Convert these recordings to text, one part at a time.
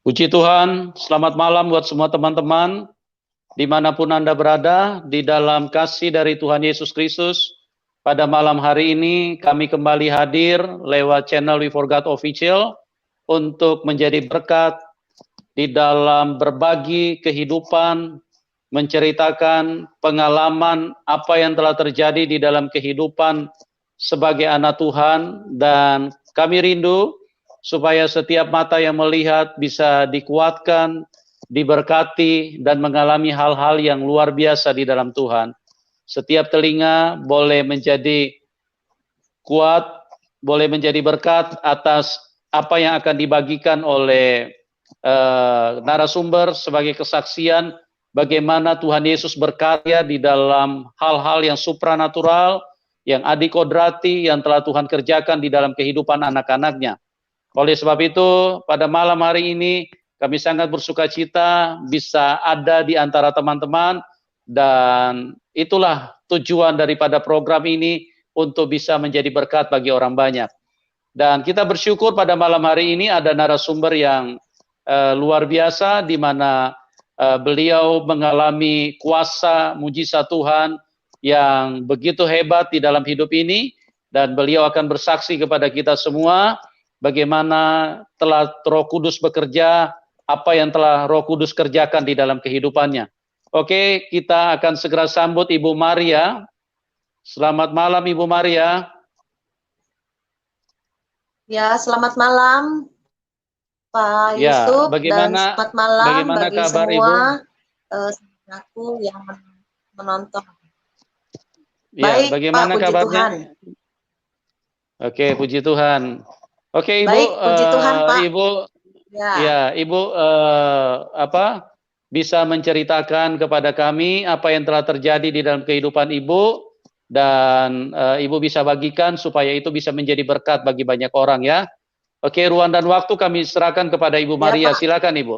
Puji Tuhan, selamat malam buat semua teman-teman, dimanapun Anda berada, di dalam kasih dari Tuhan Yesus Kristus. Pada malam hari ini, kami kembali hadir lewat channel We For God Official, untuk menjadi berkat di dalam berbagi kehidupan, menceritakan pengalaman apa yang telah terjadi di dalam kehidupan sebagai anak Tuhan, dan kami rindu supaya setiap mata yang melihat bisa dikuatkan, diberkati, dan mengalami hal-hal yang luar biasa di dalam Tuhan. Setiap telinga boleh menjadi kuat, boleh menjadi berkat atas apa yang akan dibagikan oleh narasumber sebagai kesaksian bagaimana Tuhan Yesus berkarya di dalam hal-hal yang supranatural, yang adikodrati, yang telah Tuhan kerjakan di dalam kehidupan anak-anaknya. Oleh sebab itu, pada malam hari ini, kami sangat bersuka cita bisa ada di antara teman-teman, dan itulah tujuan daripada program ini, untuk bisa menjadi berkat bagi orang banyak. Dan kita bersyukur pada malam hari ini ada narasumber yang luar biasa, di mana beliau mengalami kuasa mujizat Tuhan yang begitu hebat di dalam hidup ini, dan beliau akan bersaksi kepada kita semua bagaimana telah Roh Kudus bekerja, apa yang telah Roh Kudus kerjakan di dalam kehidupannya. Oke, kita akan segera sambut Ibu Maria. Selamat malam Ibu Maria. Ya, selamat malam Pak Yusuf, dan selamat malam bagi kabar, semua Ibu? yang menonton. Ya, Baik, bagaimana Pak, puji kabarnya? Tuhan. Oke, puji Tuhan. Oke, Ibu. Baik, puji Tuhan, Pak. Ibu, ya, Ibu bisa menceritakan kepada kami apa yang telah terjadi di dalam kehidupan Ibu, dan Ibu bisa bagikan supaya itu bisa menjadi berkat bagi banyak orang, ya. Oke, ruang dan waktu kami serahkan kepada Ibu Maria. Pak. Silakan, Ibu.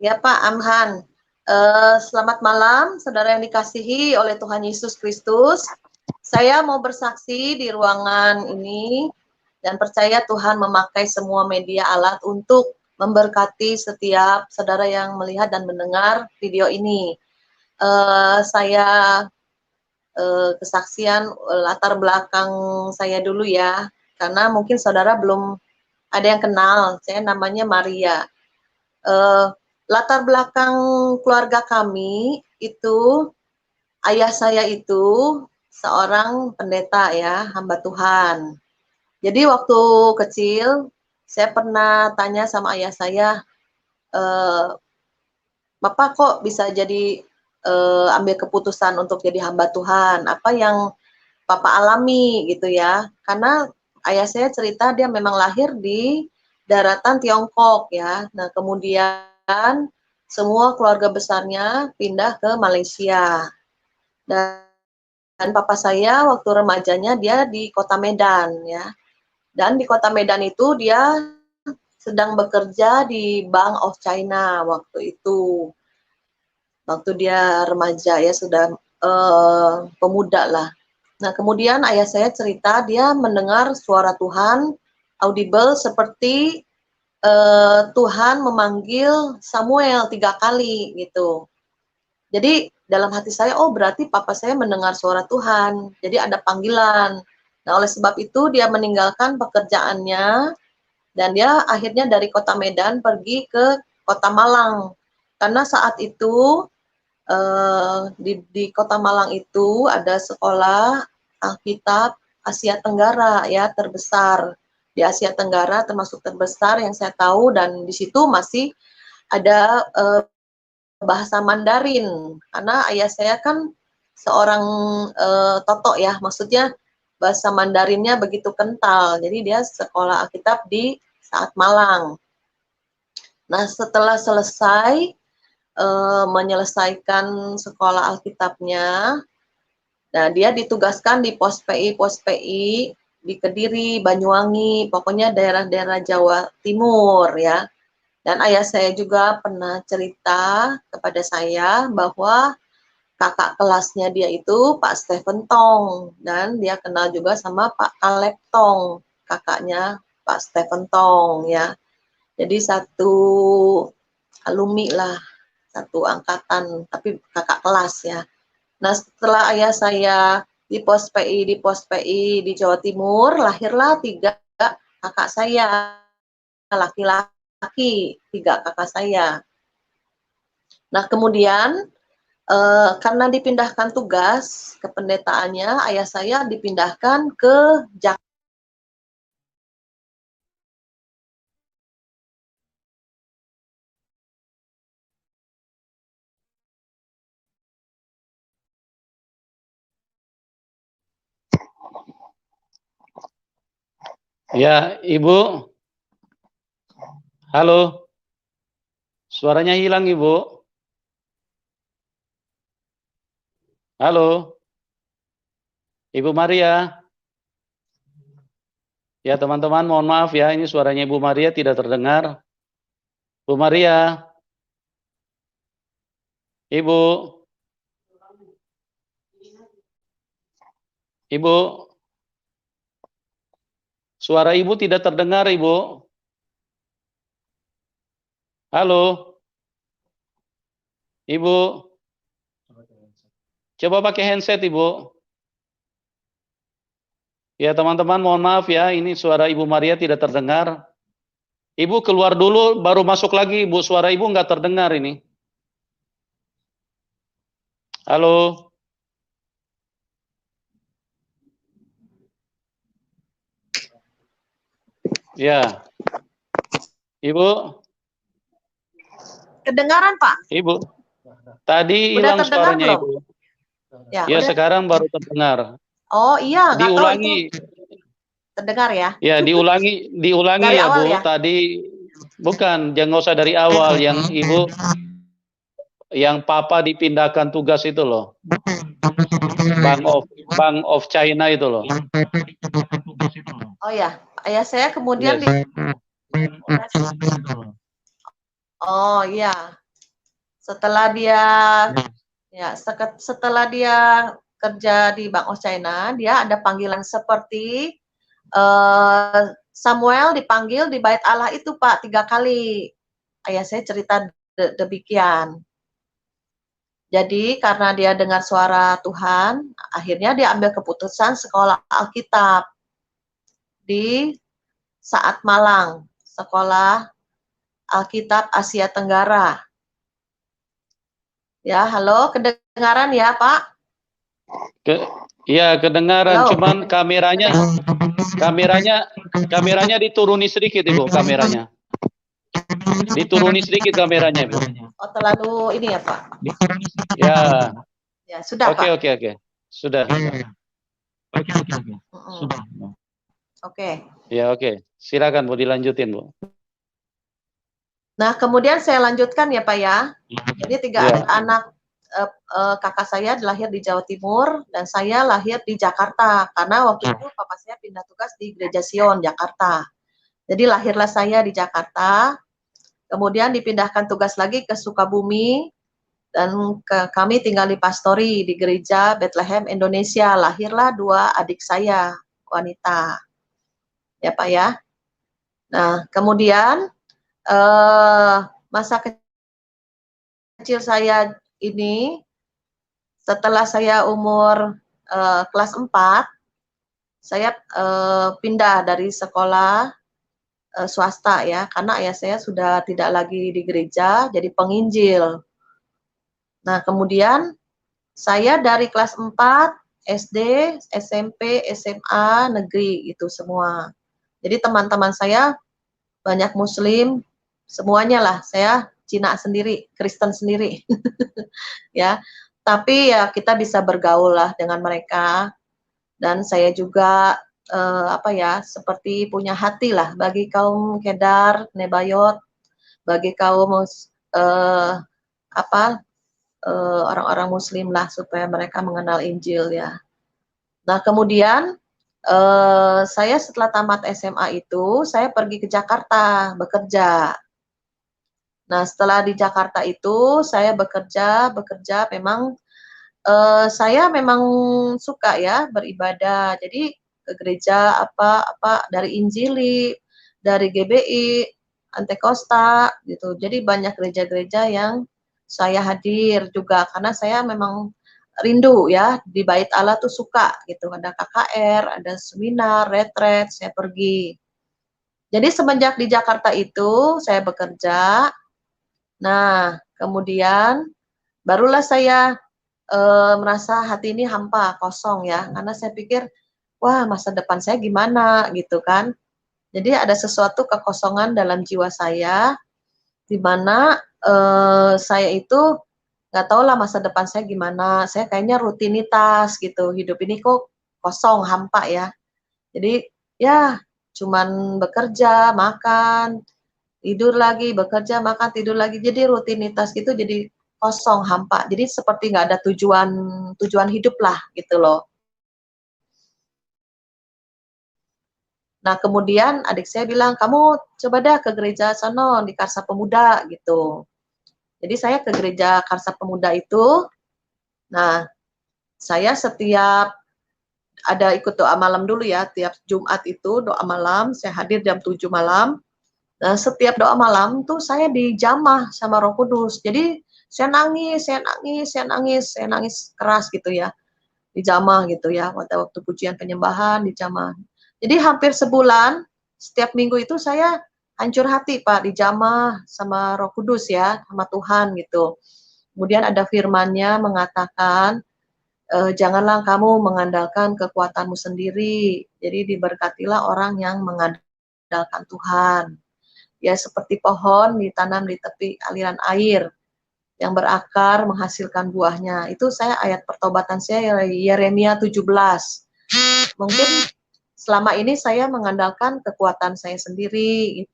Ya, Pak Amhan. Selamat malam, saudara yang dikasihi oleh Tuhan Yesus Kristus. Saya mau bersaksi di ruangan ini, dan percaya Tuhan memakai semua media alat untuk memberkati setiap saudara yang melihat dan mendengar video ini. Saya kesaksian latar belakang saya dulu ya, karena mungkin saudara belum ada yang kenal. Saya namanya Maria. Latar belakang keluarga kami itu, ayah saya itu seorang pendeta ya, hamba Tuhan. Jadi waktu kecil saya pernah tanya sama ayah saya, Bapak kok bisa jadi ambil keputusan untuk jadi hamba Tuhan? Apa yang Bapak alami gitu ya? Karena ayah saya cerita dia memang lahir di daratan Tiongkok ya. Nah, kemudian semua keluarga besarnya pindah ke Malaysia. Dan papa saya waktu remajanya dia di Kota Medan ya. Dan di Kota Medan itu dia sedang bekerja di Bank of China waktu itu. Waktu dia remaja ya, sudah pemuda lah. Nah, kemudian ayah saya cerita dia mendengar suara Tuhan audible seperti Tuhan memanggil Samuel 3 kali gitu. Jadi dalam hati saya, oh berarti papa saya mendengar suara Tuhan, jadi ada panggilan. Nah, oleh sebab itu dia meninggalkan pekerjaannya, dan dia akhirnya dari Kota Medan pergi ke Kota Malang. Karena saat itu di Kota Malang itu ada sekolah Alkitab Asia Tenggara ya, terbesar di Asia Tenggara, termasuk terbesar yang saya tahu, dan di situ masih ada bahasa Mandarin, karena ayah saya kan seorang totok ya, maksudnya bahasa Mandarinnya begitu kental, jadi dia sekolah Alkitab di saat Malang. Nah, setelah selesai menyelesaikan sekolah Alkitabnya, nah dia ditugaskan di pos PI di Kediri, Banyuwangi, pokoknya daerah-daerah Jawa Timur ya. Dan ayah saya juga pernah cerita kepada saya bahwa kakak kelasnya dia itu Pak Stephen Tong, dan dia kenal juga sama Pak Caleb Tong, kakaknya Pak Stephen Tong ya. Jadi satu alumni lah, satu angkatan, tapi kakak kelas ya. Nah, setelah ayah saya di pos PI di Jawa Timur, lahirlah 3 kakak saya, laki-laki, 3 kakak saya. Nah, kemudian karena dipindahkan tugas kependetaannya, ayah saya dipindahkan ke Jakarta. Ya, Ibu. Halo. Suaranya hilang, Ibu. Halo. Ibu Maria. Ya, teman-teman, mohon maaf ya, ini suaranya Ibu Maria tidak terdengar. Bu Maria. Ibu. Ibu. Suara Ibu tidak terdengar, Ibu. Halo. Ibu. Coba pakai handset, Ibu. Ya, teman-teman, mohon maaf ya, ini suara Ibu Maria tidak terdengar. Ibu keluar dulu, baru masuk lagi, Ibu. Suara Ibu nggak terdengar ini. Halo. Ya. Ibu. Kedengaran, Pak? Ibu. Tadi Udah hilang terdengar suaranya, belum? Ibu. Ya, Ya, udah. sekarang baru terdengar. Oh iya, nggak tahu itu Diulangi. terdengar ya. Ya, diulangi Dari ya, awal Bu. ya. Tadi bukan, jangan usah dari awal yang Ibu, yang Papa dipindahkan tugas itu loh. Bank of China itu loh. Oh ya, ayah saya kemudian Yes. Oh iya, setelah dia setelah dia kerja di Bank of China, dia ada panggilan seperti Samuel dipanggil di Bait Allah itu, Pak, 3 kali. Ayah saya cerita demikian. Jadi karena dia dengar suara Tuhan, akhirnya dia ambil keputusan sekolah Alkitab di Saat Malang, sekolah Alkitab Asia Tenggara. Ya, halo, kedengaran ya, Pak? Iya, kedengaran, Halo. cuman kameranya dituruni sedikit, Ibu, kameranya. Dituruni sedikit kameranya, Ibu. Oh, terlalu ini ya, Pak? Ya. Ya, sudah, Oke. Pak. Sudah. Oke. Ya, oke. Silakan, Bu, dilanjutin, Bu. Nah, kemudian saya lanjutkan ya, Pak ya. Jadi 3 anak kakak saya lahir di Jawa Timur dan saya lahir di Jakarta karena waktu itu papa saya pindah tugas di Gereja Sion Jakarta. Jadi lahirlah saya di Jakarta, kemudian dipindahkan tugas lagi ke Sukabumi dan kami tinggal di Pastori di Gereja Bethlehem Indonesia. Lahirlah 2 adik saya wanita. Ya, Pak ya. Nah, kemudian masa kecil saya ini setelah saya umur kelas 4, saya pindah dari sekolah swasta ya, karena ayah saya sudah tidak lagi di gereja, jadi penginjil. Nah, kemudian saya dari kelas 4, SD, SMP, SMA, negeri itu semua. Jadi teman-teman saya banyak muslim, semuanya lah, saya Cina sendiri, Kristen sendiri. Ya, tapi ya kita bisa bergaul lah dengan mereka, dan saya juga seperti punya hati lah bagi kaum Kedar, Nebayot, bagi kaum orang-orang Muslim lah supaya mereka mengenal Injil ya. Nah kemudian saya setelah tamat SMA itu saya pergi ke Jakarta bekerja. Nah setelah di Jakarta itu saya bekerja memang saya memang suka ya beribadah. Jadi ke gereja apa dari Injili, dari GBI, Antekosta gitu. Jadi banyak gereja-gereja yang saya hadir juga karena saya memang rindu ya di Bait Allah tuh suka gitu. Ada KKR, ada seminar, retret, saya pergi. Jadi semenjak di Jakarta itu saya bekerja. Nah, kemudian barulah saya merasa hati ini hampa, kosong ya, karena saya pikir, wah masa depan saya gimana gitu kan. Jadi ada sesuatu kekosongan dalam jiwa saya, di mana saya itu nggak tahu lah masa depan saya gimana. Saya kayaknya rutinitas gitu, hidup ini kok kosong, hampa ya. Jadi ya cuman bekerja, makan, tidur lagi, bekerja, makan, tidur lagi. Jadi rutinitas gitu jadi kosong, hampa. Jadi seperti nggak ada tujuan tujuan hidup lah gitu loh. Nah kemudian adik saya bilang, "Kamu coba dah ke gereja sono di Karsa Pemuda," gitu. Jadi saya ke gereja Karsa Pemuda itu, nah saya setiap ada ikut doa malam dulu ya, tiap Jumat itu doa malam, saya hadir jam 7 malam. Nah, setiap doa malam tuh saya dijamah sama Roh Kudus. Jadi saya nangis, saya nangis, saya nangis, saya nangis keras gitu ya. Dijamah gitu ya, pada waktu pujian penyembahan dijamah. Jadi hampir sebulan, setiap minggu itu saya hancur hati Pak, dijamah sama Roh Kudus ya, sama Tuhan gitu. Kemudian ada firman-Nya mengatakan, janganlah kamu mengandalkan kekuatanmu sendiri. Jadi diberkatilah orang yang mengandalkan Tuhan. Ya seperti pohon ditanam di tepi aliran air yang berakar menghasilkan buahnya. Itu saya ayat pertobatan saya Yeremia 17. Mungkin selama ini saya mengandalkan kekuatan saya sendiri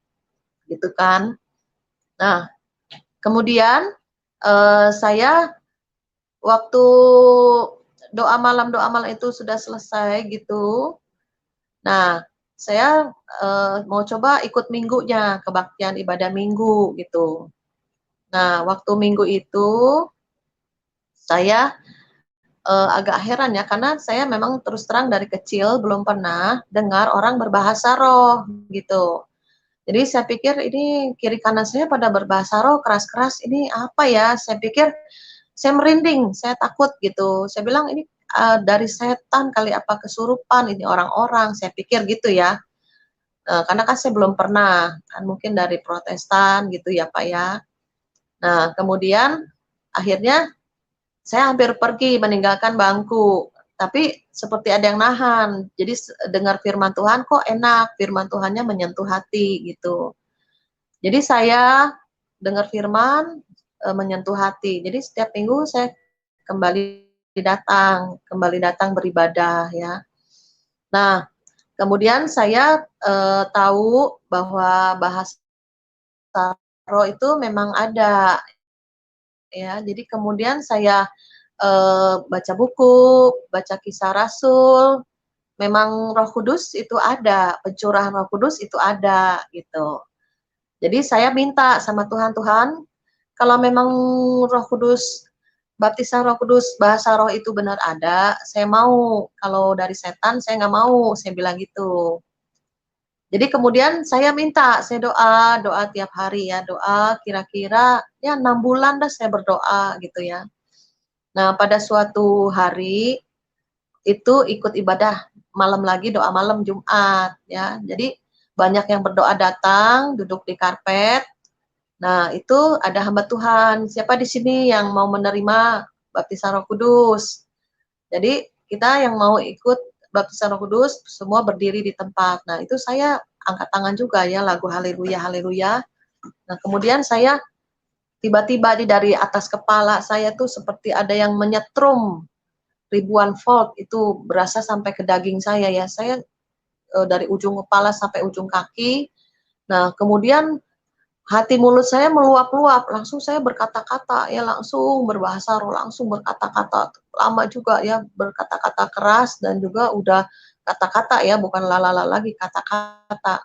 gitu kan. Nah, kemudian saya waktu doa malam itu sudah selesai gitu. Nah, saya mau coba ikut minggunya, kebaktian ibadah minggu gitu. Nah, waktu minggu itu saya agak heran ya karena saya memang terus terang dari kecil belum pernah dengar orang berbahasa roh gitu. Jadi saya pikir ini kiri kanan saya pada berbahasa roh keras-keras, ini apa ya? Saya pikir saya merinding, saya takut gitu. Saya bilang ini dari setan kali apa kesurupan ini orang-orang, saya pikir gitu ya. Karena kan saya belum pernah, kan mungkin dari Protestan gitu ya Pak ya. Nah, kemudian akhirnya saya hampir pergi meninggalkan bangku, tapi seperti ada yang nahan. Jadi dengar firman Tuhan kok enak, firman Tuhannya menyentuh hati gitu. Jadi saya dengar firman menyentuh hati. Jadi setiap minggu saya kembali datang beribadah ya. Nah, kemudian saya tahu bahwa bahasa roh itu memang ada ya. Jadi kemudian saya baca buku, baca Kisah Rasul, memang Roh Kudus itu ada, pencurahan Roh Kudus itu ada gitu. Jadi saya minta sama Tuhan, Tuhan, kalau memang Roh Kudus, baptisan Roh Kudus, bahasa roh itu benar ada, saya mau. Kalau dari setan saya nggak mau, saya bilang gitu. Jadi kemudian saya minta, saya doa tiap hari ya, doa kira-kira ya 6 bulan dah saya berdoa gitu ya. Nah, pada suatu hari itu ikut ibadah malam lagi, doa malam Jumat ya. Jadi banyak yang berdoa datang, duduk di karpet. Nah, itu ada hamba Tuhan. Siapa di sini yang mau menerima baptisan Roh Kudus? Jadi kita yang mau ikut baptisan Roh Kudus semua berdiri di tempat. Nah, itu saya angkat tangan juga ya, lagu haleluya haleluya. Nah, kemudian saya tiba-tiba dari atas kepala saya tuh seperti ada yang menyetrum ribuan volt itu berasa sampai ke daging saya ya. Saya dari ujung kepala sampai ujung kaki. Nah, kemudian hati mulut saya meluap-luap, langsung saya berkata-kata ya, langsung berbahasa roh, langsung berkata-kata. Lama juga ya berkata-kata keras dan juga udah kata-kata ya, bukan lalala lagi, kata-kata.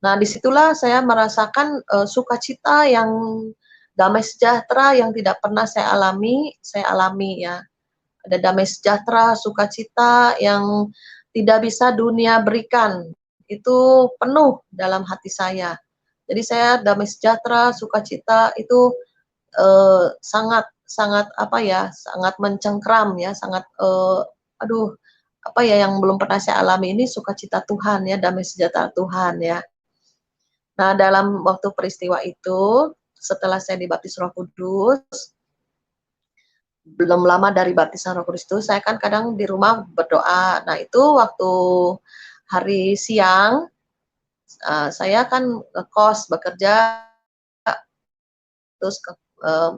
Nah, disitulah saya merasakan sukacita yang damai sejahtera yang tidak pernah saya alami ya. ada damai sejahtera, sukacita yang tidak bisa dunia berikan. Itu penuh dalam hati saya. Jadi saya damai sejahtera, sukacita itu sangat sangat apa ya, sangat mencengkram ya, sangat aduh apa ya yang belum pernah saya alami ini sukacita Tuhan ya, damai sejahtera Tuhan ya. Nah, dalam waktu peristiwa itu, setelah saya dibaptis Roh Kudus, belum lama dari baptisan Roh Kudus itu, saya kan kadang di rumah berdoa. Nah, itu waktu hari siang, saya kan ngekos, bekerja, terus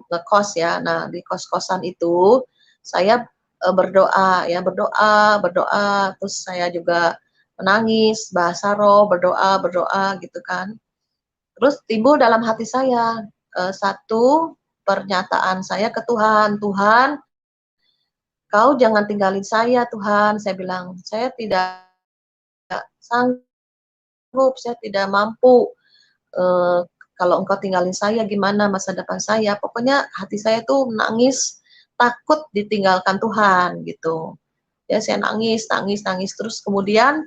ngekos ya. Nah, di kos-kosan itu, saya berdoa ya, berdoa, terus saya juga menangis, bahasa roh, berdoa gitu kan. Terus timbul dalam hati saya, satu pernyataan saya ke Tuhan, "Tuhan, Kau jangan tinggalin saya Tuhan," saya bilang, "saya tidak sanggup, saya tidak mampu, eee, kalau Engkau tinggalin saya gimana masa depan saya?" Pokoknya hati saya tuh menangis, takut ditinggalkan Tuhan, gitu. Ya saya nangis nangis nangis, terus kemudian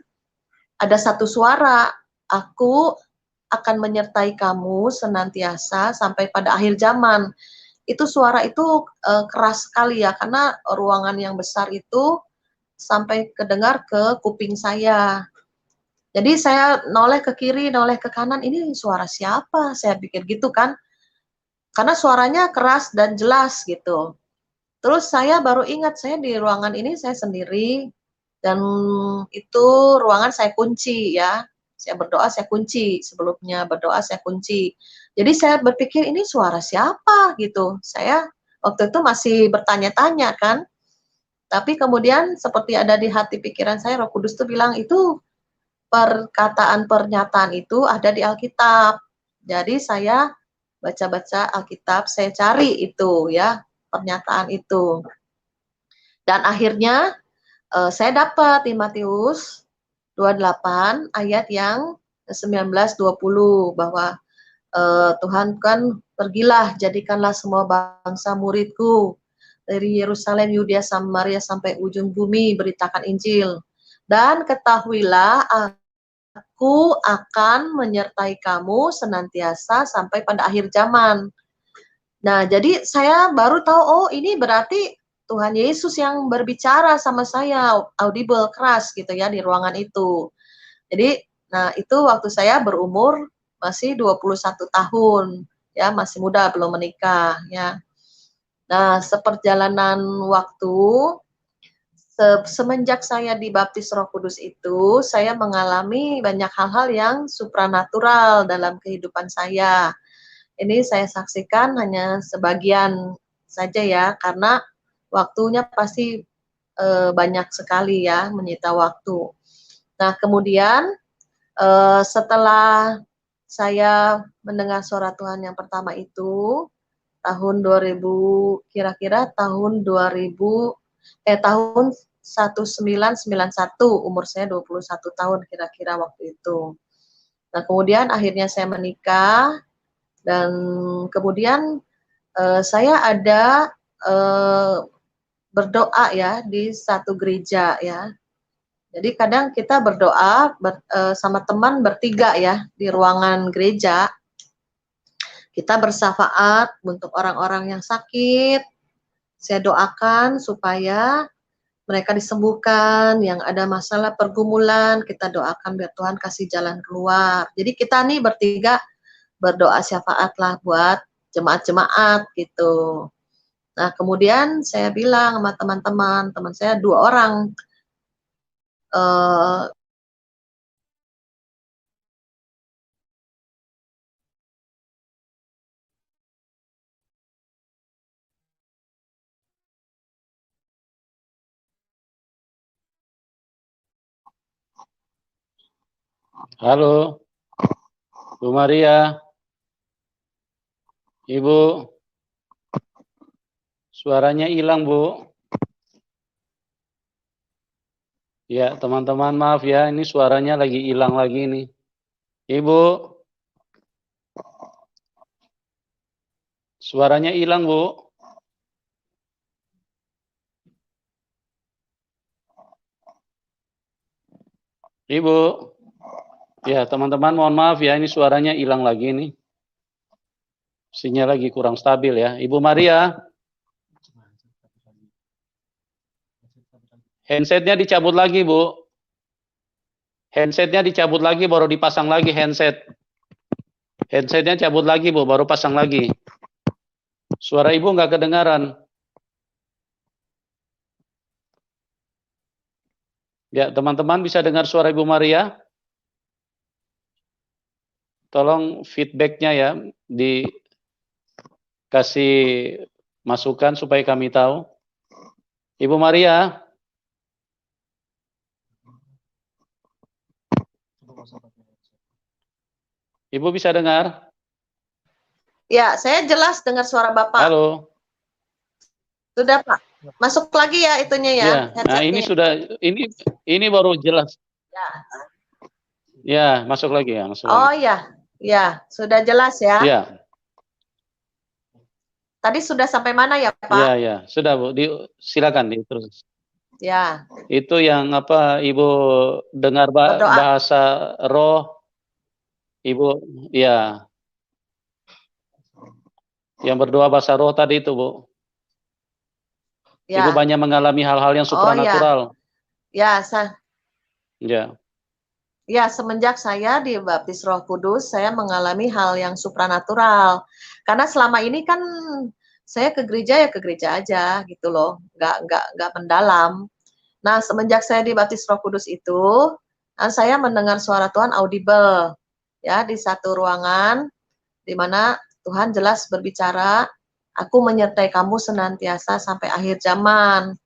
ada satu suara, "Aku akan menyertai kamu senantiasa sampai pada akhir zaman." Itu suara itu, keras sekali ya, karena ruangan yang besar itu sampai kedengar ke kuping saya. Jadi saya noleh ke kiri, noleh ke kanan, "Ini suara siapa?" Saya pikir gitu kan, karena suaranya keras dan jelas gitu. Terus saya baru ingat saya di ruangan ini saya sendiri dan itu ruangan saya kunci ya. Saya berdoa saya kunci, sebelumnya berdoa saya kunci. Jadi saya berpikir ini suara siapa gitu. Saya waktu itu masih bertanya-tanya kan. Tapi kemudian seperti ada di hati pikiran saya Roh Kudus tuh bilang itu perkataan pernyataan itu ada di Alkitab. Jadi saya baca-baca Alkitab, saya cari itu ya, pernyataan itu. Dan akhirnya saya dapat di Matius 28 ayat yang 19-20 bahwa Tuhan kan, "Pergilah, jadikanlah semua bangsa muridku, dari Yerusalem, Yudea, Samaria sampai ujung bumi, beritakan Injil. Dan ketahuilah Aku akan menyertai kamu senantiasa sampai pada akhir zaman." Nah, jadi saya baru tahu, oh ini berarti Tuhan Yesus yang berbicara sama saya, audible, keras gitu ya di ruangan itu. Jadi, nah itu waktu saya berumur masih 21 tahun, ya masih muda belum menikah ya. Nah, seperjalanan waktu, semenjak saya dibaptis Roh Kudus itu, saya mengalami banyak hal-hal yang supranatural dalam kehidupan saya. Ini saya saksikan hanya sebagian saja ya, karena waktunya pasti banyak sekali ya, menyita waktu. Nah, kemudian setelah saya mendengar suara Tuhan yang pertama itu, tahun 2000, kira-kira tahun 2000, tahun 1991, umur saya 21 tahun kira-kira waktu itu. Nah, kemudian akhirnya saya menikah dan kemudian saya ada berdoa ya di satu gereja ya. Jadi kadang kita berdoa sama teman bertiga ya di ruangan gereja. Kita bersafaat untuk orang-orang yang sakit. Saya doakan supaya mereka disembuhkan, yang ada masalah pergumulan, kita doakan biar Tuhan kasih jalan keluar. Jadi kita nih bertiga berdoa syafaat lah buat jemaat-jemaat gitu. Nah, kemudian saya bilang sama teman-teman, teman saya 2 orang, eee Halo, Bu Maria, Ibu, suaranya hilang, Bu. Ya, teman-teman maaf ya, ini suaranya lagi hilang lagi nih. Ibu, suaranya hilang, Bu. Ibu. Ya, teman-teman mohon maaf ya, ini suaranya hilang lagi nih. Sinyal lagi kurang stabil ya. Ibu Maria. Handsetnya dicabut lagi, Bu. Handsetnya dicabut lagi, baru dipasang lagi handset. Handsetnya cabut lagi, Bu, baru pasang lagi. Suara Ibu nggak kedengaran. Ya, teman-teman bisa dengar suara Ibu Maria? Tolong feedbacknya ya, dikasih masukan supaya kami tahu. Ibu Maria. Ibu bisa dengar? Ya, saya jelas dengar suara Bapak. Halo. Sudah, Pak. Masuk lagi ya itunya ya, Ya, nah headsetnya. ini sudah, ini baru jelas. Ya. Ya, masuk lagi ya, masuk Oh lagi. ya, ya, sudah jelas ya. Ya, Tadi sudah sampai mana ya, Pak? ya, ya, sudah Bu, silakan terus. Ya. Itu yang apa Ibu dengar Berdoa. bahasa roh, Ibu, ya, yang berdoa bahasa roh tadi itu Bu. Ya. Ibu banyak mengalami hal-hal yang supranatural. Ya, Ya. ya, semenjak saya dibaptis Roh Kudus, saya mengalami hal yang supranatural. Karena selama ini kan saya ke gereja ya ke gereja aja gitu loh, nggak mendalam. Nah, semenjak saya dibaptis Roh Kudus itu, saya mendengar suara Tuhan audible ya di satu ruangan di mana Tuhan jelas berbicara, aku menyertai kamu senantiasa sampai akhir zaman.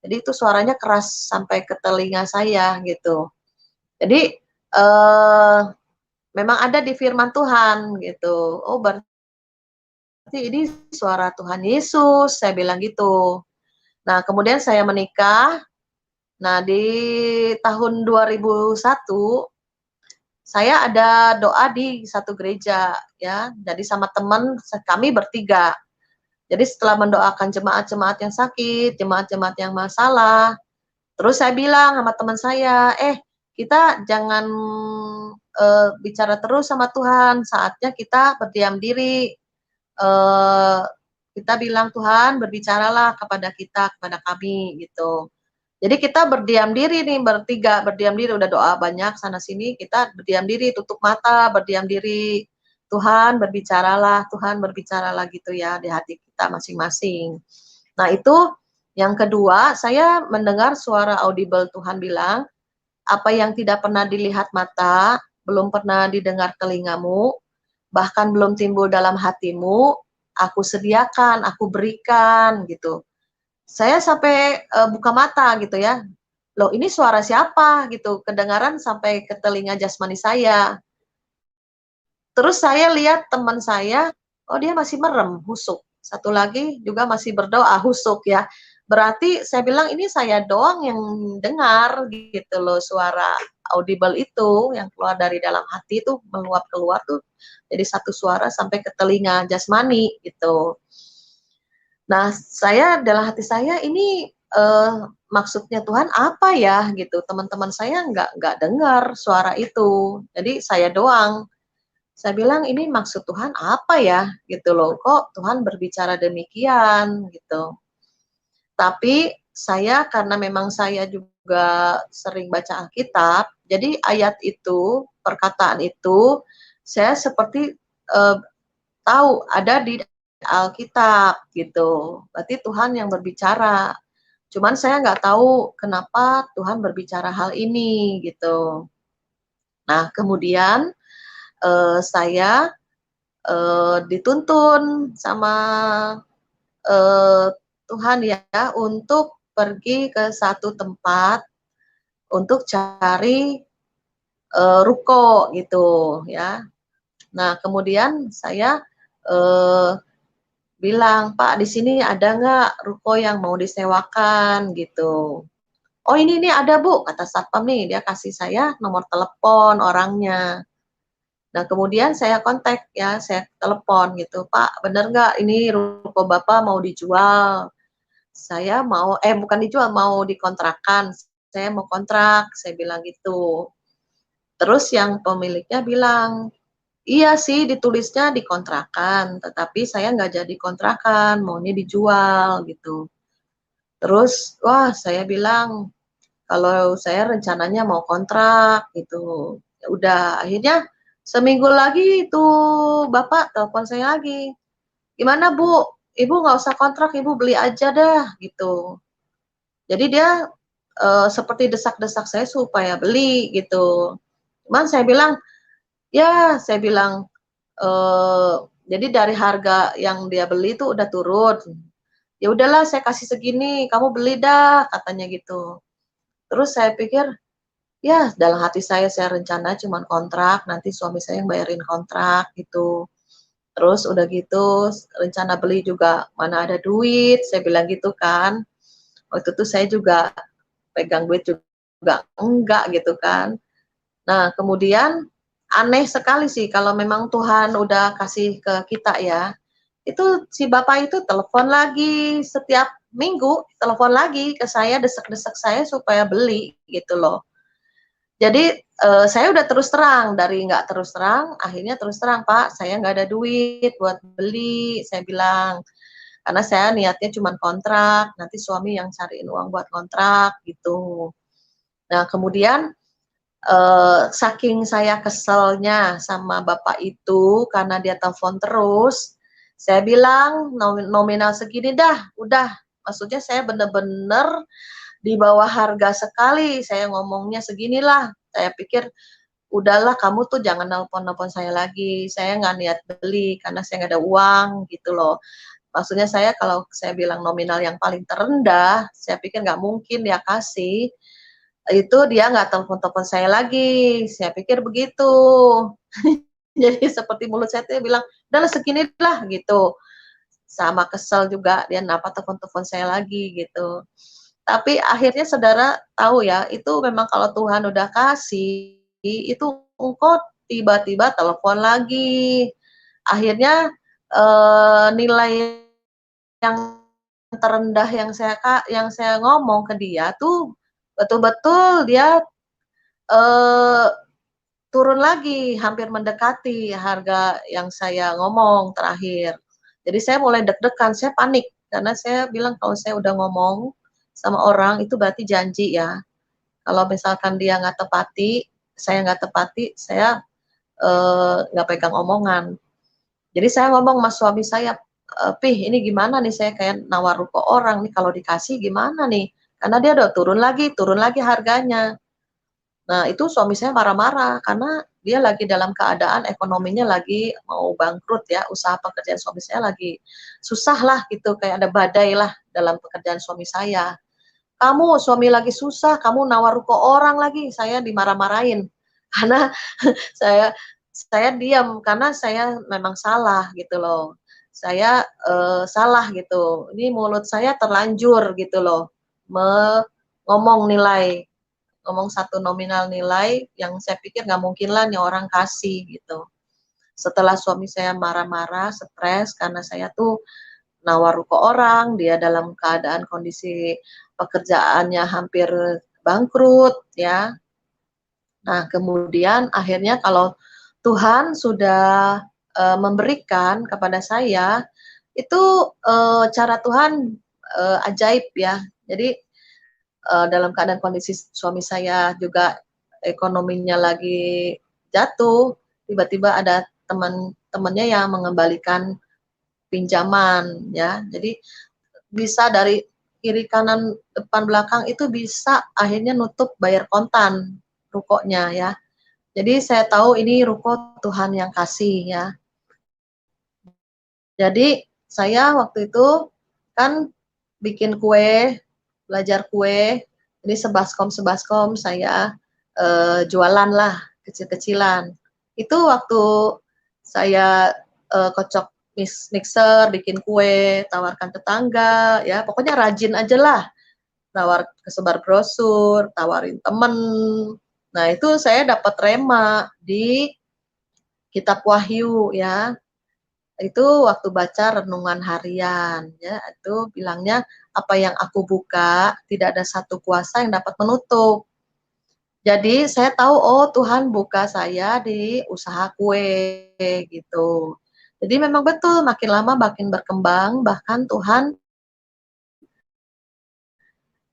Jadi itu suaranya keras sampai ke telinga saya gitu. Jadi memang ada di firman Tuhan gitu. Oh, berarti ini suara Tuhan Yesus, saya bilang gitu. Nah, kemudian saya menikah. Nah, di tahun 2001 saya ada doa di satu gereja ya. Jadi sama teman kami bertiga. Jadi setelah mendoakan jemaat-jemaat yang sakit, jemaat-jemaat yang masalah, terus saya bilang sama teman saya, kita jangan bicara terus sama Tuhan, saatnya kita berdiam diri. Kita bilang, Tuhan berbicaralah kepada kita, kepada kami gitu. Jadi kita berdiam diri nih bertiga, berdiam diri udah doa banyak sana sini, kita berdiam diri, tutup mata, berdiam diri. Tuhan berbicaralah gitu ya di hati kita masing-masing. Nah, itu yang kedua, saya mendengar suara audible Tuhan bilang, apa yang tidak pernah dilihat mata, belum pernah didengar telingamu, bahkan belum timbul dalam hatimu, aku sediakan, aku berikan gitu. Saya sampai buka mata gitu ya. Loh, ini suara siapa gitu, kedengaran sampai ke telinga jasmani saya. Terus saya lihat teman saya, oh dia masih merem, husuk. Satu lagi juga masih berdoa, husuk ya. Berarti saya bilang ini saya doang yang dengar gitu loh suara audible itu yang keluar dari dalam hati itu meluap keluar tuh jadi satu suara sampai ke telinga jasmani gitu. Nah, saya dalam hati saya ini maksudnya Tuhan apa ya gitu. Teman-teman saya nggak dengar suara itu. Jadi saya doang. Saya bilang ini maksud Tuhan apa ya gitu loh. Kok Tuhan berbicara demikian gitu. Tapi saya karena memang saya juga sering baca Alkitab, jadi ayat itu, perkataan itu saya seperti tahu ada di Alkitab gitu. Berarti Tuhan yang berbicara. Cuman saya nggak tahu kenapa Tuhan berbicara hal ini gitu. Nah, kemudian saya dituntun sama Tuhan ya untuk pergi ke satu tempat untuk cari ruko gitu ya. Nah, kemudian saya bilang, "Pak, di sini ada nggak ruko yang mau disewakan?" gitu. "Oh, ini ada, Bu," kata satpam nih, dia kasih saya nomor telepon orangnya. Nah, kemudian saya kontak ya, saya telepon gitu, "Pak, bener nggak ini ruko Bapak mau dijual? Saya mau bukan dijual, mau dikontrakan. Saya mau kontrak," saya bilang gitu. Terus yang pemiliknya bilang, iya sih ditulisnya dikontrakan, tetapi saya nggak jadi kontrakan, maunya dijual gitu. Terus, wah saya bilang, kalau saya rencananya mau kontrak gitu. Ya udah, akhirnya seminggu lagi itu bapak telepon saya lagi. Gimana Bu? Ibu nggak usah kontrak, ibu beli aja dah gitu. Jadi dia seperti desak-desak saya supaya beli gitu. Cuman saya bilang, ya saya bilang, jadi dari harga yang dia beli itu udah turun. Ya udahlah saya kasih segini, kamu beli dah katanya gitu. Terus saya pikir, ya dalam hati saya rencana cuman kontrak, nanti suami saya yang bayarin kontrak gitu. Terus udah gitu rencana beli juga mana ada duit, saya bilang gitu kan. Waktu itu saya juga pegang duit juga enggak gitu kan. Nah, kemudian aneh sekali sih kalau memang Tuhan udah kasih ke kita ya, itu si bapak itu telepon lagi setiap minggu, telepon lagi ke saya, desek-desek saya supaya beli gitu loh. Jadi, saya udah terus terang, dari nggak terus terang, akhirnya terus terang, "Pak, saya nggak ada duit buat beli," saya bilang. Karena saya niatnya cuman kontrak, nanti suami yang cariin uang buat kontrak, gitu. Nah, kemudian, saking saya keselnya sama bapak itu, karena dia telepon terus, saya bilang, Nominal segini dah, udah." Maksudnya saya bener-bener di bawah harga sekali, saya ngomongnya seginilah. Saya pikir, "Udahlah kamu tuh jangan nelpon-nelpon saya lagi, saya nggak niat beli karena saya nggak ada uang," gitu loh. Maksudnya saya kalau saya bilang nominal yang paling terendah, saya pikir nggak mungkin dia kasih, itu dia nggak telepon-telepon saya lagi, saya pikir begitu. Jadi seperti mulut saya tuh bilang, "Udahlah segini lah," gitu. Sama kesel juga dia kenapa telepon-telepon saya lagi gitu. Tapi akhirnya saudara tahu ya, itu memang kalau Tuhan udah kasih, itu engkau tiba-tiba telepon lagi. Akhirnya, nilai yang terendah yang saya ngomong ke dia tuh, betul-betul dia, eee, turun lagi, hampir mendekati harga yang saya ngomong terakhir. Jadi saya mulai deg-degan, saya panik, karena saya bilang kalau saya udah ngomong sama orang itu berarti janji ya. Kalau misalkan dia nggak tepati, saya nggak tepati, saya, nggak pegang omongan. Jadi saya ngomong sama suami saya, "Pih, ini gimana nih, saya kayak nawar ruko orang nih, kalau dikasih gimana nih?" Karena dia udah turun lagi harganya. Nah, itu suami saya marah-marah, karena dia lagi dalam keadaan ekonominya lagi mau bangkrut ya, usaha pekerjaan suami saya lagi susah lah gitu, kayak ada badai lah dalam pekerjaan suami saya. "Kamu suami lagi susah, kamu nawar ruko orang lagi," saya dimarah-marahin. Karena saya saya diam, karena saya memang salah gitu loh. Saya, salah gitu, ini mulut saya terlanjur gitu loh, ngomong nilai, ngomong satu nominal nilai yang saya pikir nggak mungkin lah nih orang kasih gitu. Setelah suami saya marah-marah, stres karena saya tuh nawar ruko orang, dia dalam keadaan kondisi pekerjaannya hampir bangkrut ya. Nah, kemudian akhirnya kalau Tuhan sudah, memberikan kepada saya, itu, cara Tuhan, ajaib ya. Jadi, dalam keadaan kondisi suami saya juga ekonominya lagi jatuh, tiba-tiba ada teman-temannya yang mengembalikan pinjaman ya. Jadi bisa dari kiri, kanan, depan, belakang itu bisa akhirnya nutup bayar kontan rukonya ya. Jadi saya tahu ini ruko Tuhan yang kasih ya. Jadi saya waktu itu kan bikin kue, belajar kue, ini sebaskom-sebaskom saya, jualan lah kecil-kecilan. Itu waktu saya, kocok mixer, bikin kue, tawarkan tetangga, ya pokoknya rajin aja lah, kesebar brosur, tawarin temen. Nah itu saya dapat rema di Kitab Wahyu ya. Itu waktu baca renungan harian ya, itu bilangnya, "Apa yang aku buka, tidak ada satu kuasa yang dapat menutup." Jadi saya tahu, oh Tuhan buka saya di usaha kue gitu. Jadi memang betul makin lama makin berkembang, bahkan Tuhan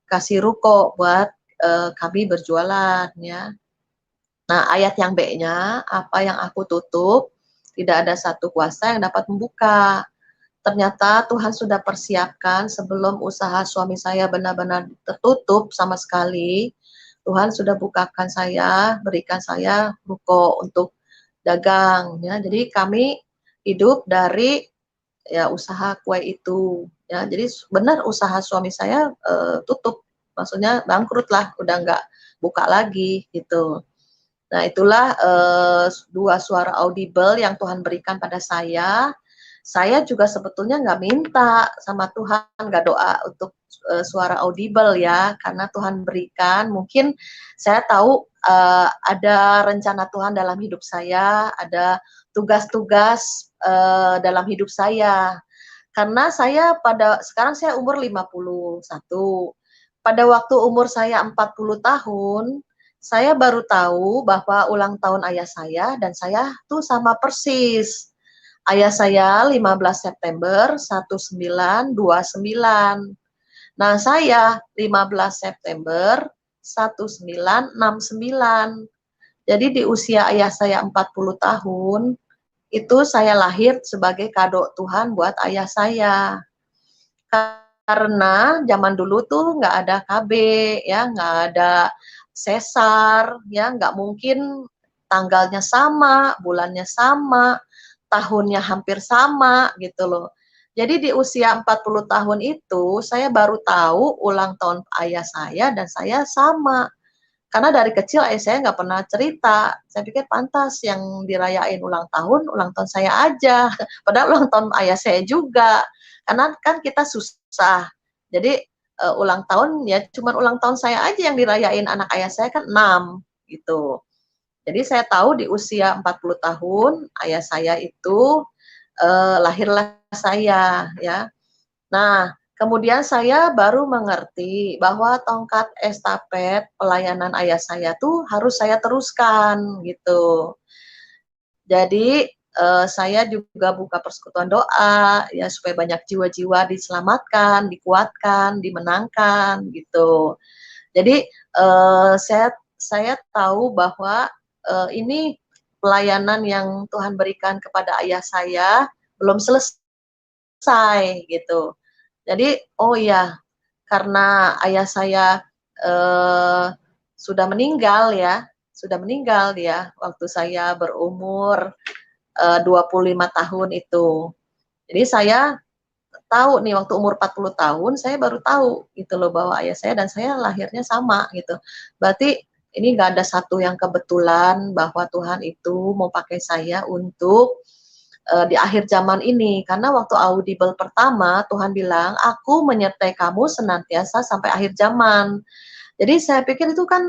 kasih ruko buat kami berjualan ya. Nah, ayat yang B-nya, apa yang aku tutup, tidak ada satu kuasa yang dapat membuka. Ternyata Tuhan sudah persiapkan sebelum usaha suami saya benar-benar tertutup sama sekali. Tuhan sudah bukakan saya, berikan saya ruko untuk dagang ya. Jadi kami hidup dari ya usaha kue itu ya. Jadi benar usaha suami saya tutup, maksudnya bangkrut lah, udah nggak buka lagi gitu. Nah, itulah dua suara audible yang Tuhan berikan pada saya. Saya juga sebetulnya nggak minta sama Tuhan, nggak doa untuk suara audible ya, karena Tuhan berikan. Mungkin saya tahu ada rencana Tuhan dalam hidup saya, ada tugas-tugas dalam hidup saya. Karena saya sekarang saya umur 51. Pada waktu umur saya 40 tahun, saya baru tahu bahwa ulang tahun ayah saya dan saya tuh sama persis. Ayah saya 15 September 1929. Nah, saya 15 September 1969. Jadi di usia ayah saya 40 tahun, itu saya lahir sebagai kado Tuhan buat ayah saya. Karena zaman dulu tuh nggak ada KB ya, nggak ada sesar ya, nggak mungkin tanggalnya sama, bulannya sama, tahunnya hampir sama gitu loh. Jadi di usia 40 tahun itu saya baru tahu ulang tahun ayah saya dan saya sama. Karena dari kecil ayah saya nggak pernah cerita. Saya pikir pantas yang dirayain ulang tahun saya aja. Padahal ulang tahun ayah saya juga. Karena kan kita susah. Jadi ulang tahun ya cuma ulang tahun saya aja yang dirayain, anak ayah saya kan 6 gitu. Jadi saya tahu di usia 40 tahun ayah saya itu lahirlah saya ya. Nah, kemudian saya baru mengerti bahwa tongkat estafet pelayanan ayah saya tuh harus saya teruskan gitu. Jadi saya juga buka persekutuan doa ya supaya banyak jiwa-jiwa diselamatkan, dikuatkan, dimenangkan gitu. Jadi saya tahu bahwa ini pelayanan yang Tuhan berikan kepada ayah saya belum selesai gitu. Jadi, oh ya, karena ayah saya eh, sudah meninggal ya, sudah meninggal dia waktu saya berumur 25 tahun itu. Jadi saya tahu nih waktu umur 40 tahun saya baru tahu gitu loh bahwa ayah saya dan saya lahirnya sama gitu. Berarti ini nggak ada satu yang kebetulan bahwa Tuhan itu mau pakai saya untuk di akhir zaman ini. Karena waktu audible pertama Tuhan bilang, aku menyertai kamu senantiasa sampai akhir zaman. Jadi saya pikir itu kan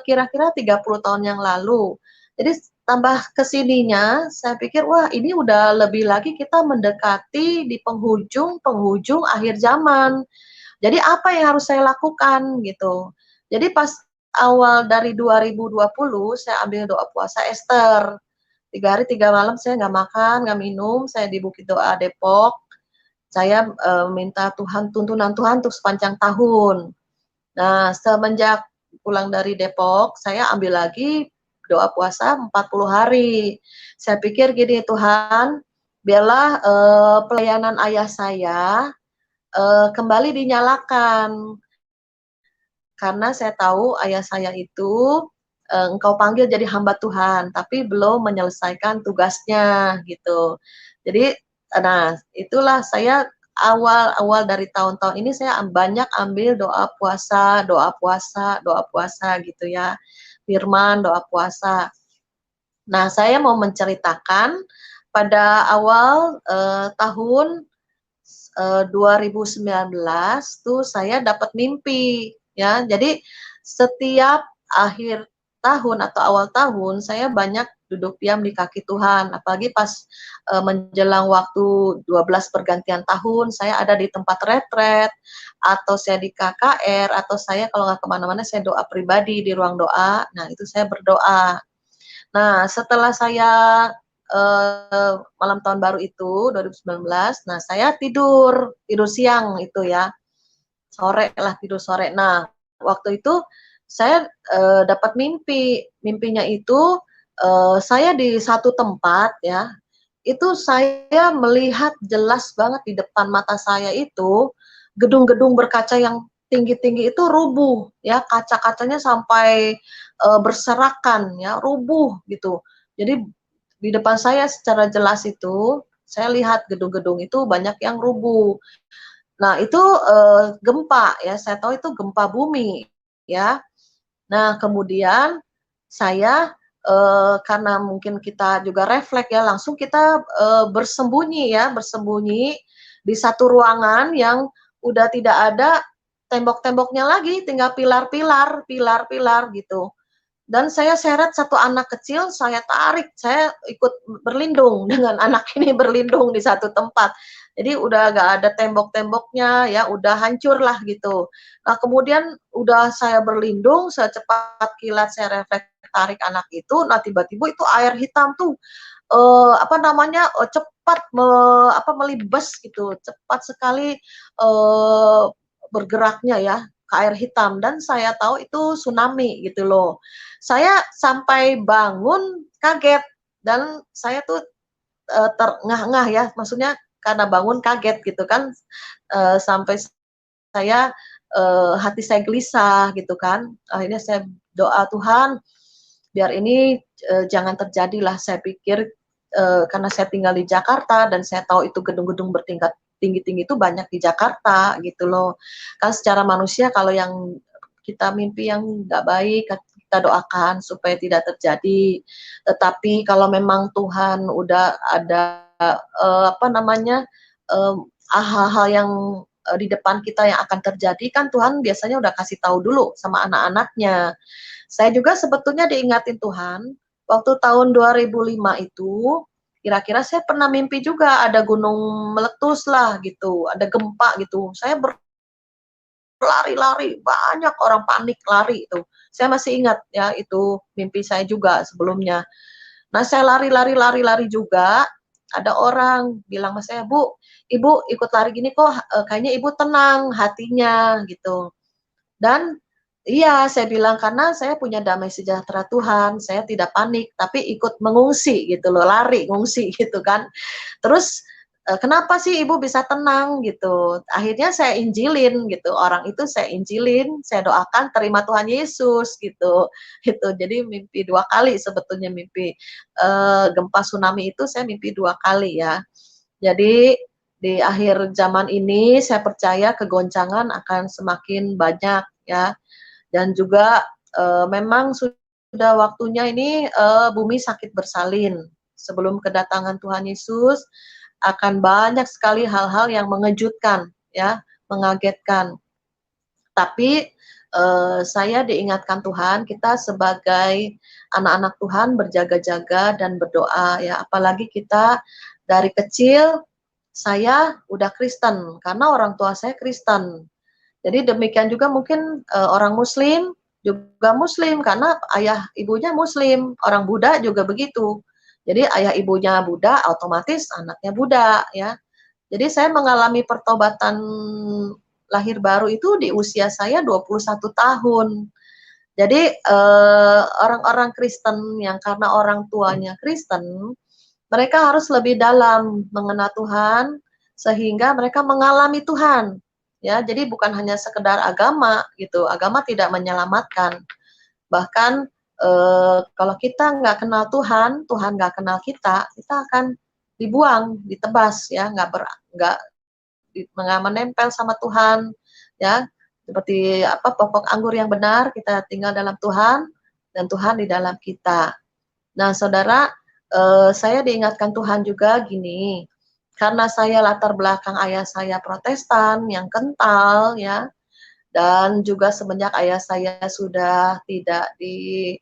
kira-kira 30 tahun yang lalu. Jadi tambah kesininya, saya pikir wah ini udah lebih lagi kita mendekati di penghujung akhir zaman. Jadi apa yang harus saya lakukan gitu. Jadi pas awal dari 2020 saya ambil doa puasa Esther. 3 hari 3 malam saya nggak makan, nggak minum, saya di Bukit Doa Depok. Saya minta Tuhan, tuntunan Tuhan untuk sepanjang tahun. Nah, semenjak pulang dari Depok, saya ambil lagi doa puasa 40 hari. Saya pikir gini, Tuhan, biarlah pelayanan ayah saya kembali dinyalakan. Karena saya tahu ayah saya itu engkau panggil jadi hamba Tuhan, tapi belum menyelesaikan tugasnya gitu. Jadi, nah itulah saya awal-awal dari tahun-tahun ini saya banyak ambil doa puasa, doa puasa, doa puasa gitu ya, firman, doa puasa. Nah, saya mau menceritakan pada awal tahun 2019 tuh saya dapat mimpi ya. Jadi setiap akhir tahun atau awal tahun saya banyak duduk diam di kaki Tuhan, apalagi pas menjelang waktu 12 pergantian tahun, saya ada di tempat retret, atau saya di KKR, atau saya kalau nggak kemana-mana saya doa pribadi di ruang doa. Nah itu saya berdoa. Nah setelah saya malam tahun baru itu 2019, nah saya tidur siang itu ya, sore lah, tidur sore. Nah waktu itu saya dapat mimpi, mimpinya itu saya di satu tempat ya, itu saya melihat jelas banget di depan mata saya itu gedung-gedung berkaca yang tinggi-tinggi itu rubuh ya, kaca-kacanya sampai berserakan ya, rubuh gitu. Jadi di depan saya secara jelas itu saya lihat gedung-gedung itu banyak yang rubuh. Nah itu gempa ya, saya tahu itu gempa bumi ya. Nah kemudian saya karena mungkin kita juga refleks ya, langsung kita bersembunyi ya, bersembunyi di satu ruangan yang udah tidak ada tembok-temboknya lagi, tinggal pilar-pilar, pilar-pilar gitu. Dan saya seret satu anak kecil, saya tarik, saya ikut berlindung dengan anak ini, berlindung di satu tempat. Jadi udah gak ada tembok-temboknya ya, udah hancur lah gitu. Nah kemudian udah saya berlindung, secepat kilat saya refleks tarik anak itu, nah tiba-tiba itu air hitam tuh apa namanya, cepat melibas gitu, cepat sekali bergeraknya ya ke air hitam, dan saya tahu itu tsunami gitu loh. Saya sampai bangun kaget, dan saya tuh terengah-engah ya, maksudnya karena bangun kaget gitu kan, sampai saya hati saya gelisah gitu kan. Akhirnya saya doa, Tuhan biar ini jangan terjadilah. Saya pikir karena saya tinggal di Jakarta dan saya tahu itu gedung-gedung bertingkat tinggi-tinggi itu banyak di Jakarta gitu loh. Kan secara manusia kalau yang kita mimpi yang nggak baik kita doakan supaya tidak terjadi. Tetapi kalau memang Tuhan udah ada apa namanya, hal-hal yang di depan kita yang akan terjadi, kan Tuhan biasanya udah kasih tahu dulu sama anak-anaknya. Saya juga sebetulnya diingatin Tuhan, waktu tahun 2005 itu, kira-kira saya pernah mimpi juga ada gunung meletus lah gitu, ada gempa gitu. Saya berlari-lari, banyak orang panik lari itu. Saya masih ingat ya, itu mimpi saya juga sebelumnya. Nah, saya lari-lari juga, ada orang bilang sama saya, "Bu, Ibu ikut lari gini kok kayaknya Ibu tenang hatinya," gitu. Dan iya, saya bilang, "Karena saya punya damai sejahtera Tuhan, saya tidak panik, tapi ikut mengungsi," gitu loh, lari, ngungsi gitu kan. Terus, "Kenapa sih Ibu bisa tenang?" Gitu. Akhirnya saya injilin gitu, orang itu saya injilin, saya doakan terima Tuhan Yesus gitu, gitu. Jadi mimpi 2 kali sebetulnya mimpi, gempa tsunami itu saya mimpi 2 kali ya. Jadi di akhir zaman ini saya percaya kegoncangan akan semakin banyak ya, dan juga memang sudah waktunya ini bumi sakit bersalin. Sebelum kedatangan Tuhan Yesus akan banyak sekali hal-hal yang mengejutkan ya, mengagetkan. Tapi saya diingatkan Tuhan, kita sebagai anak-anak Tuhan berjaga-jaga dan berdoa ya, apalagi kita dari kecil saya udah Kristen karena orang tua saya Kristen. Jadi demikian juga mungkin orang Muslim juga Muslim karena ayah ibunya Muslim, orang Buddha juga begitu. Jadi ayah ibunya Buddha, otomatis anaknya Buddha ya. Jadi saya mengalami pertobatan lahir baru itu di usia saya 21 tahun. Jadi orang-orang Kristen yang karena orang tuanya Kristen, mereka harus lebih dalam mengenal Tuhan sehingga mereka mengalami Tuhan. Ya, jadi bukan hanya sekedar agama gitu. Agama tidak menyelamatkan. Bahkan kalau kita nggak kenal Tuhan, Tuhan nggak kenal kita akan dibuang, ditebas ya, nggak menempel sama Tuhan ya. Seperti apa pokok anggur yang benar, kita tinggal dalam Tuhan dan Tuhan di dalam kita. Nah, saudara, saya diingatkan Tuhan juga gini, karena saya latar belakang ayah saya Protestan yang kental ya, dan juga semenjak ayah saya sudah tidak di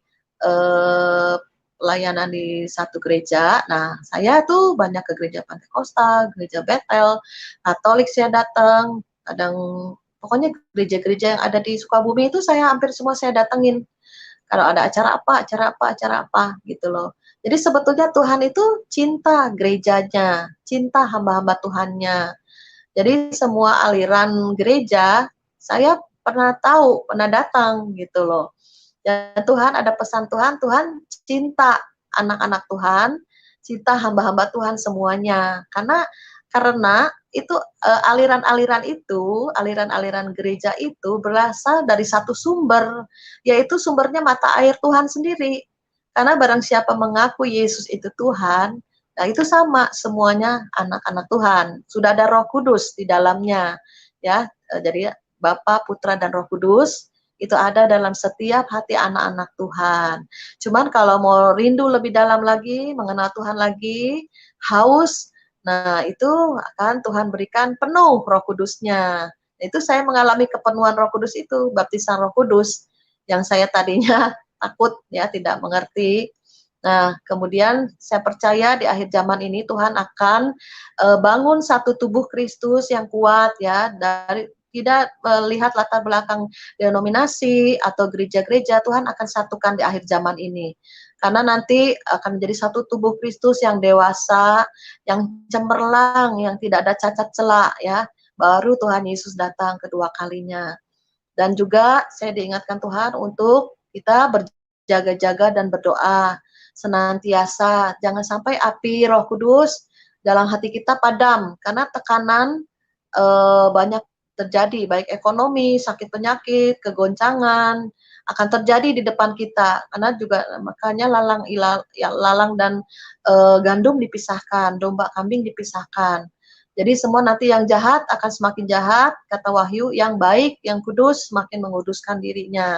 pelayanan di satu gereja. Nah, saya tuh banyak ke gereja Pantekosta, gereja Betel, Katolik saya datang, kadang pokoknya gereja-gereja yang ada di Sukabumi itu saya hampir semua saya datengin. Kalau ada acara apa gitu loh. Jadi sebetulnya Tuhan itu cinta gerejanya, cinta hamba-hamba Tuhannya. Jadi semua aliran gereja saya pernah tahu, pernah datang gitu loh. Dan Tuhan ada pesan Tuhan, Tuhan cinta anak-anak Tuhan, cinta hamba-hamba Tuhan semuanya. Karena itu aliran-aliran gereja itu berasal dari satu sumber, yaitu sumbernya mata air Tuhan sendiri. Karena barang siapa mengaku Yesus itu Tuhan, nah itu sama semuanya anak-anak Tuhan. Sudah ada Roh Kudus di dalamnya, ya. Jadi Bapa, Putra dan Roh Kudus itu ada dalam setiap hati anak-anak Tuhan. Cuman kalau mau rindu lebih dalam lagi, mengenal Tuhan lagi, haus, nah itu akan Tuhan berikan penuh Roh Kudusnya. Itu saya mengalami kepenuhan Roh Kudus itu, baptisan Roh Kudus, yang saya tadinya takut ya, tidak mengerti. Nah, kemudian saya percaya di akhir zaman ini Tuhan akan bangun satu tubuh Kristus yang kuat ya, dari tidak melihat latar belakang denominasi atau gereja-gereja. Tuhan akan satukan di akhir zaman ini. Karena nanti akan menjadi satu tubuh Kristus yang dewasa, yang cemerlang, yang tidak ada cacat celak ya. Baru Tuhan Yesus datang kedua kalinya. Dan juga saya diingatkan Tuhan untuk kita berjaga-jaga dan berdoa senantiasa. Jangan sampai api Roh Kudus dalam hati kita padam, karena tekanan banyak terjadi, baik ekonomi, sakit penyakit, kegoncangan akan terjadi di depan kita. Karena juga makanya lalang dan gandum dipisahkan, domba kambing dipisahkan. Jadi semua nanti yang jahat akan semakin jahat, kata Wahyu, yang baik, yang kudus semakin menguduskan dirinya.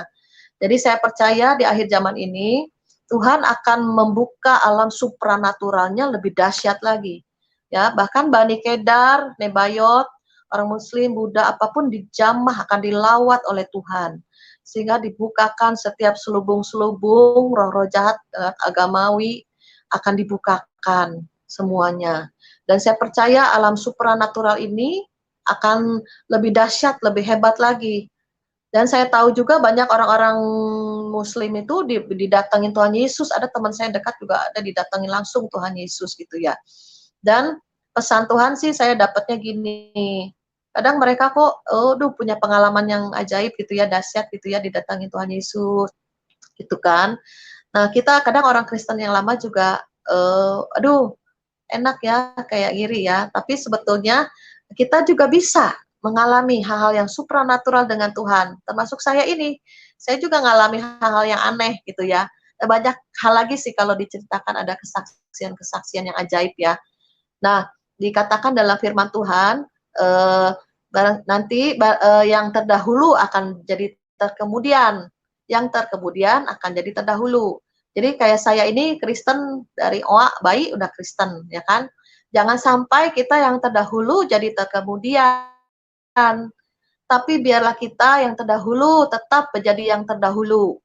Jadi saya percaya di akhir zaman ini Tuhan akan membuka alam supranaturalnya lebih dahsyat lagi. Ya, bahkan Bani Kedar, Nebayot, orang Muslim, Buddha, apapun dijamah, akan dilawat oleh Tuhan. Sehingga dibukakan setiap selubung-selubung, roh-roh jahat agamawi akan dibukakan semuanya. Dan saya percaya alam supranatural ini akan lebih dahsyat, lebih hebat lagi. Dan saya tahu juga banyak orang-orang Muslim itu didatangin Tuhan Yesus. Ada teman saya dekat juga ada didatangin langsung Tuhan Yesus gitu ya. Dan pesan Tuhan sih saya dapatnya gini. Kadang mereka kok, punya pengalaman yang ajaib gitu ya, dahsyat gitu ya, didatangin Tuhan Yesus, gitu kan. Nah kita kadang orang Kristen yang lama juga, enak ya, kayak iri ya. Tapi sebetulnya kita juga bisa mengalami hal-hal yang supranatural dengan Tuhan. Termasuk saya ini, saya juga mengalami hal-hal yang aneh gitu ya. Banyak hal lagi sih kalau diceritakan, ada kesaksian-kesaksian yang ajaib ya. Nah, dikatakan dalam firman Tuhan, nanti yang terdahulu akan jadi terkemudian, yang terkemudian akan jadi terdahulu. Jadi kayak saya ini Kristen dari bayi udah Kristen, ya kan? Jangan sampai kita yang terdahulu jadi terkemudian, tapi biarlah kita yang terdahulu tetap menjadi yang terdahulu.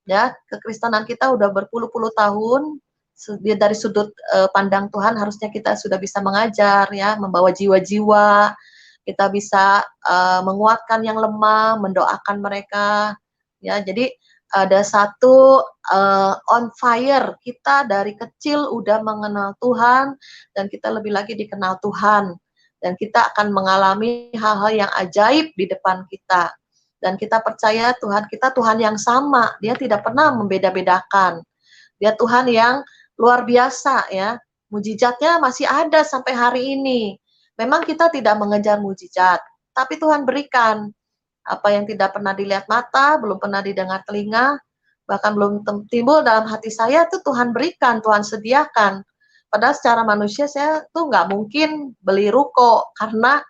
Ya, kekristenan kita udah berpuluh-puluh tahun, dari sudut pandang Tuhan harusnya kita sudah bisa mengajar ya, membawa jiwa-jiwa, kita bisa menguatkan yang lemah, mendoakan mereka ya. Jadi ada satu on fire, kita dari kecil udah mengenal Tuhan dan kita lebih lagi dikenal Tuhan, dan kita akan mengalami hal-hal yang ajaib di depan kita. Dan kita percaya Tuhan kita Tuhan yang sama, dia tidak pernah membeda-bedakan. Dia Tuhan yang luar biasa ya, mujizatnya masih ada sampai hari ini. Memang kita tidak mengejar mujizat, tapi Tuhan berikan apa yang tidak pernah dilihat mata, belum pernah didengar telinga, bahkan belum timbul dalam hati saya, itu Tuhan berikan, Tuhan sediakan. Padahal secara manusia saya tuh nggak mungkin beli ruko, karena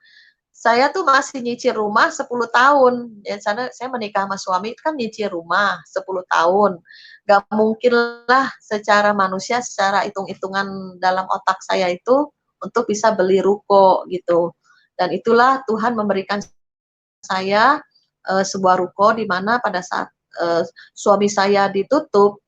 saya tuh masih nyicil rumah 10 tahun. Ya, saya menikah sama suami kan nyicil rumah 10 tahun. Gak mungkin lah secara manusia, secara hitung-hitungan dalam otak saya itu untuk bisa beli ruko gitu. Dan itulah Tuhan memberikan saya sebuah ruko di mana pada saat suami saya ditutup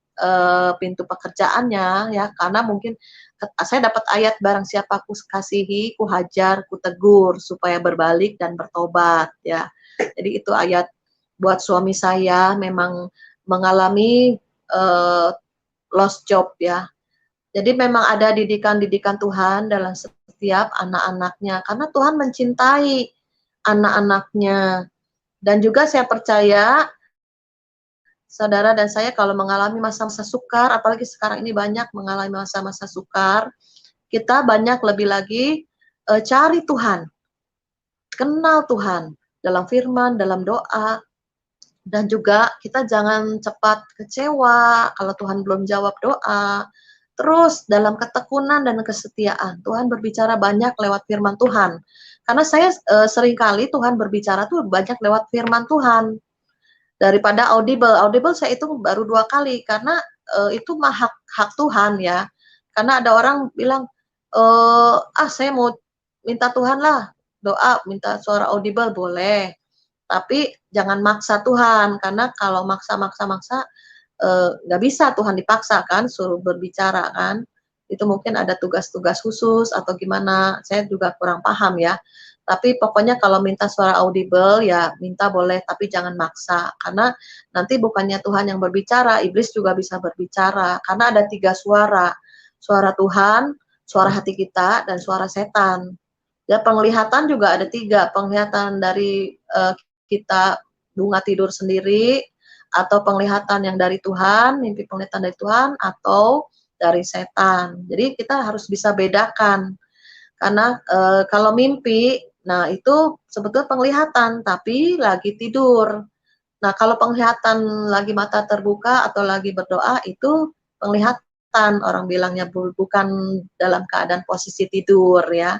pintu pekerjaannya ya, karena mungkin saya dapat ayat barang siapa ku kasihi, ku hajar, ku tegur supaya berbalik dan bertobat ya. Jadi itu ayat buat suami saya memang mengalami lost job ya. Jadi memang ada didikan-didikan Tuhan dalam setiap anak-anaknya karena Tuhan mencintai anak-anaknya. Dan juga saya percaya saudara dan saya kalau mengalami masa-masa sukar, apalagi sekarang ini banyak mengalami masa-masa sukar, kita banyak lebih lagi cari Tuhan, kenal Tuhan dalam firman, dalam doa, dan juga kita jangan cepat kecewa kalau Tuhan belum jawab doa. Terus dalam ketekunan dan kesetiaan, Tuhan berbicara banyak lewat firman Tuhan. Karena saya seringkali Tuhan berbicara tuh banyak lewat firman Tuhan. Daripada audible. Audible saya itu baru 2 kali karena itu mah hak Tuhan ya. Karena ada orang bilang, saya mau minta Tuhan lah, doa, minta suara audible boleh. Tapi jangan maksa Tuhan, karena kalau maksa nggak bisa Tuhan dipaksa kan, suruh berbicara kan. Itu mungkin ada tugas-tugas khusus atau gimana, saya juga kurang paham ya. Tapi pokoknya kalau minta suara audible ya minta boleh, tapi jangan maksa. Karena nanti bukannya Tuhan yang berbicara, iblis juga bisa berbicara. Karena ada 3 suara. Suara Tuhan, suara hati kita, dan suara setan. Ya penglihatan juga ada 3, penglihatan dari kita bunga tidur sendiri, atau penglihatan yang dari Tuhan, mimpi penglihatan dari Tuhan, atau dari setan. Jadi kita harus bisa bedakan. Karena kalau mimpi, nah itu sebetulnya penglihatan, tapi lagi tidur. Nah kalau penglihatan lagi mata terbuka atau lagi berdoa, itu penglihatan, orang bilangnya bukan dalam keadaan posisi tidur ya.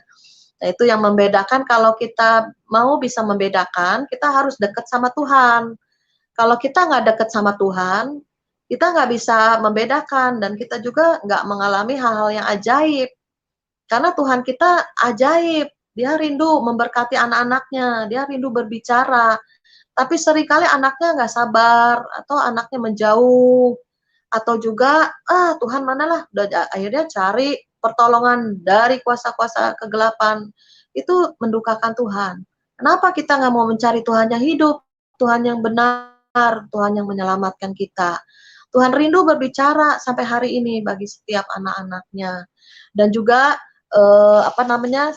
Nah itu yang membedakan, kalau kita mau bisa membedakan, kita harus dekat sama Tuhan. Kalau kita nggak dekat sama Tuhan, kita nggak bisa membedakan, dan kita juga nggak mengalami hal-hal yang ajaib. Karena Tuhan kita ajaib, dia rindu memberkati anak-anaknya, dia rindu berbicara. Tapi seringkali anaknya nggak sabar, atau anaknya menjauh, atau juga, Tuhan manalah, akhirnya cari pertolongan dari kuasa-kuasa kegelapan. Itu mendukakan Tuhan. Kenapa kita nggak mau mencari Tuhan yang hidup, Tuhan yang benar, Tuhan yang menyelamatkan kita. Tuhan rindu berbicara sampai hari ini bagi setiap anak-anaknya. Dan juga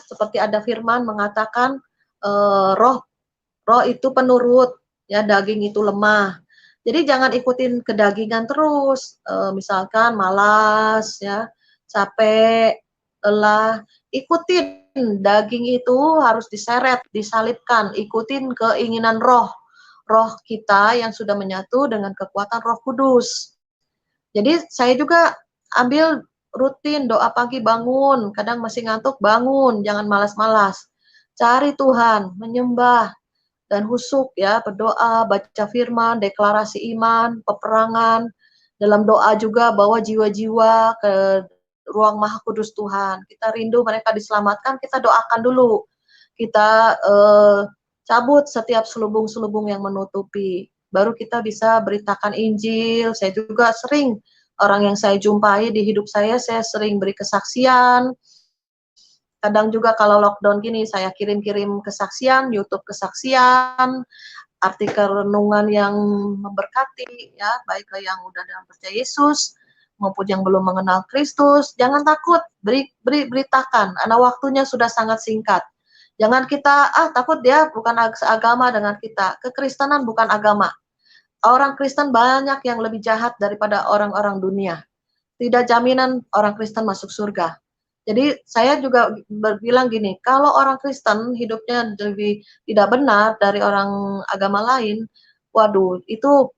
seperti ada firman mengatakan roh itu penurut, ya daging itu lemah. Jadi jangan ikutin kedagingan terus, misalkan malas ya, capek, lelah, ikutin daging itu harus diseret, disalibkan, ikutin keinginan roh kita yang sudah menyatu dengan kekuatan Roh Kudus. Jadi saya juga ambil rutin doa pagi bangun, kadang masih ngantuk bangun, jangan malas-malas. Cari Tuhan, menyembah, dan husuk ya, berdoa, baca firman, deklarasi iman, peperangan. Dalam doa juga bawa jiwa-jiwa ke ruang Maha Kudus Tuhan. Kita rindu mereka diselamatkan, kita doakan dulu. Kita cabut setiap selubung-selubung yang menutupi. Baru kita bisa beritakan Injil. Saya juga sering, orang yang saya jumpai di hidup saya sering beri kesaksian. Kadang juga kalau lockdown gini, saya kirim-kirim kesaksian, YouTube kesaksian, artikel renungan yang memberkati, ya, baik yang udah dalam percaya Yesus, maupun yang belum mengenal Kristus. Jangan takut, beritakan, karena waktunya sudah sangat singkat. Jangan kita, takut dia bukan seagama dengan kita. Kekristenan bukan agama. Orang Kristen banyak yang lebih jahat daripada orang-orang dunia. Tidak jaminan orang Kristen masuk surga. Jadi saya juga bilang gini, kalau orang Kristen hidupnya lebih tidak benar dari orang agama lain, waduh, itu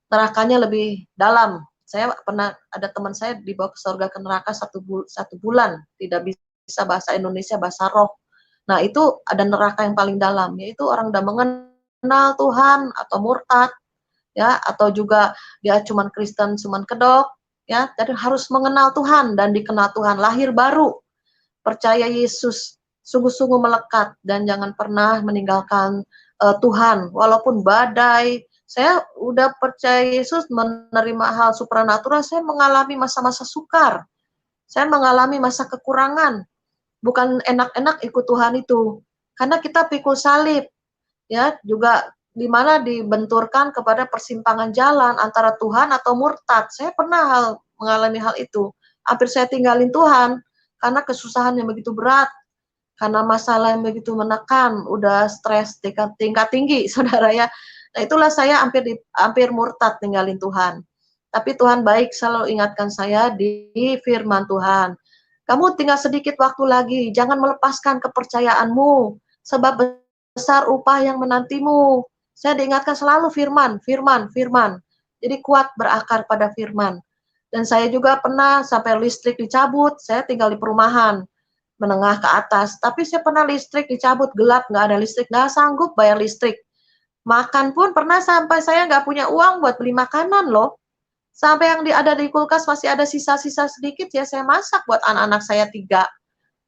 nerakanya lebih dalam. Saya pernah ada teman saya dibawa ke surga ke neraka satu bulan, tidak bisa bahasa Indonesia, bahasa roh. Nah itu ada neraka yang paling dalam, yaitu orang udah mengenal Tuhan atau murtad, ya, atau juga dia cuman Kristen, cuman kedok, ya. Jadi harus mengenal Tuhan dan dikenal Tuhan, lahir baru, percaya Yesus, sungguh-sungguh melekat, dan jangan pernah meninggalkan Tuhan walaupun badai Saya udah percaya Yesus, menerima hal supranatural, saya mengalami masa-masa sukar. Saya mengalami masa kekurangan. Bukan enak-enak ikut Tuhan itu. Karena kita pikul salib, ya, juga di mana dibenturkan kepada persimpangan jalan antara Tuhan atau murtad. Saya pernah mengalami hal itu. Hampir saya tinggalin Tuhan karena kesusahan yang begitu berat, karena masalah yang begitu menekan, udah stres tingkat tinggi, saudara ya. Nah, itulah saya hampir murtad tinggalin Tuhan. Tapi Tuhan baik, selalu ingatkan saya di firman Tuhan. Kamu tinggal sedikit waktu lagi, jangan melepaskan kepercayaanmu, sebab besar upah yang menantimu. Saya diingatkan selalu firman, firman, firman. Jadi kuat berakar pada firman. Dan saya juga pernah sampai listrik dicabut, saya tinggal di perumahan menengah ke atas, tapi saya pernah listrik dicabut, gelap, nggak ada listrik, nggak sanggup bayar listrik. Makan pun pernah sampai saya nggak punya uang buat beli makanan loh. Sampai yang ada di kulkas masih ada sisa-sisa sedikit, ya saya masak buat anak-anak saya 3.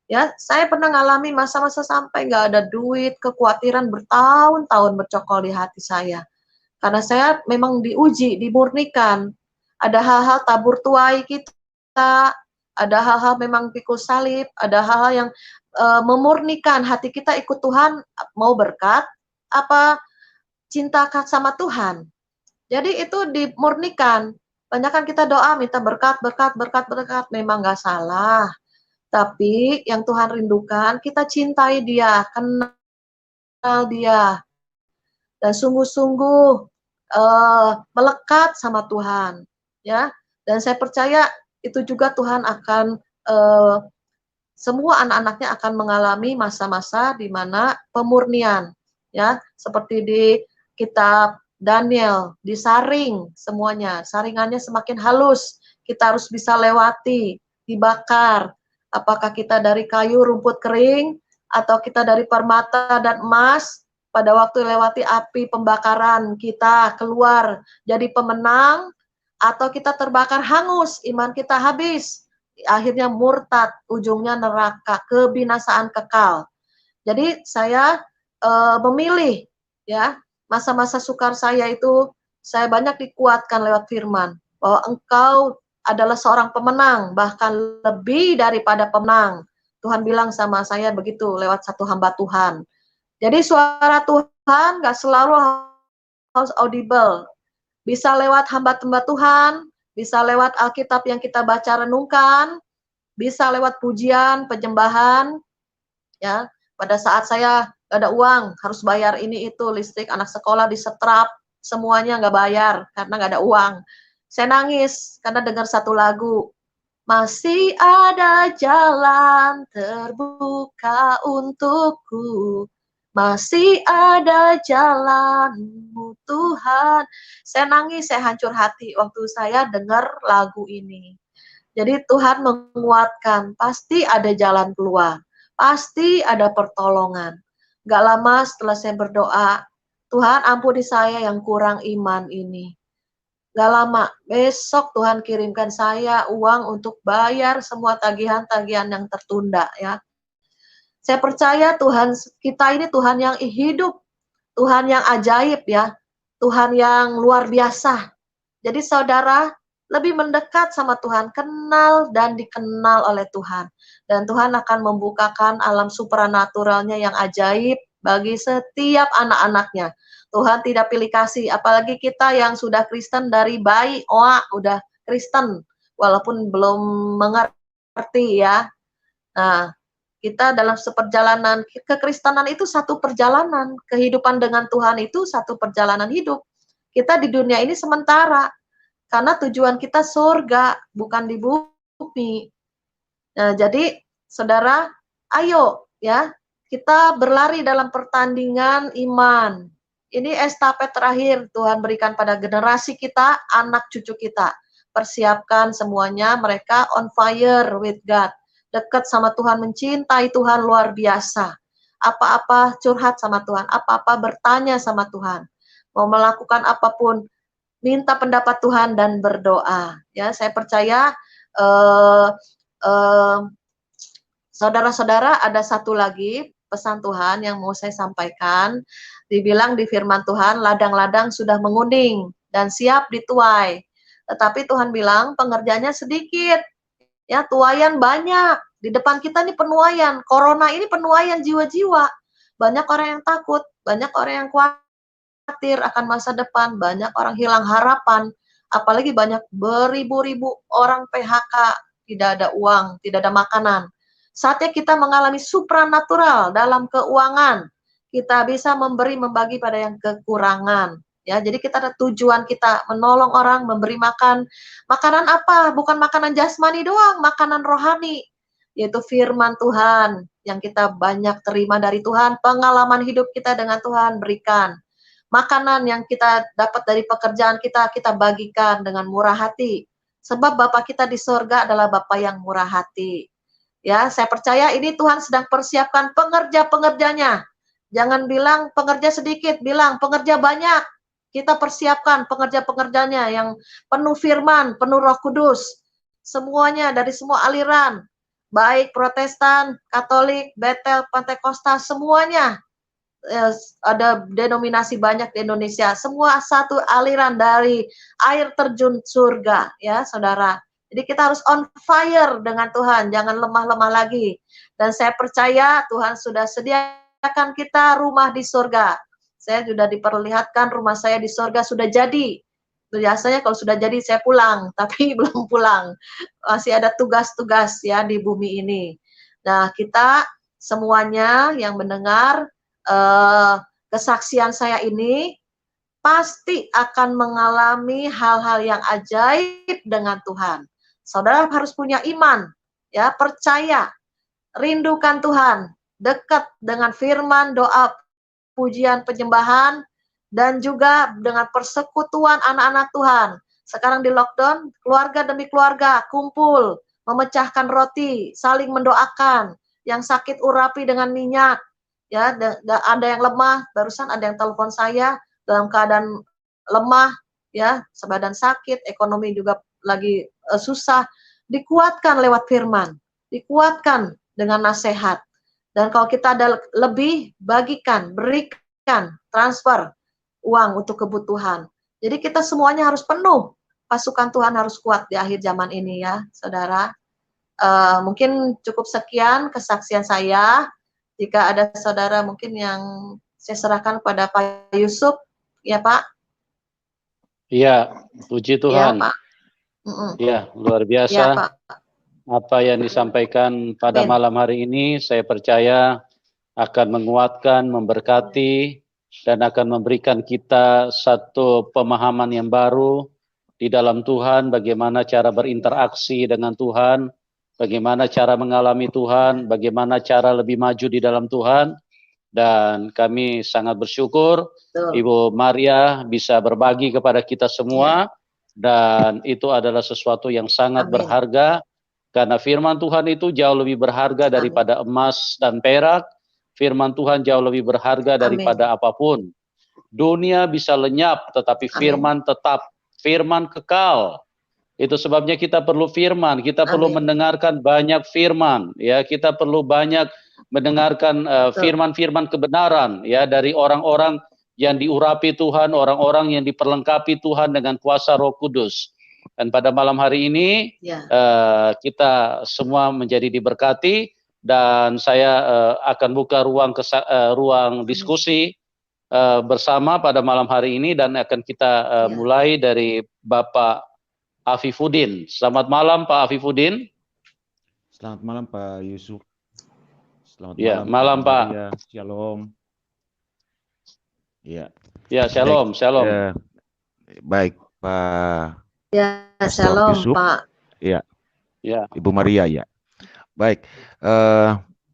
Ya, saya pernah ngalami masa-masa sampai nggak ada duit, kekhawatiran bertahun-tahun bercokol di hati saya. Karena saya memang diuji, dimurnikan. Ada hal-hal tabur tuai kita, ada hal-hal memang pikul salib, ada hal-hal yang memurnikan hati kita ikut Tuhan, mau berkat, apa cinta sama Tuhan. Jadi itu dimurnikan. Banyak kan kita doa minta berkat, berkat, berkat, berkat, memang nggak salah. Tapi yang Tuhan rindukan, kita cintai Dia, kenal Dia, dan sungguh-sungguh melekat sama Tuhan, ya. Dan saya percaya itu juga Tuhan akan semua anak-anaknya akan mengalami masa-masa di mana pemurnian, ya, seperti di kitab Daniel, disaring semuanya, saringannya semakin halus, kita harus bisa lewati, dibakar. Apakah kita dari kayu, rumput kering, atau kita dari permata dan emas, pada waktu lewati api pembakaran, kita keluar jadi pemenang, atau kita terbakar hangus, iman kita habis, akhirnya murtad, ujungnya neraka, kebinasaan kekal. Jadi saya memilih, ya, masa-masa sukar saya itu, saya banyak dikuatkan lewat firman, bahwa engkau adalah seorang pemenang, bahkan lebih daripada pemenang. Tuhan bilang sama saya begitu lewat satu hamba Tuhan. Jadi suara Tuhan gak selalu harus audible. Bisa lewat hamba-hamba Tuhan, bisa lewat Alkitab yang kita baca renungkan, bisa lewat pujian, penyembahan, ya. Pada saat saya gak ada uang, harus bayar ini itu, listrik, anak sekolah disetrap, semuanya nggak bayar karena nggak ada uang. Saya nangis karena dengar satu lagu, masih ada jalan terbuka untukku, masih ada jalanmu Tuhan. Saya nangis, saya hancur hati waktu saya dengar lagu ini. Jadi Tuhan menguatkan, pasti ada jalan keluar, pasti ada pertolongan. Gak lama setelah saya berdoa, Tuhan ampuni saya yang kurang iman ini. Gak lama, besok Tuhan kirimkan saya uang untuk bayar semua tagihan-tagihan yang tertunda, ya. Saya percaya Tuhan kita ini Tuhan yang hidup, Tuhan yang ajaib, ya. Tuhan yang luar biasa. Jadi saudara lebih mendekat sama Tuhan, kenal dan dikenal oleh Tuhan. Dan Tuhan akan membukakan alam supranaturalnya yang ajaib bagi setiap anak-anaknya. Tuhan tidak pilih kasih, apalagi kita yang sudah Kristen dari bayi, udah Kristen, walaupun belum mengerti, ya. Nah, kita dalam seperjalanan, kekristenan itu satu perjalanan, kehidupan dengan Tuhan itu satu perjalanan hidup. Kita di dunia ini sementara, karena tujuan kita surga, bukan di bumi. Nah, jadi saudara, ayo ya, kita berlari dalam pertandingan iman. Ini estafet terakhir Tuhan berikan pada generasi kita, anak cucu kita. Persiapkan semuanya, mereka on fire with God. Dekat sama Tuhan, mencintai Tuhan luar biasa. Apa-apa curhat sama Tuhan, apa-apa bertanya sama Tuhan. Mau melakukan apapun, minta pendapat Tuhan dan berdoa. Ya, saya percaya saudara-saudara ada satu lagi pesan Tuhan yang mau saya sampaikan. Dibilang di firman Tuhan, ladang-ladang sudah menguning dan siap dituai. Tetapi Tuhan bilang pengerjanya sedikit. Ya, tuaian banyak. Di depan kita nih penuaian. Corona ini penuaian jiwa-jiwa. Banyak orang yang takut, banyak orang yang khawatir akan masa depan, banyak orang hilang harapan, apalagi banyak beribu-ribu orang PHK, tidak ada uang, tidak ada makanan. Saatnya kita mengalami supranatural dalam keuangan. Kita bisa memberi, membagi pada yang kekurangan. Ya, jadi kita ada tujuan kita menolong orang, memberi makan. Makanan apa? Bukan makanan jasmani doang, makanan rohani, yaitu firman Tuhan yang kita banyak terima dari Tuhan, pengalaman hidup kita dengan Tuhan berikan. Makanan yang kita dapat dari pekerjaan kita, kita bagikan dengan murah hati. Sebab Bapa kita di sorga adalah Bapa yang murah hati. Ya, saya percaya ini Tuhan sedang persiapkan pengerja-pengerjanya. Jangan bilang pengerja sedikit, bilang pengerja banyak. Kita persiapkan pengerja-pengerjanya yang penuh firman, penuh Roh Kudus. Semuanya dari semua aliran, baik Protestan, Katolik, Betel, Pentakosta, semuanya. Ada denominasi banyak di Indonesia. Semua satu aliran dari air terjun surga, ya saudara. Jadi kita harus on fire dengan Tuhan, jangan lemah-lemah lagi. Dan saya percaya Tuhan sudah sediakan kita rumah di surga. Saya sudah diperlihatkan rumah saya di surga sudah jadi. Biasanya kalau sudah jadi saya pulang, tapi belum pulang. Masih ada tugas-tugas ya di bumi ini. Nah, kita semuanya yang mendengar kesaksian saya ini pasti akan mengalami hal-hal yang ajaib dengan Tuhan. Saudara harus punya iman, ya, percaya, rindukan Tuhan, dekat dengan firman, doa, pujian, penyembahan, dan juga dengan persekutuan anak-anak Tuhan. Sekarang di lockdown, keluarga demi keluarga kumpul, memecahkan roti, saling mendoakan, yang sakit urapi dengan minyak, ya, ada yang lemah, barusan ada yang telepon saya dalam keadaan lemah, ya, sebadan sakit, ekonomi juga lagi susah, dikuatkan lewat firman, dikuatkan dengan nasihat. Dan kalau kita ada lebih, bagikan, berikan, transfer uang untuk kebutuhan. Jadi kita semuanya harus penuh, pasukan Tuhan harus kuat di akhir zaman ini ya, saudara. Mungkin cukup sekian kesaksian saya. Jika ada saudara mungkin yang saya serahkan pada Pak Yusuf, ya Pak. Iya, puji Ya Tuhan. Pak. Ya, luar biasa. Ya Pak. Apa yang disampaikan pada Amin. malam hari ini, saya percaya akan menguatkan, memberkati, dan akan memberikan kita satu pemahaman yang baru di dalam Tuhan, bagaimana cara berinteraksi dengan Tuhan, bagaimana cara mengalami Tuhan, bagaimana cara lebih maju di dalam Tuhan. Dan kami sangat bersyukur Ibu Maria bisa berbagi kepada kita semua, dan itu adalah sesuatu yang sangat berharga, karena firman Tuhan itu jauh lebih berharga daripada emas dan perak. Firman Tuhan jauh lebih berharga daripada apapun. Dunia bisa lenyap, tetapi firman tetap, firman kekal. Itu sebabnya kita perlu firman, kita perlu mendengarkan banyak firman, ya, kita perlu banyak mendengarkan firman-firman kebenaran, ya, dari orang-orang yang diurapi Tuhan, orang-orang yang diperlengkapi Tuhan dengan kuasa Roh Kudus. Dan pada malam hari ini kita semua menjadi diberkati, dan saya akan buka ruang diskusi bersama pada malam hari ini, dan akan kita mulai dari Bapak Afifuddin. Selamat malam Pak Afifuddin. Selamat malam Pak Yusuf. Selamat malam Pak. Ya, shalom. Ya, shalom, shalom. Baik Pak. Ya, shalom Yusuf. Pak. Ya. Ibu Maria ya. Baik.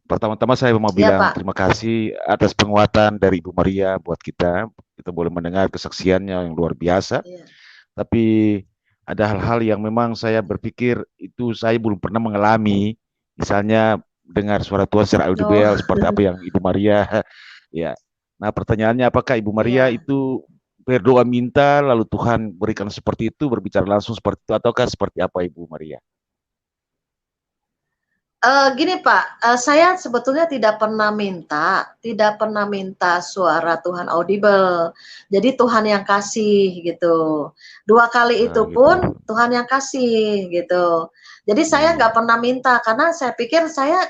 Pertama-tama saya mau bilang terima kasih atas penguatan dari Ibu Maria buat kita. Kita boleh mendengar kesaksiannya yang luar biasa. Tapi ada hal-hal yang memang saya berpikir itu saya belum pernah mengalami. Misalnya dengar suara Tuhan secara audible seperti apa yang Ibu Maria. Ya. Nah, pertanyaannya apakah Ibu Maria itu berdoa minta lalu Tuhan berikan seperti itu, berbicara langsung seperti itu, ataukah seperti apa Ibu Maria? Gini Pak, saya sebetulnya tidak pernah minta suara Tuhan audible. Jadi Tuhan yang kasih gitu. 2 kali itu Gitu. pun Tuhan yang kasih gitu. Jadi saya nggak pernah minta karena saya pikir saya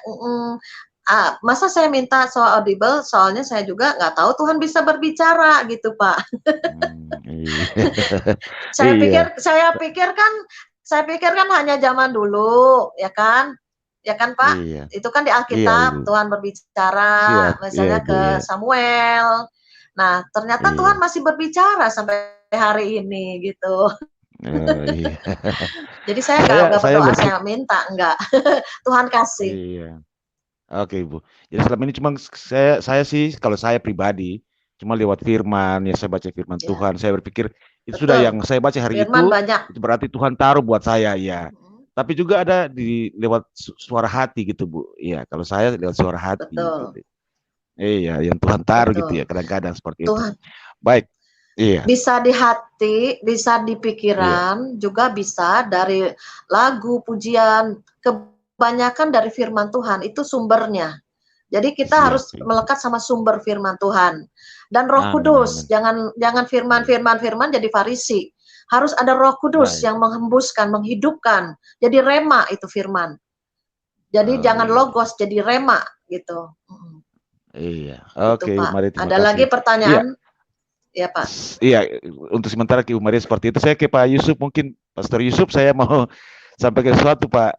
masa saya minta soal audible, soalnya saya juga nggak tahu Tuhan bisa berbicara gitu Pak. Iya. Saya Iya. saya pikir kan hanya zaman dulu, ya kan? Ya kan, Pak? Iya. Itu kan di Iya, Alkitab Ibu. Tuhan berbicara, Siap. Iya, misalnya Ibu, ke ya. Samuel. Nah, ternyata Tuhan Iya. masih berbicara sampai hari ini gitu. Oh, iya. Jadi saya nggak Saya berdoa, berpikir, saya minta, enggak. Tuhan kasih. iya. Oke, Ibu. Jadi selama ini cuma saya sih kalau saya pribadi cuma lewat firman, ya saya baca firman Ya, Tuhan, saya berpikir itu sudah betul. yang saya baca hari Firman itu banyak. berarti Tuhan taruh buat saya ya. Mhm, Tapi juga ada di lewat suara hati gitu, Bu. Iya, kalau saya lewat suara hati betul, gitu. Iya, yang Tuhan taruh gitu ya, betul. kadang-kadang seperti itu. Tuhan Baik. Iya, bisa di hati, bisa di iya. pikiran, juga bisa dari lagu, pujian, kebanyakan dari firman Tuhan, itu sumbernya. Jadi kita Siap, harus Ibu. melekat sama sumber firman Tuhan. Dan Roh Amin, Kudus, amin. jangan Iya. firman jadi Farisi. Harus ada Roh Kudus Baik. yang menghembuskan, menghidupkan. Jadi rema itu firman. Jadi Oh, jangan iya. logos, jadi rema gitu. Iya. Gitu Oke, Ibu Pak. Maria, terima Ada lagi kasih. Iya, pertanyaan? Ya Pak. Iya, untuk sementara Ibu Maria seperti itu. Saya ke Pak Yusuf, mungkin Pastor Yusuf, saya mau sampaikan sesuatu, Pak.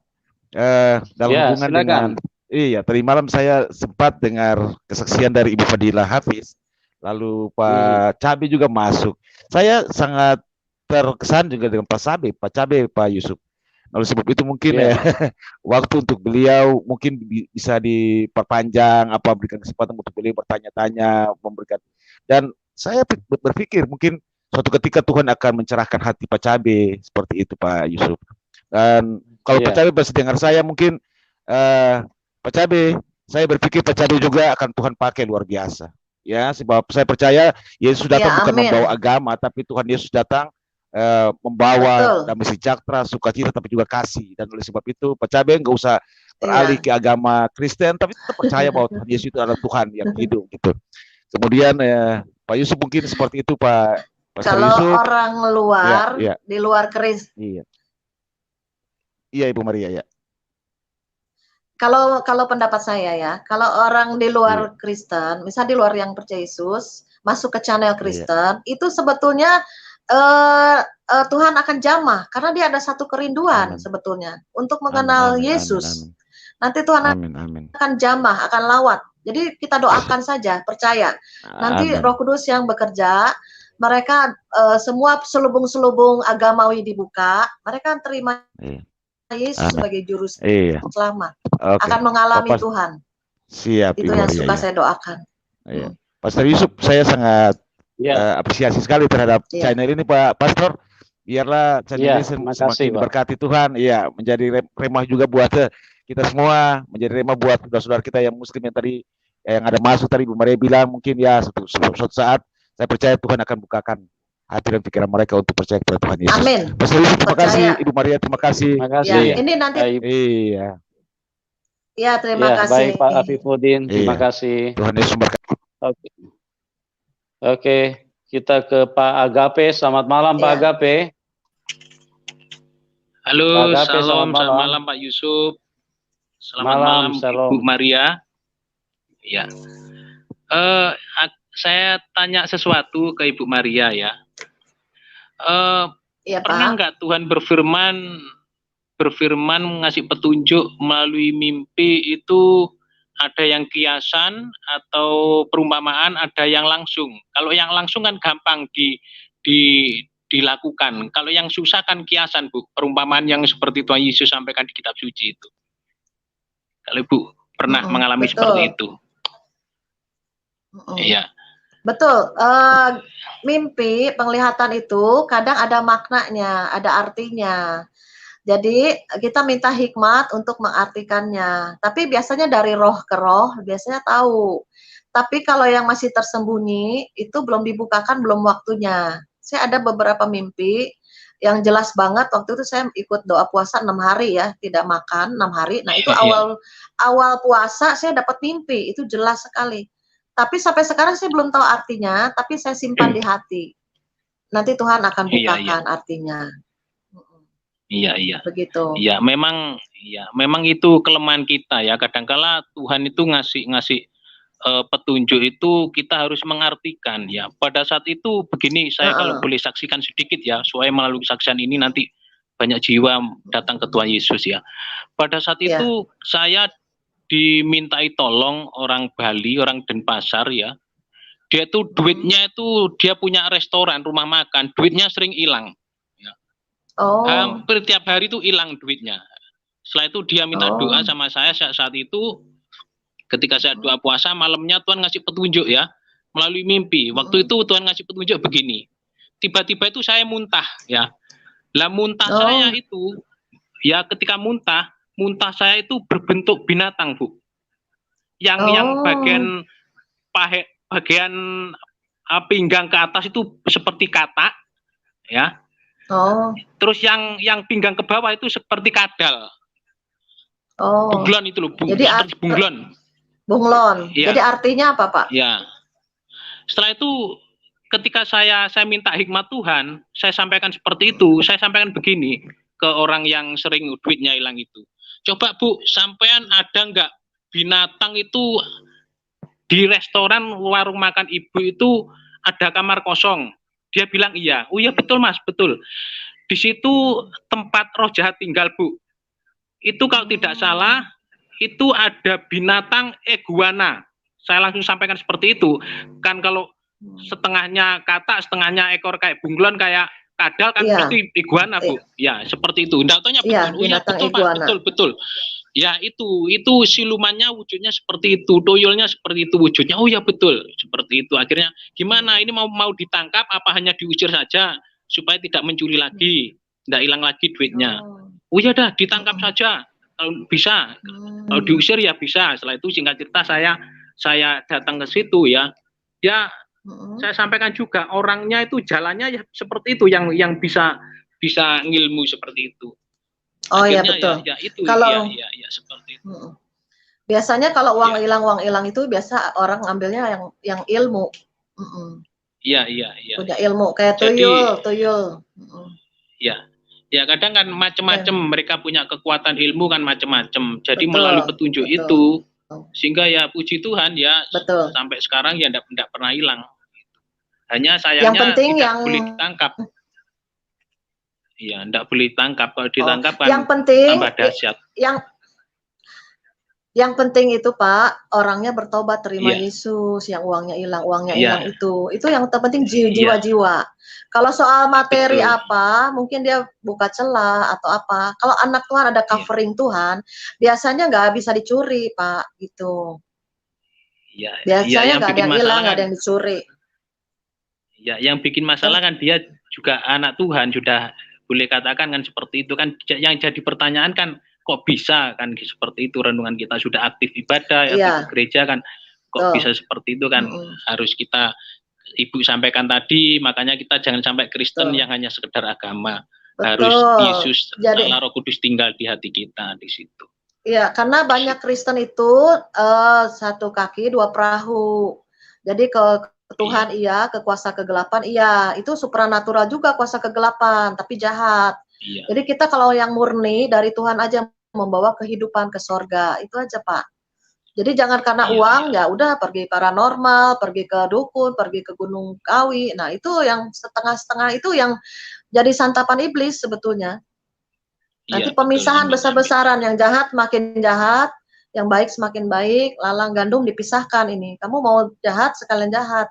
Dalam Ya, hubungan dengan, silakan. iya, tadi malam saya sempat dengar kesaksian dari Ibu Fadila Hafiz, lalu Pak Cabe juga masuk. Saya sangat terkesan juga dengan Pak Cabe, Pak Yusuf. Oleh sebab itu mungkin Ya, waktu untuk beliau mungkin bisa diperpanjang, apa berikan kesempatan untuk beliau bertanya-tanya, memberikan. Dan saya berpikir mungkin suatu ketika Tuhan akan mencerahkan hati Pak Cabe seperti itu, Pak Yusuf. Dan kalau Pak ya, Cabe pasti dengar saya mungkin Pak Cabe, saya berpikir Pak Cabe juga akan Tuhan pakai luar biasa. Ya, sebab saya percaya Yesus datang Ya, bukan membawa amin. agama, tapi Tuhan Yesus datang membawa Betul. damai sejahtera, sukacita, tapi juga kasih. Dan oleh sebab itu, Pak Cabe nggak usah beralih Iya. ke agama Kristen, tapi tetap percaya bahwa Tuhan Yesus itu adalah Tuhan yang hidup gitu. Kemudian Pak Yusuf mungkin seperti itu, Pak Pastor Kalau Yusuf. orang Ya, luar, ya, di luar Kristen, iya, iya Ibu Maria ya. kalau pendapat saya ya, kalau orang di Iya, luar Kristen, misal di luar yang percaya Yesus, masuk ke channel iya, Kristen, itu sebetulnya Tuhan akan jamah karena dia ada satu kerinduan amin, sebetulnya untuk amin, mengenal amin, amin, Yesus. amin, Nanti Tuhan amin, amin, akan jamah, akan lawat. Jadi kita doakan saja, percaya. Nanti Roh amin. Kudus yang bekerja, mereka semua selubung-selubung agamawi dibuka, mereka terima Iya, Yesus amin. sebagai juru Iya, selamat. oke. Akan mengalami Bapak Tuhan. siap Itu Ibu yang Maria suka ya. saya doakan. Iya. Pastor Yusuf, saya sangat ya, apresiasi sekali terhadap Iya. channel ini Pak Pastor. Biarlah channel ini ya. Terima kasih, semakin Pak. diberkati Tuhan. Iya, menjadi remah juga buat kita semua, menjadi remah buat saudara-saudara kita yang muslim yang tadi yang ada masuk tadi Ibu Maria bilang mungkin ya suatu saat saya percaya Tuhan akan bukakan hati dan pikiran mereka untuk percaya kepada Tuhan Yesus. Amin. Pastor Yusuf, terima Percaya. kasih. Ibu Maria, terima kasih. Terima Ya, kasih. ini nanti. Iya. Ya, terima Ya, kasih. baik Pak Afifuddin, terima Iya. kasih. Tuhan Yesus memberkati. Oke. Oke, kita ke Pak Agape. Selamat malam, Pak Ya. Agape. Halo, Pak Agape, shalom, selamat malam. malam Pak Yusuf. Selamat Malam, malam shalom. Ibu Maria. Ya, saya tanya sesuatu ke Ibu Maria ya. Iya, Pernah Pak. nggak Tuhan berfirman ngasih petunjuk melalui mimpi itu ada yang kiasan atau perumpamaan, ada yang langsung. Kalau yang langsung kan gampang dilakukan. Kalau yang susah kan kiasan, Bu. Perumpamaan yang seperti Tuhan Yesus sampaikan di kitab suci itu. Kalau Ibu pernah mengalami betul. seperti itu. Iya. Betul. Mimpi, penglihatan itu kadang ada maknanya, ada artinya. Jadi kita minta hikmat untuk mengartikannya. Tapi biasanya dari roh ke roh, biasanya tahu. Tapi kalau yang masih tersembunyi, itu belum dibukakan, belum waktunya. Saya ada beberapa mimpi yang jelas banget waktu itu saya ikut doa puasa 6 hari ya, tidak makan 6 hari. Nah, itu awal puasa saya dapat mimpi, itu jelas sekali. Tapi sampai sekarang saya belum tahu artinya, tapi saya simpan di hati. Nanti Tuhan akan bukakan artinya. Iya. Begitu. Iya, memang itu kelemahan kita ya. Kadangkala Tuhan itu ngasih petunjuk itu kita harus mengartikan ya. Pada saat itu begini, saya kalau boleh saksikan sedikit ya, supaya melalui kesaksian ini nanti banyak jiwa datang ke Tuhan Yesus ya. Pada saat itu saya dimintai tolong orang Bali, orang Denpasar ya. Dia tuh duitnya itu dia punya restoran, rumah makan, duitnya sering hilang. Ya. Hampir tiap hari itu hilang duitnya. Setelah itu dia minta doa sama saya saat itu. Ketika saya doa puasa, malamnya Tuhan ngasih petunjuk ya, melalui mimpi. Waktu itu Tuhan ngasih petunjuk begini. Tiba-tiba itu saya muntah ya. Lah muntah saya itu, ya ketika muntah saya itu berbentuk binatang, Bu. Yang bagian bagian pinggang ke atas itu seperti katak, ya. Terus yang pinggang ke bawah itu seperti kadal. Bunglon itu loh, seperti bunglon. Bunglon. Ya. Jadi artinya apa, Pak? Ya. Setelah itu ketika saya minta hikmat Tuhan, saya sampaikan seperti itu. Saya sampaikan begini ke orang yang sering duitnya hilang itu. Coba Bu, sampean ada nggak binatang itu di restoran warung makan Ibu itu ada kamar kosong? Dia bilang iya. Oh iya betul Mas, betul. Di situ tempat roh jahat tinggal Bu. Itu kalau tidak salah itu ada binatang iguana. Saya langsung sampaikan seperti itu. Kan kalau setengahnya katak, setengahnya ekor kayak bunglon, kayak kadal kan pasti iguana, Bu. Ya, seperti itu. Datanya betul. Oh ya, betul, Pak. Betul. Ya, itu silumannya wujudnya seperti itu, toyolnya seperti itu wujudnya. Oh ya, betul. Seperti itu. Akhirnya gimana? Ini mau ditangkap apa hanya diusir saja supaya tidak mencuri lagi, tidak hilang lagi duitnya. Oh ya dah, ditangkap saja. Kalau bisa, kalau diusir ya bisa. Setelah itu singkat cerita saya datang ke situ ya. Ya, saya sampaikan juga orangnya itu jalannya ya seperti itu yang bisa ngilmu seperti itu. Akhirnya, ya betul. Ya itu kalau ya seperti itu. Biasanya kalau uang hilang itu biasa orang ngambilnya yang ilmu. Iya. Punya ilmu kayak tuyul. Ya kadang kan macam-macam mereka punya kekuatan ilmu kan macam-macam. Jadi melalui petunjuk itu sehingga ya puji Tuhan ya sampai sekarang ya tidak pernah hilang. Hanya sayangnya tidak boleh ditangkap. Iya, tidak boleh ditangkap. Kalau ditangkap kan yang penting, tambah dahsyat. Yang penting itu Pak, orangnya bertobat terima Yesus, yang uangnya hilang itu yang terpenting jiwa-jiwa. Kalau soal materi apa, mungkin dia buka celah atau apa. Kalau anak Tuhan ada covering Tuhan, biasanya nggak bisa dicuri Pak, gitu. Biasanya nggak ada yang hilang, nggak ada yang dicuri. Ya, yang bikin masalah kan dia juga anak Tuhan, sudah boleh katakan kan seperti itu kan. Yang jadi pertanyaan kan, kok bisa kan seperti itu, renungan kita sudah aktif ibadah ya, gereja kan kok bisa seperti itu kan. Harus kita Ibu sampaikan tadi, makanya kita jangan sampai Kristen yang hanya sekedar agama. Harus Yesus Allah Roh Kudus tinggal di hati kita di situ. Iya, karena banyak Kristen itu satu kaki dua perahu. Jadi ke Tuhan ke kuasa kegelapan itu supranatural juga kuasa kegelapan, tapi jahat. Jadi kita kalau yang murni dari Tuhan aja membawa kehidupan ke sorga, itu aja Pak. Jadi jangan karena uang ya udah pergi paranormal, pergi ke dukun, pergi ke Gunung Kawi. Nah itu yang setengah-setengah itu yang jadi santapan iblis sebetulnya. Nanti pemisahan besar-besaran, yang jahat makin jahat, yang baik semakin baik, lalang gandum dipisahkan ini. Kamu mau jahat sekalian jahat.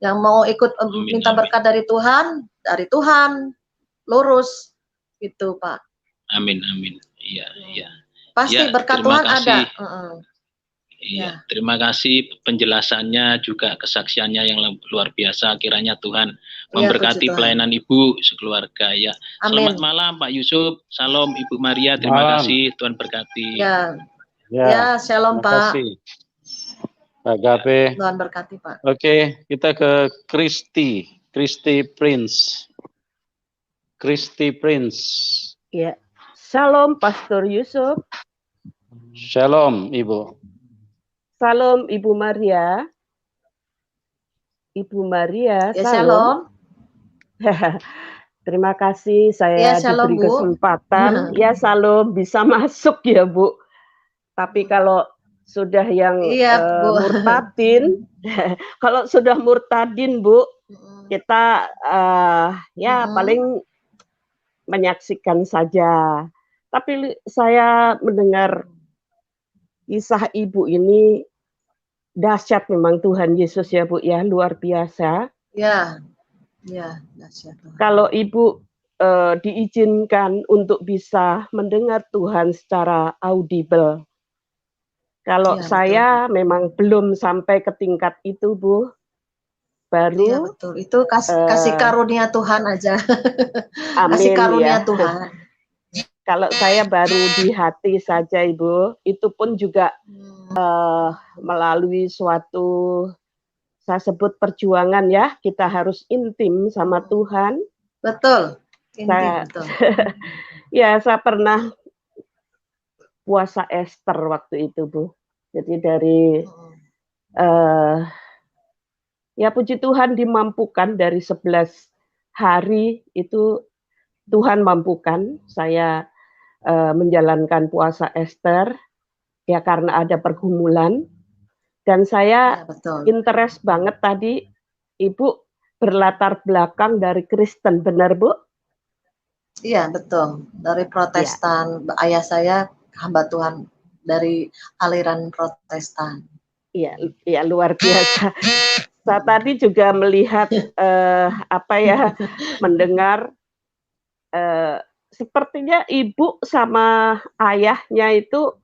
Yang mau ikut minta berkat dari Tuhan lurus. Gitu Pak. Amin. Iya. Pasti berkat Tuhan ada. Iya, terima kasih penjelasannya juga kesaksiannya yang luar biasa. Kiranya Tuhan memberkati pelayanan Ibu sekeluarga ya. Amin. Selamat malam Pak Yusuf. Salam Ibu Maria. Terima kasih. Tuhan berkati. Ya, shalom Pak. Pak Gape. Tuhan berkati Pak. Oke, kita ke Kristi Prince. Christy Prince. Ya. Shalom Pastor Yusuf. Shalom Ibu. Salam Ibu Maria. Ibu Maria, Ya, salam. Terima kasih saya Ya, shalom, diberi Bu. kesempatan. Ya, salam bisa masuk ya, Bu. Tapi kalau sudah yang Iya, Bu. murtadin, kalau sudah murtadin, Bu, kita ya paling menyaksikan saja. Tapi saya mendengar kisah Ibu ini dahsyat memang Tuhan Yesus ya Bu ya, luar biasa. Ya, dahsyat. Kalau Ibu diizinkan untuk bisa mendengar Tuhan secara audible. Kalau Ya, saya memang belum sampai ke tingkat itu Bu. Baru. Iya betul. Itu kasih karunia Tuhan aja. Amin, kasih karunia ya. Tuhan. Kalau saya baru di hati saja Ibu, itu pun juga melalui suatu, saya sebut perjuangan ya, kita harus intim sama Tuhan. Betul, intim, betul. Ya, saya pernah puasa Esther waktu itu Bu. Jadi dari ya puji Tuhan dimampukan dari 11 hari itu Tuhan mampukan saya menjalankan puasa Esther ya karena ada pergumulan dan saya interest banget tadi Ibu berlatar belakang dari Kristen, benar Bu? Iya betul, dari Protestan. Ya. Ayah saya hamba Tuhan dari aliran Protestan. Iya, ya luar biasa. Saya tadi juga melihat mendengar sepertinya ibu sama ayahnya itu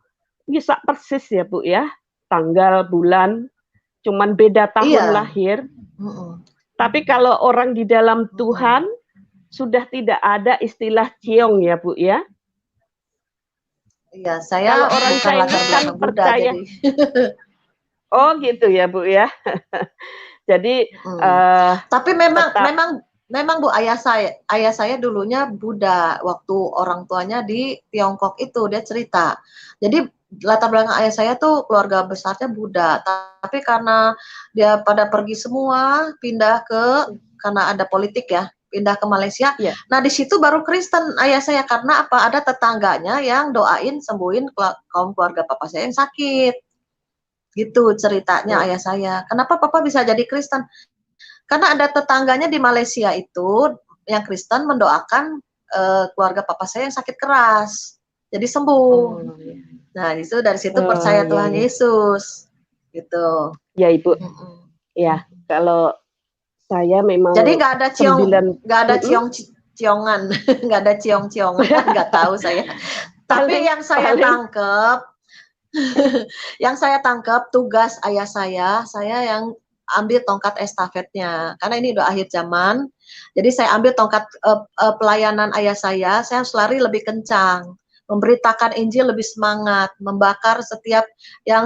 bisa persis ya Bu ya, tanggal, bulan, cuman beda tahun lahir. Tapi kalau orang di dalam Tuhan sudah tidak ada istilah ciong ya Bu ya. Iya, saya kalau orang Chinese kan percaya. Jadi. Oh gitu ya Bu ya. Jadi tapi memang Bu, ayah saya dulunya Buddha waktu orang tuanya di Tiongkok itu dia cerita. Jadi latar belakang ayah saya tuh keluarga besarnya Buddha, tapi karena dia pada pergi semua pindah karena ada politik ya, pindah ke Malaysia. Yeah. Nah di situ baru Kristen ayah saya karena apa? Ada tetangganya yang doain sembuhin kaum keluarga papa saya yang sakit. Gitu ceritanya ayah saya. Kenapa papa bisa jadi Kristen? Karena ada tetangganya di Malaysia itu yang Kristen mendoakan keluarga papa saya yang sakit keras, jadi sembuh. Nah itu dari situ percaya Tuhan Yesus, gitu. Ya Ibu. Ya kalau saya memang. Jadi nggak ada ciongan, nggak ada ciong-ciongan, nggak tahu saya. Tapi yang saya tangkap tugas ayah saya yang ambil tongkat estafetnya karena ini udah akhir zaman. Jadi saya ambil tongkat pelayanan ayah saya harus lari lebih kencang, memberitakan Injil lebih semangat, membakar setiap yang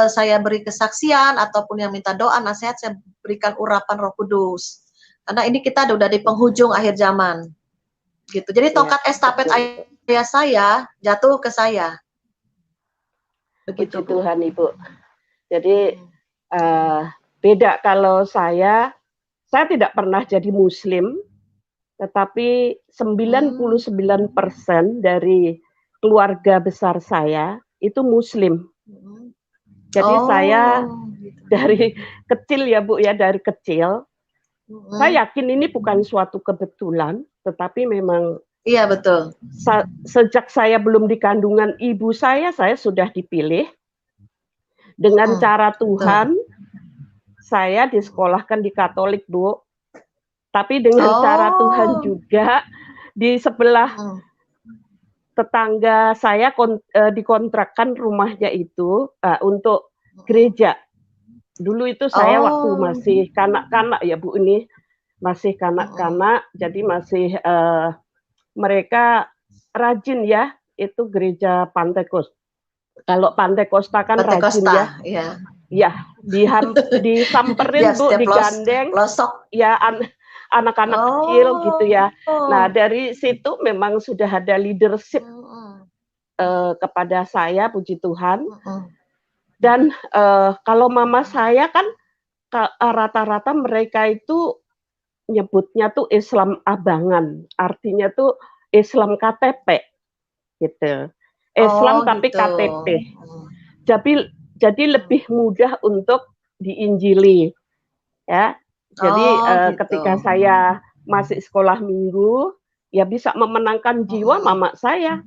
saya beri kesaksian ataupun yang minta doa nasihat saya berikan urapan Roh Kudus. Karena ini kita udah di penghujung akhir zaman. Gitu. Jadi tongkat estafet ayah saya jatuh ke saya. Begitu Tuhan Ibu. Jadi beda kalau saya tidak pernah jadi Muslim, tetapi 99% dari keluarga besar saya itu Muslim. Jadi saya dari kecil ya Bu ya, dari kecil, saya yakin ini bukan suatu kebetulan, tetapi memang iya betul. Sejak saya belum di kandungan ibu saya sudah dipilih dengan cara Tuhan. Saya disekolahkan di Katolik Bu, tapi dengan cara Tuhan juga di sebelah tetangga saya dikontrakkan rumahnya itu untuk gereja. Dulu itu saya waktu masih kanak-kanak ya Bu, ini masih kanak-kanak, jadi masih mereka rajin ya, itu gereja Pantekosta. Kalau Pantekosta kan rajin ya. Iya. Ya, disamperin Bu, digandeng. Losok. Ya anak-anak kecil gitu ya. Nah, dari situ memang sudah ada leadership kepada saya, puji Tuhan. Dan kalau mama saya kan rata-rata mereka itu nyebutnya tuh Islam abangan, artinya tuh Islam KTP gitu. Islam tapi gitu. KTP. Jadi lebih mudah untuk diinjili ya. Jadi gitu. ketika saya masih sekolah minggu ya bisa memenangkan jiwa mama saya.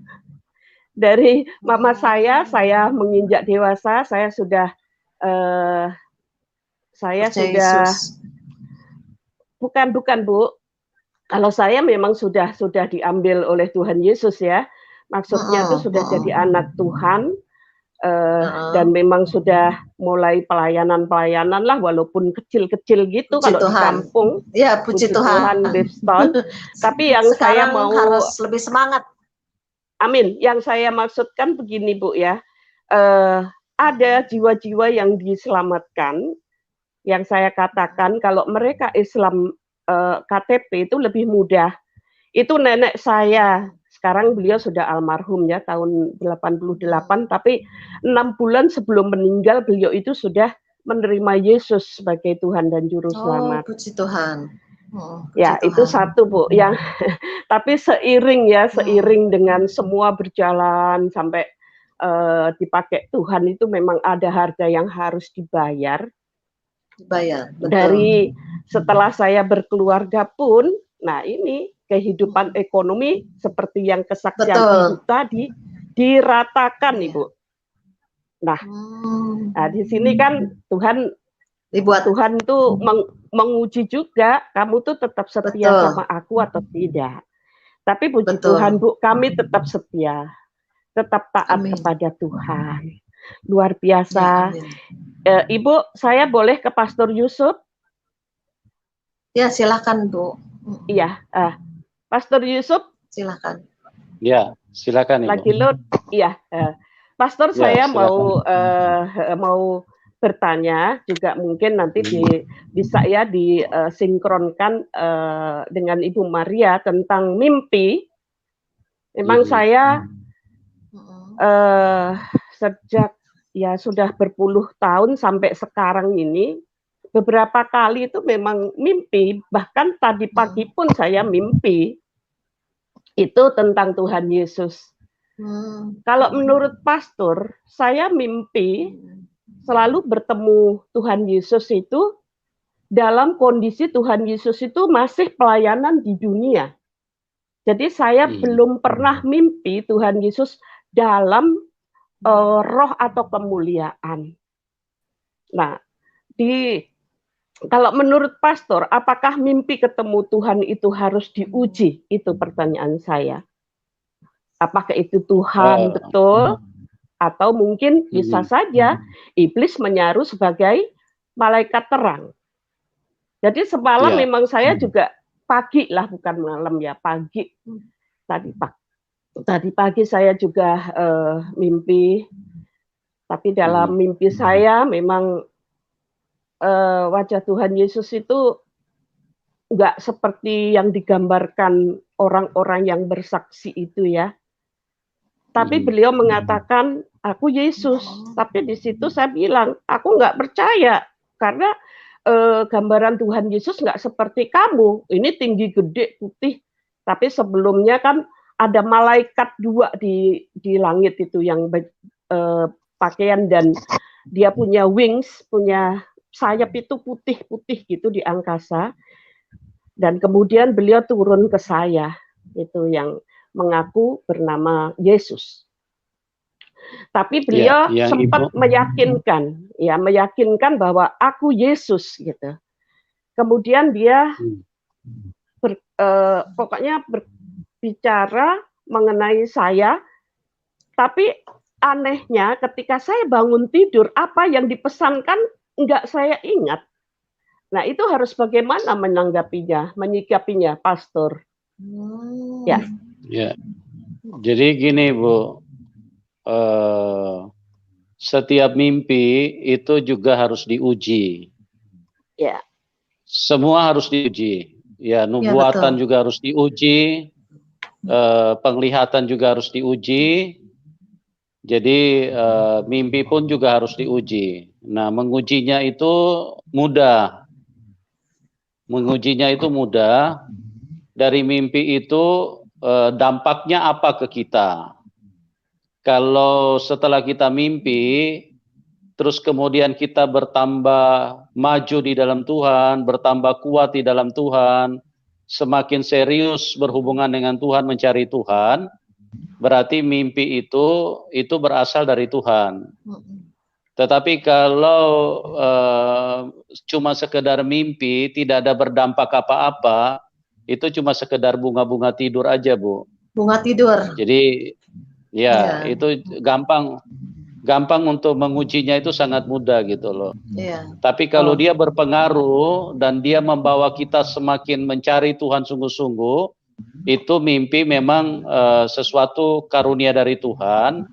Dari mama saya menginjak dewasa, saya sudah bukan Bu. Kalau saya memang sudah diambil oleh Tuhan Yesus ya. Maksudnya itu sudah jadi anak Tuhan dan memang sudah mulai pelayanan lah walaupun kecil-kecil gitu puji kalau Tuhan. Di kampung. Ya, puji Tuhan. Tapi yang sekarang saya mau harus lebih semangat. Amin. Yang saya maksudkan begini Bu ya. Ada jiwa-jiwa yang diselamatkan. Yang saya katakan kalau mereka Islam KTP itu lebih mudah. Itu nenek saya, sekarang beliau sudah almarhum ya tahun 88, tapi 6 bulan sebelum meninggal beliau itu sudah menerima Yesus sebagai Tuhan dan Juru Selamat. Puji Tuhan. Ya, Tuhan. Itu satu Bu, yang tapi seiring dengan semua berjalan sampai dipakai Tuhan itu memang ada harga yang harus dibayar. Betul. Dari setelah saya berkeluarga pun, nah ini kehidupan ekonomi seperti yang kesaksian Ibu tadi diratakan Ibu. Nah, di sini kan Tuhan tuh menguji juga kamu tuh tetap setia sama aku atau tidak. Tapi puji Tuhan Bu, kami tetap setia, tetap taat kepada Tuhan. Luar biasa. Ibu, saya boleh ke Pastor Yusuf? Ya, silakan Bu. Iya, Pastor Yusuf. Silakan. Ya, silakan Ibu. Lagi load. Iya, Pastor ya, saya mau bertanya juga mungkin nanti bisa ya disinkronkan dengan Ibu Maria tentang mimpi. Memang saya sejak ya sudah berpuluh tahun sampai sekarang ini beberapa kali itu memang mimpi, bahkan tadi pagi pun saya mimpi itu tentang Tuhan Yesus. Kalau menurut pastor, saya mimpi selalu bertemu Tuhan Yesus itu dalam kondisi Tuhan Yesus itu masih pelayanan di dunia. Jadi saya belum pernah mimpi Tuhan Yesus dalam roh atau kemuliaan. Nah, kalau menurut pastor, apakah mimpi ketemu Tuhan itu harus diuji? Itu pertanyaan saya. Apakah itu Tuhan betul? Atau mungkin bisa saja iblis menyaru sebagai malaikat terang. Jadi semalam memang saya juga pagi lah, bukan malam ya, pagi. Tadi pagi saya juga mimpi, tapi dalam mimpi saya memang wajah Tuhan Yesus itu enggak seperti yang digambarkan orang-orang yang bersaksi itu ya. Tapi beliau mengatakan, aku Yesus. Tapi di situ saya bilang, aku enggak percaya. Karena gambaran Tuhan Yesus enggak seperti kamu. Ini tinggi, gede, putih. Tapi sebelumnya kan ada malaikat dua di langit itu yang pakaian dan dia punya wings, punya sayap itu putih-putih gitu di angkasa. Dan kemudian beliau turun ke saya. Itu yang mengaku bernama Yesus. Tapi beliau sempat meyakinkan bahwa aku Yesus gitu. Kemudian dia pokoknya berbicara mengenai saya, tapi anehnya ketika saya bangun tidur apa yang dipesankan enggak saya ingat. Nah, itu harus bagaimana menanggapinya, menyikapinya, Pastor? Ya. Jadi gini, Bu. Setiap mimpi itu juga harus diuji. Ya. Semua harus diuji. Ya, Ya, nubuatan betul. juga harus diuji, penglihatan juga harus diuji. Jadi mimpi pun juga harus diuji. Nah, mengujinya itu mudah. Mengujinya itu mudah. Dari mimpi itu dampaknya apa ke kita? Kalau setelah kita mimpi, terus kemudian kita bertambah maju di dalam Tuhan, bertambah kuat di dalam Tuhan, semakin serius berhubungan dengan Tuhan, mencari Tuhan, berarti mimpi itu berasal dari Tuhan. Tetapi kalau cuma sekedar mimpi, tidak ada berdampak apa-apa, itu cuma sekedar bunga-bunga tidur aja, Bu. Bunga tidur. Jadi ya, Iya. itu gampang untuk mengujinya, itu sangat mudah gitu loh. Iya. Tapi kalau dia berpengaruh dan dia membawa kita semakin mencari Tuhan sungguh-sungguh, itu mimpi memang sesuatu karunia dari Tuhan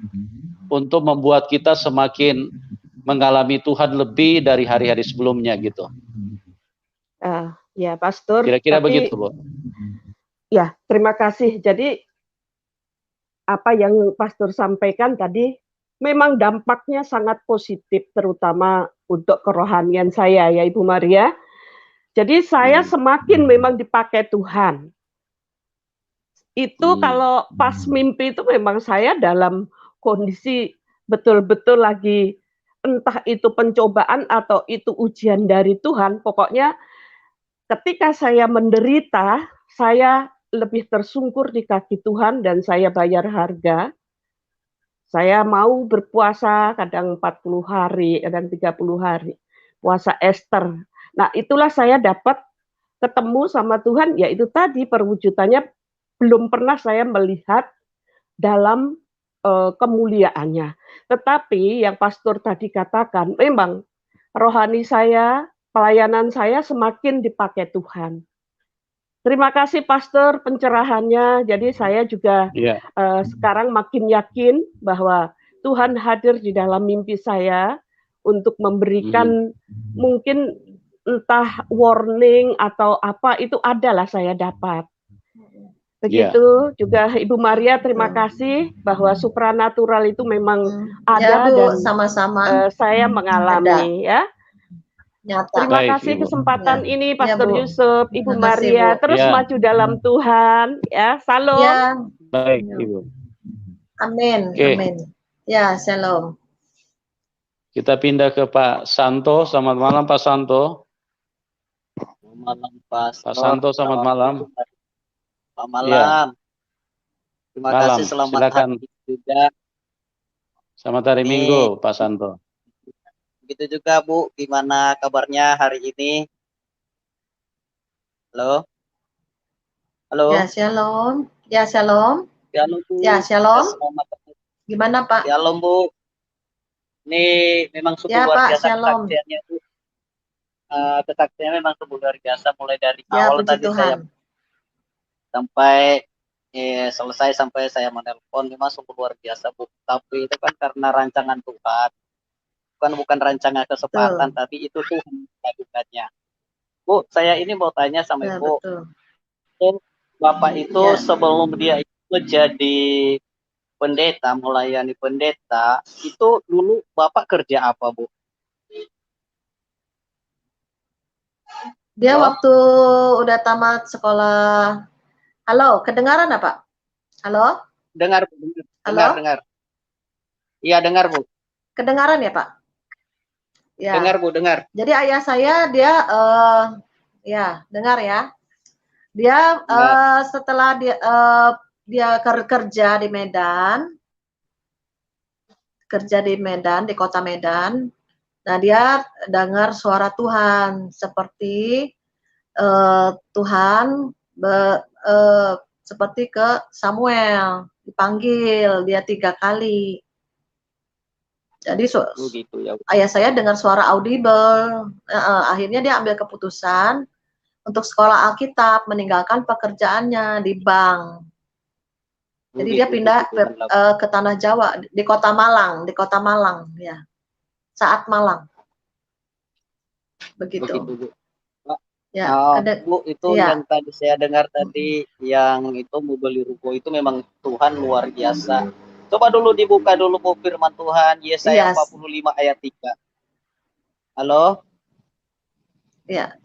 untuk membuat kita semakin mengalami Tuhan lebih dari hari-hari sebelumnya gitu. Ya, Pastor. Kira-kira begitu, Bu. Ya, terima kasih. Jadi apa yang Pastor sampaikan tadi memang dampaknya sangat positif, terutama untuk kerohanian saya, ya Ibu Maria. Jadi saya semakin memang dipakai Tuhan. Itu kalau pas mimpi itu memang saya dalam kondisi betul-betul lagi, entah itu pencobaan atau itu ujian dari Tuhan, pokoknya ketika saya menderita, saya lebih tersungkur di kaki Tuhan dan saya bayar harga. Saya mau berpuasa kadang 40 hari, kadang 30 hari. Puasa Esther. Nah, itulah saya dapat ketemu sama Tuhan, yaitu tadi perwujudannya belum pernah saya melihat dalam kemuliaannya. Tetapi yang Pastor tadi katakan, memang rohani saya, pelayanan saya semakin dipakai Tuhan. Terima kasih Pastor pencerahannya. Jadi saya juga sekarang makin yakin bahwa Tuhan hadir di dalam mimpi saya untuk memberikan mungkin entah warning atau apa, itu adalah saya dapat. Begitu juga Ibu Maria, terima kasih bahwa supranatural itu memang ada Bu, dan sama-sama saya mengalami ya. Nyata. Terima Baik, kasih Ibu. kesempatan ini Pastor Bu. Yusuf, Ibu Terima kasih, Maria, Bu. terus maju dalam Tuhan ya. Salam. Ya. Baik, Ibu. Amin. Oke. Amin. Ya, shalom. Kita pindah ke Pak Santo. Selamat malam Pak Santo. Selamat malam Pak Santo, selamat malam. Selamat malam. Terima kasih, selamat Silakan. hari juga. Selamat hari Minggu, Pak Santo. Begitu juga Bu, gimana kabarnya hari ini? Halo? Halo? Ya, shalom. Ya, shalom. Shalom Bu. Ya, shalom. Ya, gimana Pak? Shalom Bu. Ini memang sungguh Ya, luar Pak, biasa shalom. kesaksiannya Bu. Kesaksiannya memang sungguh luar biasa, mulai dari Ya, awal puji tadi Tuhan. saya sampai selesai, sampai saya menelpon, memang sungguh luar biasa Bu. Tapi itu kan karena rancangan Tuhan. Bukan rancangan kesempatan, tapi itu Tuhan melakukannya. Bu, saya ini mau tanya sama Ya, Ibu. betul. Bapak itu sebelum dia itu jadi pendeta, melayani pendeta, itu dulu Bapak kerja apa, Bu? Dia waktu udah tamat sekolah. Halo, kedengaran apa? Halo? Dengar, Halo? dengar. Iya, dengar, Bu. Kedengaran ya, Pak? Ya. Dengar, Bu, dengar. Jadi ayah saya dia ya, dengar ya. Dia setelah dia kerja di Medan, di kota Medan. Nah, dia dengar suara Tuhan seperti Tuhan seperti ke Samuel, dipanggil dia 3 kali. Jadi gitu, ya. Ayah saya dengar suara audible. Akhirnya dia ambil keputusan untuk sekolah Alkitab, meninggalkan pekerjaannya di bank. Jadi dia pindah ke tanah Jawa, di kota Malang ya. Saat Malang. Begitu. Ya, Bu, itu ya. yang tadi saya dengar tadi, yang itu mau beli ruko itu memang Tuhan luar biasa. Coba dulu dibuka dulu Bu firman Tuhan, Yesaya 45 ayat 3. Halo? Ya.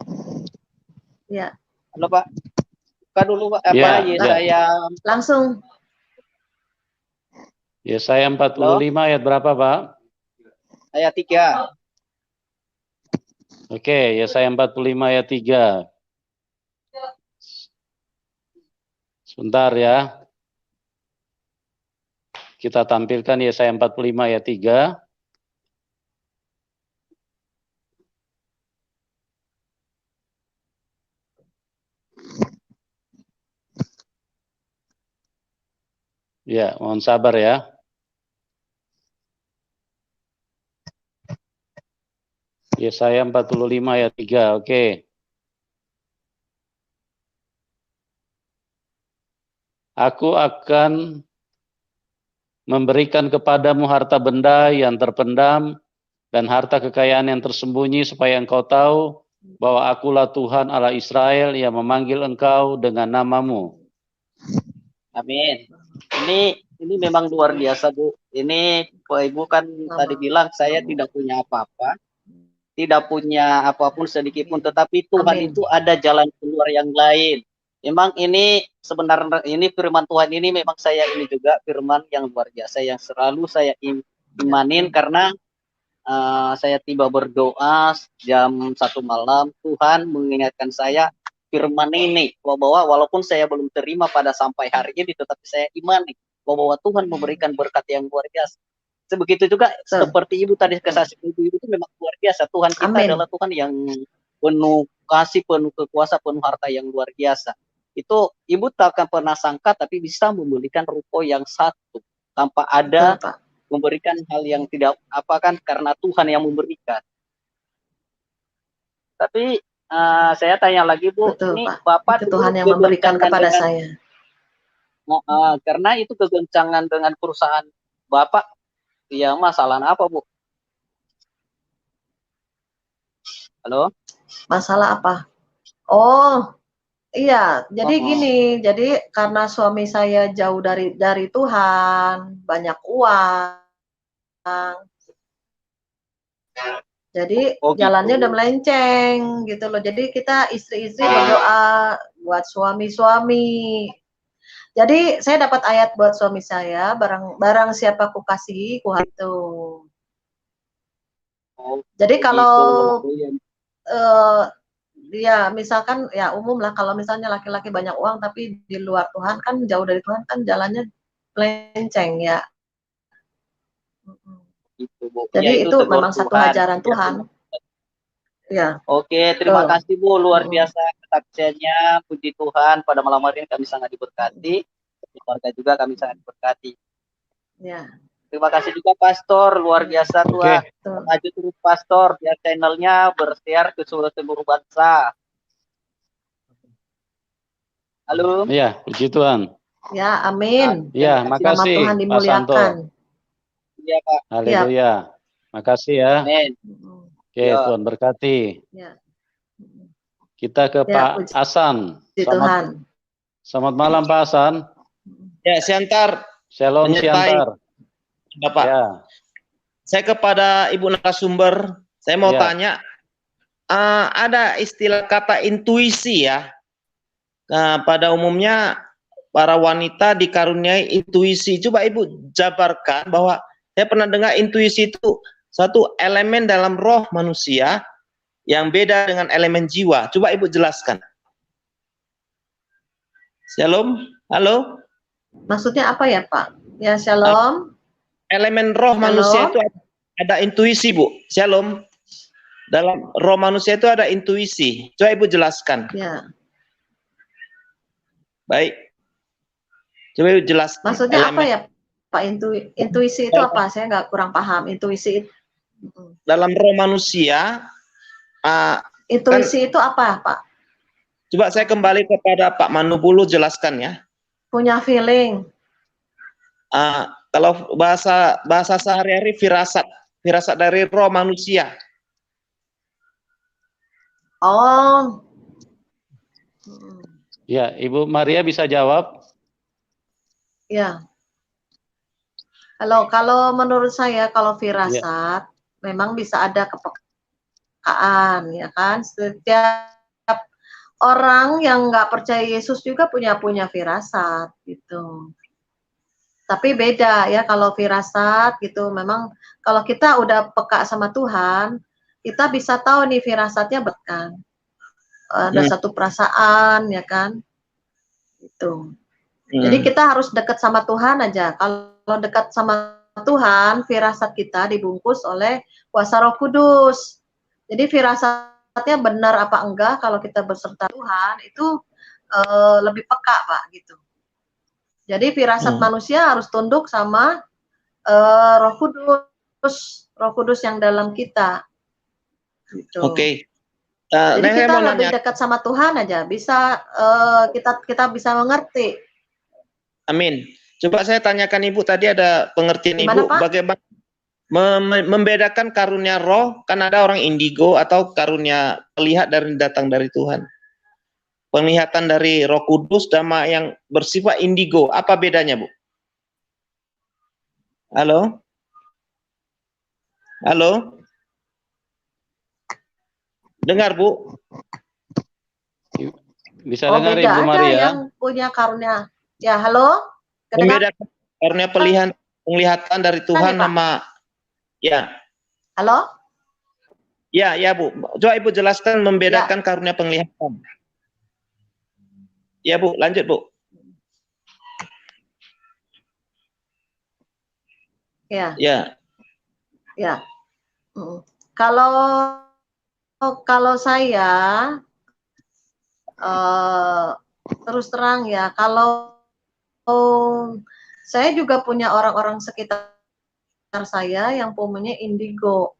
Ya. Halo Pak? Buka dulu Pak, Ya, Yesaya. Langsung. Yesaya 45 ayat berapa Pak? Ayat 3. Oke, Yesaya 45 ayat 3. Sebentar ya. Kita tampilkan Yesaya 45 ayat 3. Ya, mohon sabar ya. Yesaya 45 ayat 3. Oke. Aku akan memberikan kepadamu harta benda yang terpendam dan harta kekayaan yang tersembunyi supaya engkau tahu bahwa akulah Tuhan Allah Israel yang memanggil engkau dengan namamu. Amin. Ini memang luar biasa Bu. Ini Pak Ibu kan tadi bilang saya tidak punya apa-apa, tidak punya apapun sedikit pun, tetapi Tuhan itu ada jalan keluar yang lain. Memang ini sebenarnya ini firman Tuhan ini memang saya ini juga firman yang luar biasa yang selalu saya imanin karena saya tiba berdoa jam 1 malam, Tuhan mengingatkan saya firman ini bahwa walaupun saya belum terima pada sampai hari ini, tetapi saya imani bahwa Tuhan memberikan berkat yang luar biasa. Sebegitu juga seperti Ibu tadi kesaksian Ibu itu memang luar biasa. Tuhan kita adalah Tuhan yang penuh kasih, penuh kekuasa, penuh harta yang luar biasa. Itu Ibu tak akan pernah sangka, tapi bisa memberikan ruko yang satu tanpa ada memberikan hal yang tidak apa kan, karena Tuhan yang memberikan. Tapi saya tanya lagi Bu, ini Pak. Bapak itu Tuhan yang memberikan kepada saya. Karena itu kegencangan dengan perusahaan Bapak, ya masalah apa Bu? Halo? Masalah apa? Oh, iya. Jadi gini, jadi karena suami saya jauh dari Tuhan, banyak uang. Jadi jalannya udah melenceng gitu loh. Jadi kita istri-istri berdoa buat suami-suami. Jadi saya dapat ayat buat suami saya, barang siapa ku kasihi ku itu. Jadi kalau ya misalkan ya umum lah, kalau misalnya laki-laki banyak uang tapi di luar Tuhan kan, jauh dari Tuhan kan jalannya melenceng ya. Jadi itu memang satu ajaran Tuhan. Ya. Oke, terima kasih Bu, luar biasa kesaksiannya. Puji Tuhan, pada malam hari ini kami sangat diberkati. Keluarga juga kami sangat diberkati. Ya. Terima kasih juga Pastor, luar biasa Tuhan. Maju terus Pastor, biar channelnya bersiar ke seluruh bangsa. Halo. Iya, puji Tuhan. Ya, amin. Ya, makasih Tuhan dimuliakan. Iya Pak. Haleluya. Makasih ya. Amin. Oke, Tuhan berkati. Ya. Kita ke Pak Hasan. Selamat malam Pak Hasan. Ya, Siantar. Shalom Siantar. Bapak. Ya. Saya kepada Ibu narasumber, saya mau tanya, ada istilah kata intuisi ya. Pada umumnya para wanita dikaruniai intuisi. Coba Ibu jabarkan bahwa saya pernah dengar intuisi itu satu elemen dalam roh manusia yang beda dengan elemen jiwa. Coba Ibu jelaskan. Shalom, halo. Maksudnya apa ya Pak? Ya shalom. Elemen roh manusia itu ada intuisi Bu. Shalom. Dalam roh manusia itu ada intuisi. Coba Ibu jelaskan. Ya. Baik. Coba Ibu jelaskan. Maksudnya apa ya Pak? Intuisi itu apa? Saya nggak kurang paham. Intuisi itu. Dalam roh manusia. Intuisi itu apa Pak? Coba saya kembali kepada Pak Manubulu, jelaskan ya. Punya feeling. Kalau bahasa sehari-hari firasat dari roh manusia. Oh, Ya, Ibu Maria bisa jawab? Ya. Kalau menurut saya, kalau firasat memang bisa ada kepekaan, ya kan? Setiap orang yang nggak percaya Yesus juga punya firasat gitu. Tapi beda ya kalau firasat gitu. Memang kalau kita udah peka sama Tuhan, kita bisa tahu nih firasatnya bahkan ada satu perasaan, ya kan? Itu. Jadi kita harus dekat sama Tuhan aja. Kalau dekat sama Tuhan, firasat kita dibungkus oleh kuasa Roh Kudus. Jadi firasatnya benar apa enggak kalau kita berserta Tuhan itu lebih peka, Pak, gitu. Jadi firasat manusia harus tunduk sama Roh Kudus yang dalam kita. Gitu. Oke. Jadi kita lebih dekat sama Tuhan aja, bisa kita bisa mengerti. Amin. Coba saya tanyakan Ibu, tadi ada pengertian Gimana, Ibu, Pak? bagaimana membedakan karunia roh, kan ada orang indigo atau karunia melihat datang dari Tuhan. Penglihatan dari Roh Kudus sama yang bersifat indigo, apa bedanya, Bu? Halo? Halo? Dengar, Bu? Bisa dengar beda, Ibu Maria? Ada yang punya karunia. Ya, halo? Membedakan karunia penglihatan dari Tuhan sama Halo? Ya, Bu. Coba Ibu jelaskan membedakan karunia penglihatan. Ya, Bu, lanjut, Bu. Ya. Kalau saya terus terang ya, kalau saya juga punya orang-orang sekitar saya yang punya indigo.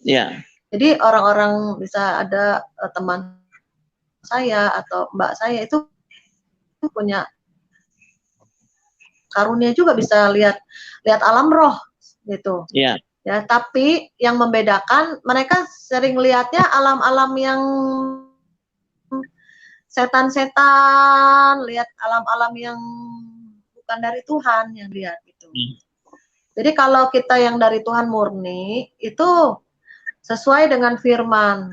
Ya. Jadi orang-orang bisa ada teman saya atau mbak saya itu punya karunia juga, bisa lihat alam roh gitu. Ya. Ya, tapi yang membedakan mereka sering lihatnya alam-alam yang setan-setan, lihat alam-alam yang bukan dari Tuhan yang lihat gitu. Jadi kalau kita yang dari Tuhan murni itu sesuai dengan firman,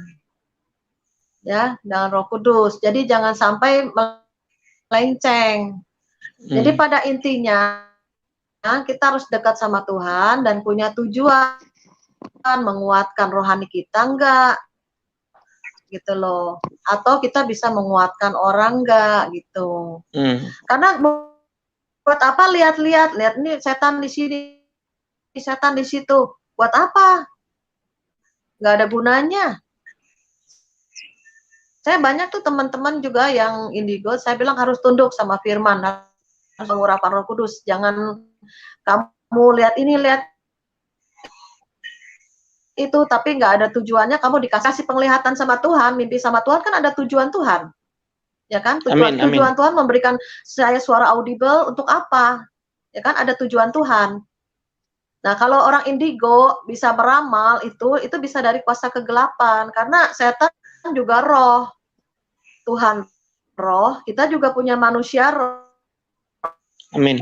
ya, dengan Roh Kudus. Jadi jangan sampai melenceng. Jadi pada intinya kita harus dekat sama Tuhan dan punya tujuan menguatkan rohani kita enggak gitu loh, atau kita bisa menguatkan orang enggak gitu. Karena buat apa lihat nih setan di sini, setan di situ, buat apa? Nggak ada gunanya. Saya banyak tuh teman-teman juga yang indigo, saya bilang harus tunduk sama firman, harus mengurapan Roh Kudus. Jangan kamu lihat ini, lihat itu, tapi nggak ada tujuannya. Kamu dikasih penglihatan sama Tuhan, mimpi sama Tuhan, kan ada tujuan Tuhan, ya kan? Tujuan Tuhan memberikan saya suara audible untuk apa? Ya kan, ada tujuan Tuhan. Nah, kalau orang indigo bisa meramal itu bisa dari kuasa kegelapan, karena setan juga roh, Tuhan roh, kita juga punya manusia roh. Amin.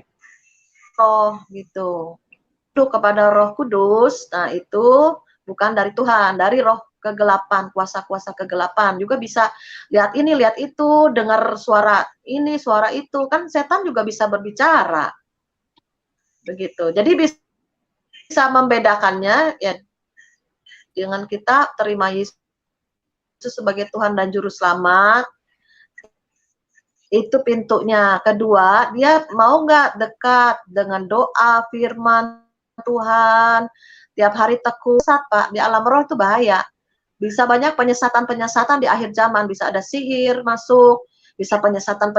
Roh gitu. Itu kepada Roh Kudus, nah itu bukan dari Tuhan, dari roh kegelapan, kuasa-kuasa kegelapan. Juga bisa lihat ini, lihat itu, dengar suara ini, suara itu. Kan setan juga bisa berbicara. Begitu. Jadi bisa membedakannya ya dengan kita terima Yesus sebagai Tuhan dan Juru Selamat. Itu pintunya. Kedua, dia mau nggak dekat dengan doa, firman Tuhan, tiap hari tekun. Pak, di alam roh itu bahaya. Bisa banyak penyesatan di akhir zaman, bisa ada sihir masuk, bisa penyesatan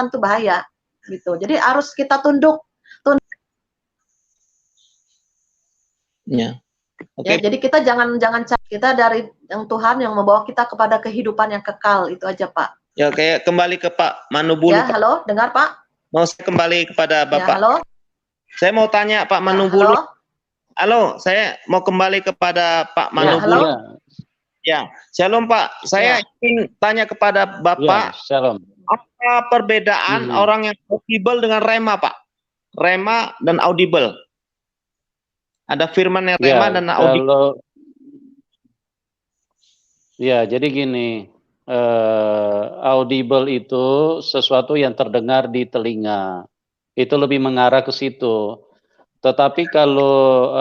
itu bahaya. Gitu. Jadi harus kita tunduk. Ya. Ya, jadi kita jangan kita dari yang Tuhan yang membawa kita kepada kehidupan yang kekal, itu aja, Pak. Ya, kayak kembali ke Pak Manubulu. Ya, halo, dengar Pak? Mau saya kembali kepada Bapak. Ya, halo. Saya mau tanya Pak Manubulu. Halo, saya mau kembali kepada Pak Manubulu. Ya, Shalom Pak. Saya ingin tanya kepada Bapak, Shalom. apa perbedaan orang yang audible dengan rema, Pak? Rema dan audible. Ada firman yang rema dan audible. Jadi gini, audible itu sesuatu yang terdengar di telinga. Itu lebih mengarah ke situ. Tetapi kalau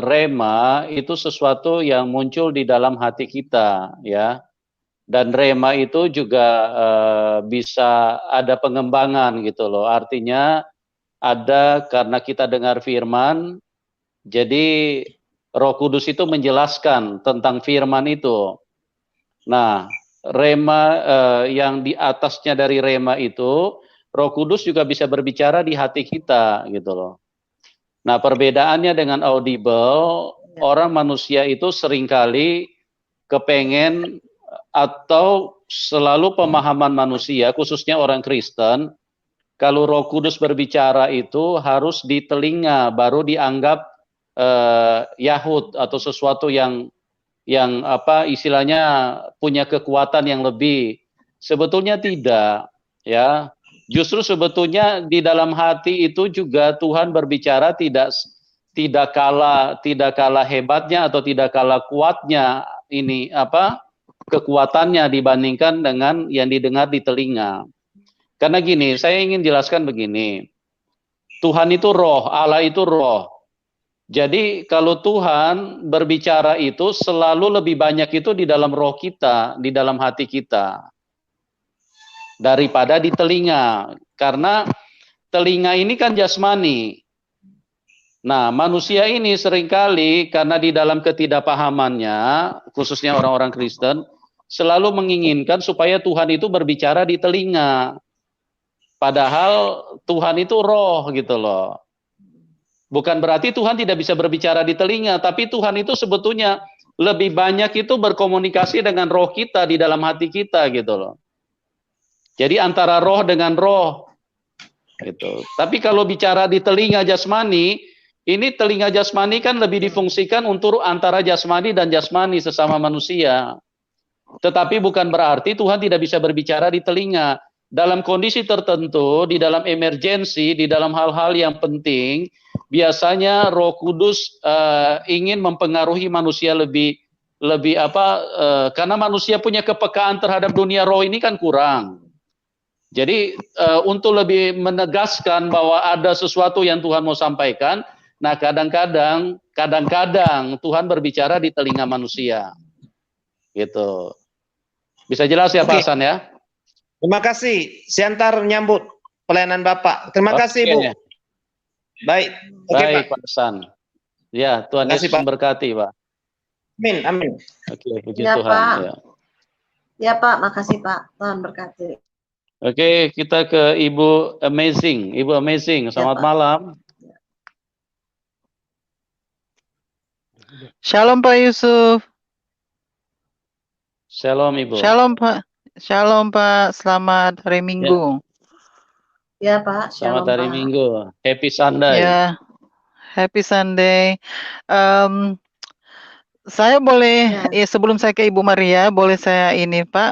rema itu sesuatu yang muncul di dalam hati kita, ya. Dan rema itu juga bisa ada pengembangan gitu loh. Artinya ada karena kita dengar firman, jadi Roh Kudus itu menjelaskan tentang firman itu. Nah, rema yang di atasnya dari rema itu, Roh Kudus juga bisa berbicara di hati kita gitu loh. Nah, perbedaannya dengan audible, orang manusia itu seringkali kepengen atau selalu pemahaman manusia, khususnya orang Kristen, kalau Roh Kudus berbicara itu harus di telinga, baru dianggap Yahud atau sesuatu yang apa istilahnya punya kekuatan yang lebih. Sebetulnya tidak, ya. Justru sebetulnya di dalam hati itu juga Tuhan berbicara tidak kalah hebatnya atau tidak kalah kuatnya ini apa kekuatannya dibandingkan dengan yang didengar di telinga. Karena gini, saya ingin jelaskan begini. Tuhan itu roh, Allah itu roh. Jadi kalau Tuhan berbicara itu selalu lebih banyak itu di dalam roh kita, di dalam hati kita. Daripada di telinga, karena telinga ini kan jasmani. Nah, manusia ini seringkali karena di dalam ketidakpahamannya, khususnya orang-orang Kristen, selalu menginginkan supaya Tuhan itu berbicara di telinga. Padahal Tuhan itu roh gitu loh. Bukan berarti Tuhan tidak bisa berbicara di telinga, tapi Tuhan itu sebetulnya lebih banyak itu berkomunikasi dengan roh kita di dalam hati kita gitu loh. Jadi antara roh dengan roh gitu. Tapi kalau bicara di telinga jasmani, ini telinga jasmani kan lebih difungsikan untuk antara jasmani dan jasmani sesama manusia. Tetapi bukan berarti Tuhan tidak bisa berbicara di telinga. Dalam kondisi tertentu, di dalam emergensi, di dalam hal-hal yang penting, biasanya Roh Kudus ingin mempengaruhi manusia lebih karena manusia punya kepekaan terhadap dunia roh ini kan kurang. Jadi untuk lebih menegaskan bahwa ada sesuatu yang Tuhan mau sampaikan, nah kadang-kadang Tuhan berbicara di telinga manusia. Gitu. Bisa jelas ya Pak Hasan ya? Terima kasih. Siantar nyambut pelayanan Bapak. Terima kasih Bu. Baik. Baik Pak Hasan. Ya, Tuhan Yesus memberkati Pak. Amin, amin. Oke, puji Tuhan. Pak. Ya Pak, makasih Pak. Tuhan berkati. Oke, kita ke Ibu Amazing. Ibu Amazing, selamat malam. Shalom Pak Yusuf. Shalom Ibu. Shalom Pak. Shalom Pak. Selamat hari Minggu. Ya Pak. Selamat hari Minggu. Happy Sunday. Ya, Happy Sunday. Saya boleh, sebelum saya ke Ibu Maria, boleh saya ini Pak,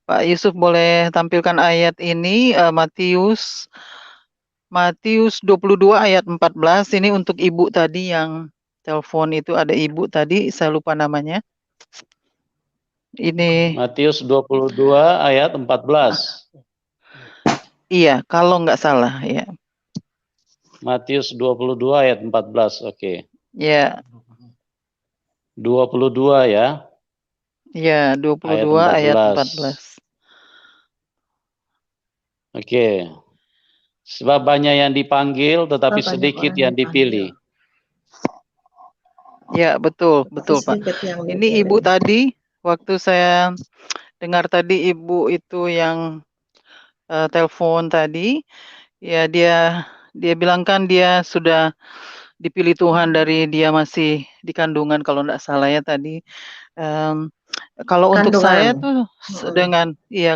Pak Yusuf boleh tampilkan ayat ini Matius 22 ayat 14 ini untuk Ibu tadi yang telepon itu ada Ibu tadi saya lupa namanya. Ini Matius 22 ayat 14. Iya, kalau nggak salah ya. Matius 22 ayat 14. Oke. Ya. 22 ya. Ya, 22 ayat 14. Oke. Sebab banyak yang dipanggil tetapi sedikit yang dipilih. Ya, betul Pak. Ini Ibu tadi waktu saya dengar tadi Ibu itu yang telepon tadi, ya dia bilang kan dia sudah dipilih Tuhan dari dia masih di kandungan kalau enggak salah ya tadi. Kalau untuk saya tuh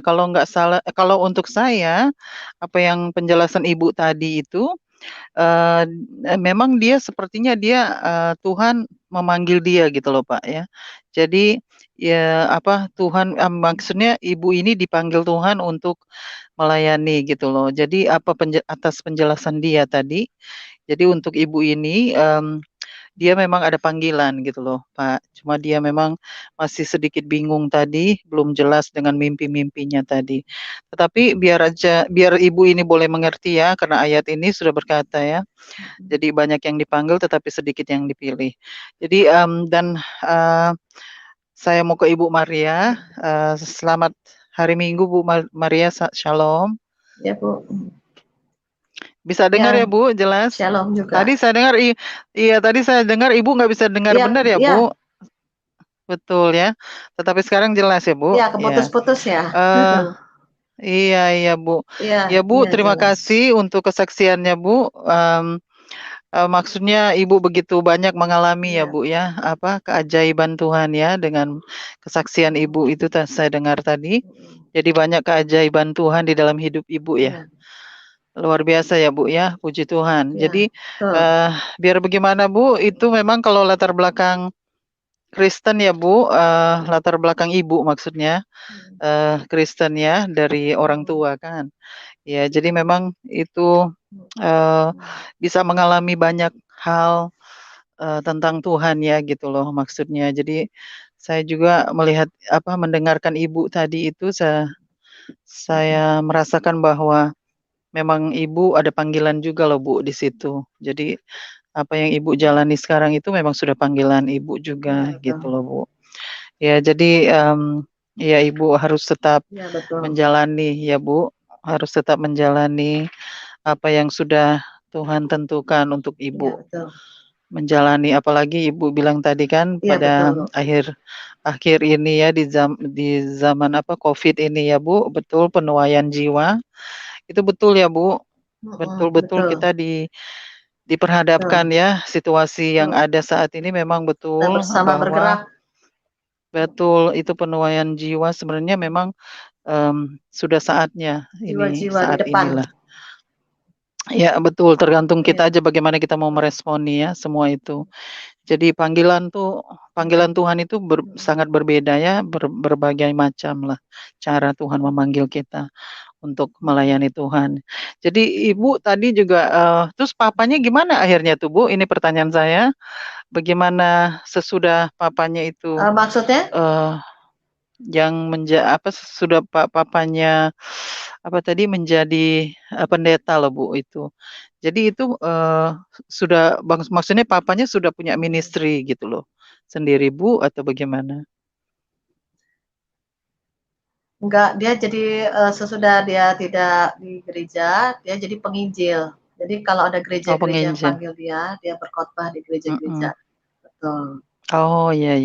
kalau nggak salah, kalau untuk saya apa yang penjelasan Ibu tadi itu memang dia sepertinya dia Tuhan memanggil dia gitu loh Pak ya. Jadi ya apa Tuhan maksudnya ibu ini dipanggil Tuhan untuk melayani gitu loh. Jadi apa atas penjelasan dia tadi. Jadi untuk ibu ini dia memang ada panggilan gitu loh, Pak. Cuma dia memang masih sedikit bingung tadi, belum jelas dengan mimpi-mimpinya tadi. Tetapi biar ibu ini boleh mengerti ya, karena ayat ini sudah berkata ya. Jadi banyak yang dipanggil tetapi sedikit yang dipilih. Jadi saya mau ke Ibu Maria. Selamat hari Minggu Bu Maria, Shalom. Ya Bu. Bisa dengar ya Bu, jelas? Shalom juga. Tadi saya dengar, tadi saya dengar Ibu nggak bisa dengar benar ya Bu? Betul ya. Tetapi sekarang jelas ya Bu? Iya, keputus-putus ya. Iya Bu. Ya Bu, terima kasih untuk kesaksiannya Bu. Maksudnya Ibu begitu banyak mengalami ya Bu ya, apa keajaiban Tuhan ya dengan kesaksian Ibu itu saya dengar tadi. Jadi banyak keajaiban Tuhan di dalam hidup Ibu ya. Luar biasa ya Bu ya, puji Tuhan. Jadi biar bagaimana Bu, itu memang kalau latar belakang Kristen ya Bu, latar belakang Ibu maksudnya Kristen ya dari orang tua kan. Ya, jadi memang itu bisa mengalami banyak hal tentang Tuhan ya gitu loh maksudnya. Jadi saya juga mendengarkan Ibu tadi itu saya merasakan bahwa memang Ibu ada panggilan juga loh Bu di situ. Jadi apa yang Ibu jalani sekarang itu memang sudah panggilan Ibu juga gitu loh Bu. Ya jadi ya Ibu harus tetap menjalani ya Bu, harus tetap menjalani apa yang sudah Tuhan tentukan untuk Ibu. Menjalani, apalagi Ibu bilang tadi kan pada akhir ini ya di zaman COVID ini ya Bu, betul penuaian jiwa. Itu betul ya Bu, betul-betul kita diperhadapkan ya situasi yang ada saat ini memang betul bersama bahwa bergerak. Betul, itu penuaian jiwa sebenarnya memang sudah saatnya ini saat inilah. Ya betul, tergantung kita aja bagaimana kita mau meresponi ya semua itu. Jadi panggilan Tuhan itu sangat berbeda ya, berbagai macam lah cara Tuhan memanggil kita untuk melayani Tuhan. Jadi Ibu tadi juga, terus papanya gimana akhirnya tuh Bu? Ini pertanyaan saya. Bagaimana sesudah papanya itu? Maksudnya? Yang sudah papanya menjadi pendeta loh Bu itu. Jadi itu sudah maksudnya papanya sudah punya ministry gitu loh sendiri Bu atau bagaimana? Enggak, dia jadi sesudah dia tidak di gereja, dia jadi penginjil. Jadi kalau ada gereja-gereja yang panggil dia berkhotbah di gereja-gereja. Betul. Oh iya,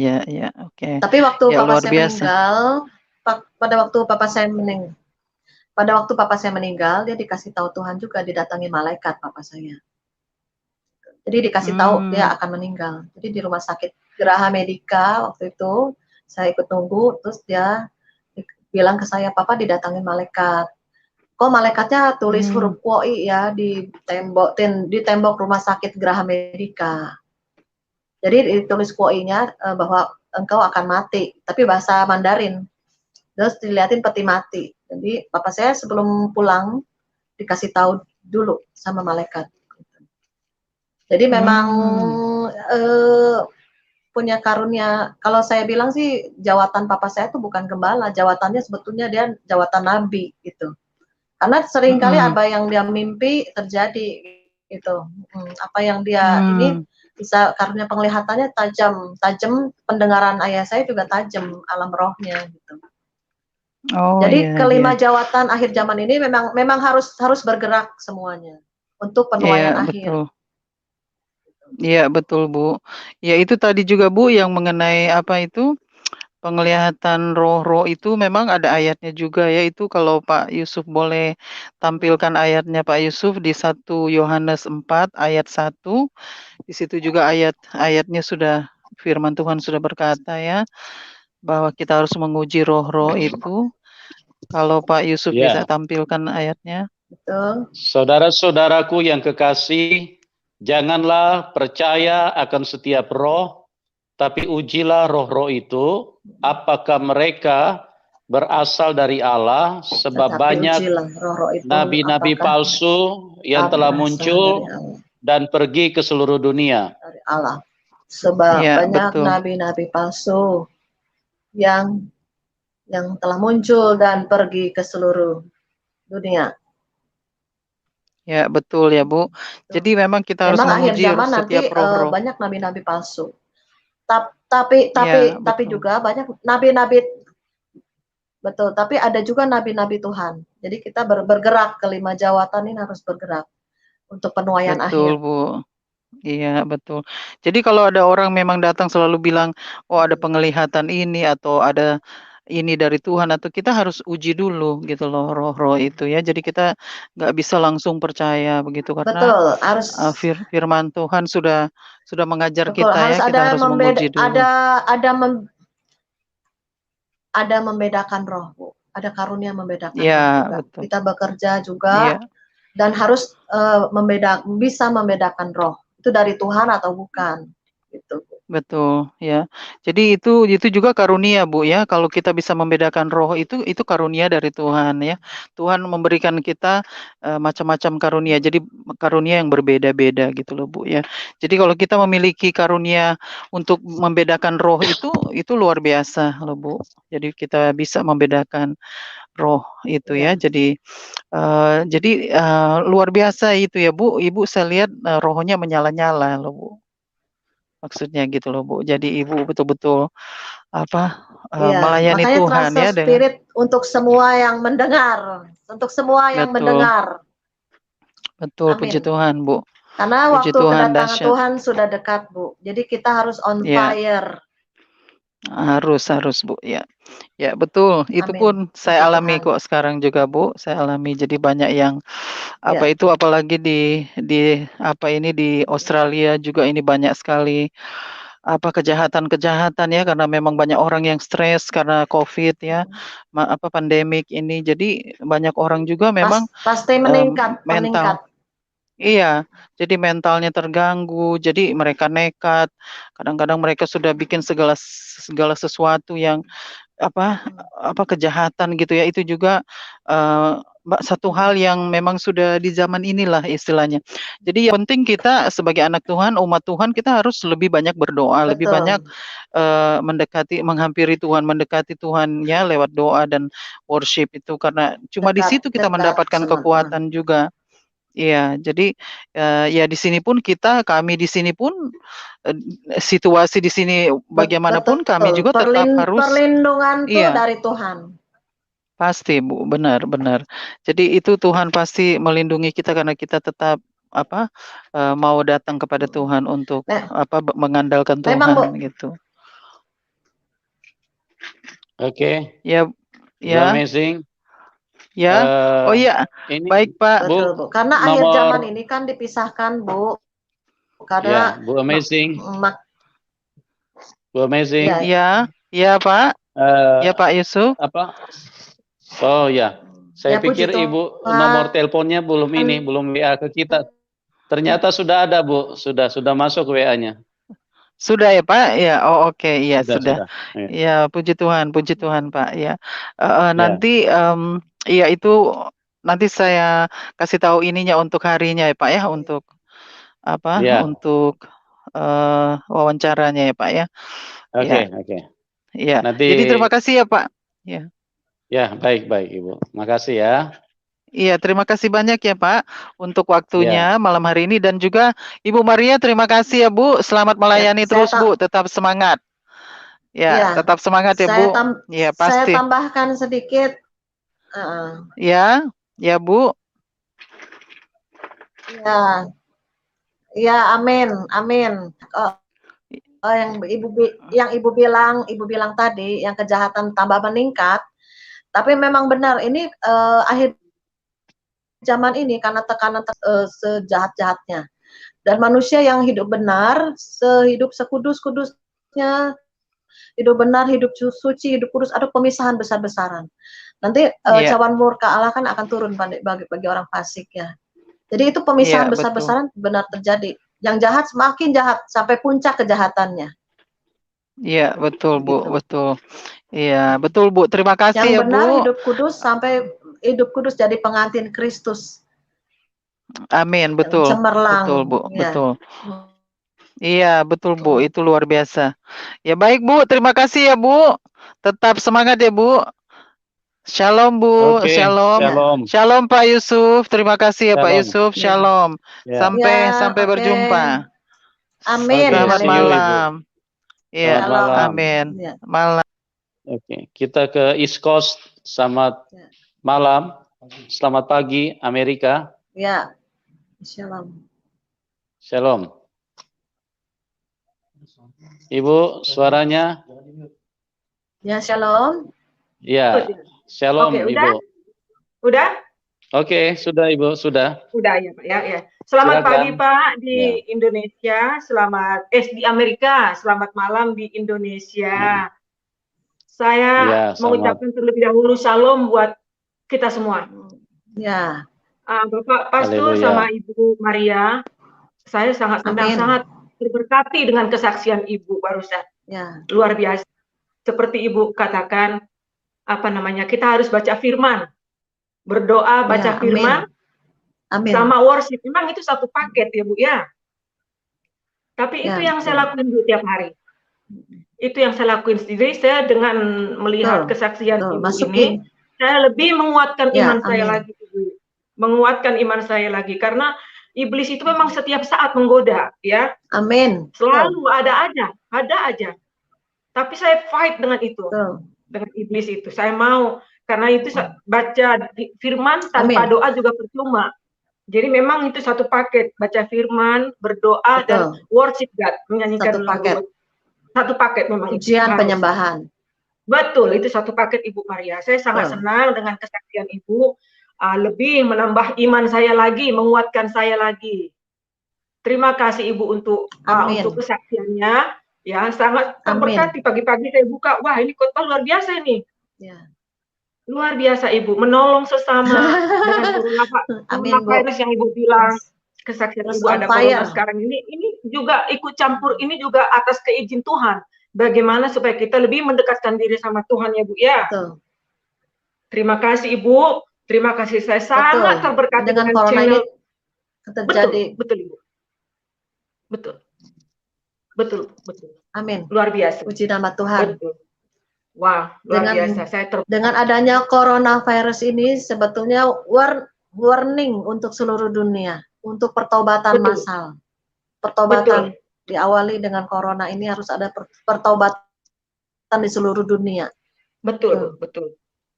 oke. Tapi waktu ya, papa saya meninggal, pada waktu papa saya meninggal, dia dikasih tahu Tuhan juga, didatangi malaikat papa saya. Jadi dikasih tahu dia akan meninggal. Jadi di rumah sakit Geraha Medica waktu itu saya ikut tunggu, terus dia bilang ke saya, papa didatangi malaikat. Kok malaikatnya tulis huruf Kwoi ya di tembok rumah sakit Geraha Medica. Jadi ditulis Kwoi-nya bahwa engkau akan mati, tapi bahasa Mandarin. Terus dilihatin peti mati. Jadi papa saya sebelum pulang dikasih tahu dulu sama malaikat. Jadi memang punya karunia. Kalau saya bilang sih jawatan papa saya itu bukan gembala, jawatannya sebetulnya dia jawatan nabi gitu. Karena seringkali apa yang dia mimpi terjadi gitu. Apa yang dia ini bisa karunia penglihatannya tajam, pendengaran ayah saya juga tajam alam rohnya gitu. Jadi kelima jawatan akhir zaman ini memang harus bergerak semuanya untuk penuaian akhir. Betul. Iya betul Bu. Ya itu tadi juga Bu yang mengenai penglihatan roh-roh itu memang ada ayatnya juga ya, itu kalau Pak Yusuf boleh tampilkan ayatnya Pak Yusuf di 1 Yohanes 4 ayat 1. Di situ juga ayatnya sudah firman Tuhan sudah berkata ya bahwa kita harus menguji roh-roh itu. Kalau Pak Yusuf bisa tampilkan ayatnya. Betul. Saudara-saudaraku yang kekasih, janganlah percaya akan setiap roh, tapi ujilah roh-roh itu, apakah mereka berasal dari Allah, sebab Tetapi banyak ujilah roh-roh itu nabi-nabi apakah palsu yang telah berasal muncul dari Allah. dan pergi ke seluruh dunia. Dari Allah. Sebab Ya, banyak betul. nabi-nabi palsu yang telah muncul dan pergi ke seluruh dunia. Ya, betul ya, Bu. Jadi memang kita harus Memang akhir menguji zaman nanti setiap roh-roh. banyak nabi-nabi palsu. Tapi Ya, tapi betul. juga banyak nabi-nabi, betul, tapi ada juga nabi-nabi Tuhan. Jadi kita bergerak, kelima jawatan ini harus bergerak untuk penuaian Betul, akhir. Bu. Iya, betul. Jadi kalau ada orang memang datang selalu bilang, oh ada penglihatan ini atau ada ini dari Tuhan, atau kita harus uji dulu gitu loh roh-roh itu ya. Jadi kita nggak bisa langsung percaya begitu karena Betul, harus firman Tuhan sudah mengajar betul, kita harus ya, kita harus menguji dulu. ada membedakan roh, Bu. Ada karunia membedakan roh Iya, juga. betul. Kita bekerja juga Iya, dan harus bisa membedakan roh. Itu dari Tuhan atau bukan. Gitu. betul ya. Jadi itu juga karunia, Bu ya. Kalau kita bisa membedakan roh itu karunia dari Tuhan ya. Tuhan memberikan kita macam-macam karunia. Jadi karunia yang berbeda-beda gitu loh, Bu ya. Jadi kalau kita memiliki karunia untuk membedakan roh itu luar biasa loh, Bu. Jadi kita bisa membedakan roh itu ya. Jadi luar biasa itu ya, Bu. Ibu saya lihat rohnya menyala-nyala loh, Bu. Maksudnya gitu loh, Bu. Jadi Ibu betul-betul melayani makanya Tuhan transfer ya dengan spirit untuk semua yang mendengar, untuk semua yang betul. mendengar. Betul, Amin. puji Tuhan, Bu. Karena Puji waktu Tuhan, kedatangan dahsyat. Tuhan sudah dekat, Bu. Jadi kita harus on Ya. fire. Harus, Bu, ya. Ya, betul. Itu Amin. pun saya Puji alami Tuhan. kok sekarang juga, Bu. Saya alami. Jadi banyak yang Ya. itu apalagi di di Australia juga ini banyak sekali kejahatan-kejahatan ya, karena memang banyak orang yang stres karena COVID ya, pandemik ini. Jadi banyak orang juga memang pasti meningkat. mental. Iya, jadi mentalnya terganggu, jadi mereka nekat. Kadang-kadang mereka sudah bikin segala sesuatu yang kejahatan gitu ya. Itu juga satu hal yang memang sudah di zaman inilah istilahnya. Jadi yang penting kita sebagai anak Tuhan, umat Tuhan, kita harus lebih banyak berdoa, lebih banyak menghampiri Tuhan, mendekati Tuhan ya lewat doa dan worship itu, karena cuma di situ kita mendapatkan kekuatan juga. Iya, jadi ya di sini pun kami di sini pun situasi di sini bagaimanapun kami juga tetap harus perlindungan tuh dari Tuhan. Pasti, Bu, benar. Jadi itu Tuhan pasti melindungi kita karena kita tetap mau datang kepada Tuhan untuk mengandalkan Tuhan. Memang, Bu. Gitu. Oke. Ya. Amazing. Ya, oh iya, baik Pak. Betul, Bu. Karena akhir zaman ini kan dipisahkan, Bu. Karena Bu Amazing. Bu Amazing. Ya Pak. Ya Pak Yusuf. Oh ya, saya pikir puji Ibu nomor teleponnya belum WA ke kita. Ternyata sudah ada, Bu. Sudah masuk WA-nya. Sudah ya Pak, ya. Oh oke, iya sudah. Ya, puji Tuhan Pak. Ya, nanti iya itu nanti saya kasih tahu ininya untuk harinya ya Pak ya, untuk untuk wawancaranya ya Pak ya. Oke. Ya. Jadi terima kasih ya Pak. Ya. Ya, baik Ibu. Makasih ya. Iya, terima kasih banyak ya Pak untuk waktunya malam hari ini, dan juga Ibu Maria terima kasih ya Bu. Selamat melayani terus Bu, tetap semangat. Ya, tetap semangat ya Bu. Ya, pasti. Saya tambahkan sedikit. Ya Bu. Ya, amin. Yang Ibu bilang tadi, yang kejahatan tambah meningkat. Tapi memang benar, ini akhir zaman ini karena tekanan sejahat-jahatnya. Dan manusia yang hidup benar, sehidup sekudus-kudusnya, hidup benar, hidup suci, hidup kudus, ada pemisahan besar-besaran. Nanti cawan murka Allah kan akan turun bagi orang fasik ya. Jadi itu pemisahan besar-besaran benar terjadi. Yang jahat semakin jahat sampai puncak kejahatannya. Iya, betul Bu, Begitu. betul. Iya, betul Bu. Terima kasih Yang ya benar Bu. hidup kudus sampai hidup kudus jadi pengantin Kristus. Amin, Yang betul. cemerlang. Betul Bu, Ya. betul. Iya, betul Bu. Itu luar biasa. Ya baik Bu, terima kasih ya Bu. Tetap semangat ya Bu. Shalom Bu, Oke, shalom. shalom. Shalom Pak Yusuf. Terima kasih ya Pak Shalom. Yusuf. Ya. Shalom. Ya. Sampai Ya, sampai oke. berjumpa. Amin. Oke, Selamat see you, Ibu. malam. Iya, Selamat Shalom. malam. amin. Ya. Malam. Oke, kita ke East Coast. Selamat Ya. malam. Selamat pagi, Amerika. Ya. Shalom. Shalom. Ibu, suaranya? Ya, shalom. Ya, shalom, Oke, udah? Ibu. Udah? Oke, sudah Ibu, sudah. Udah ya, Pak. Ya. Selamat Silakan. pagi, Pak, di Indonesia. Di Amerika. Selamat malam di Indonesia. Saya Ya, mengucapkan terlebih dahulu shalom buat kita semua. Ya. Bapak Pastor Haleluya. sama Ibu Maria, saya sangat senang, Amin. sangat terberkati dengan kesaksian Ibu barusan. Ya. Luar biasa. Seperti Ibu katakan, kita harus baca firman. Berdoa, baca Ya, amin. firman, Amin. sama worship. Memang itu satu paket ya Bu ya. Tapi itu Ya, yang saya lakuin Bu tiap hari. Itu yang saya lakuin sendiri. Saya dengan melihat kesaksian Ibu masukin. ini, saya lebih menguatkan Ya, iman saya amin. lagi Ibu. Menguatkan iman saya lagi karena iblis itu memang setiap saat menggoda ya. Amin. Selalu ada aja. Tapi saya fight dengan itu. Dengan iblis itu. Saya mau karena itu baca firman tanpa doa juga percuma. Jadi memang itu satu paket, baca firman, berdoa dan worship God, menyanyikan lagu. Satu paket memang. Pujian penyembahan. Betul, itu satu paket Ibu Maria. Saya sangat senang dengan kesaksian Ibu, lebih menambah iman saya lagi, menguatkan saya lagi. Terima kasih Ibu untuk kesaksiannya. Ya, sangat terberkati. Pagi-pagi saya buka, wah ini khotbah luar biasa ini. Ya. Luar biasa Ibu, menolong sesama dengan coronavirus yang Ibu bilang. Kesaksian Ibu ada corona sekarang ini juga ikut campur, ini juga atas keizin Tuhan. Bagaimana supaya kita lebih mendekatkan diri sama Tuhan ya Bu ya. Betul. Terima kasih Ibu, terima kasih, saya sangat terberkati dengan corona channel. Ini terjadi. Betul Ibu. Betul. Amin. Luar biasa. Puji nama Tuhan. Betul. Wah, luar biasa. Dengan adanya coronavirus ini sebetulnya warning untuk seluruh dunia, untuk pertobatan massal. Pertobatan diawali dengan corona ini harus ada pertobatan di seluruh dunia. Betul.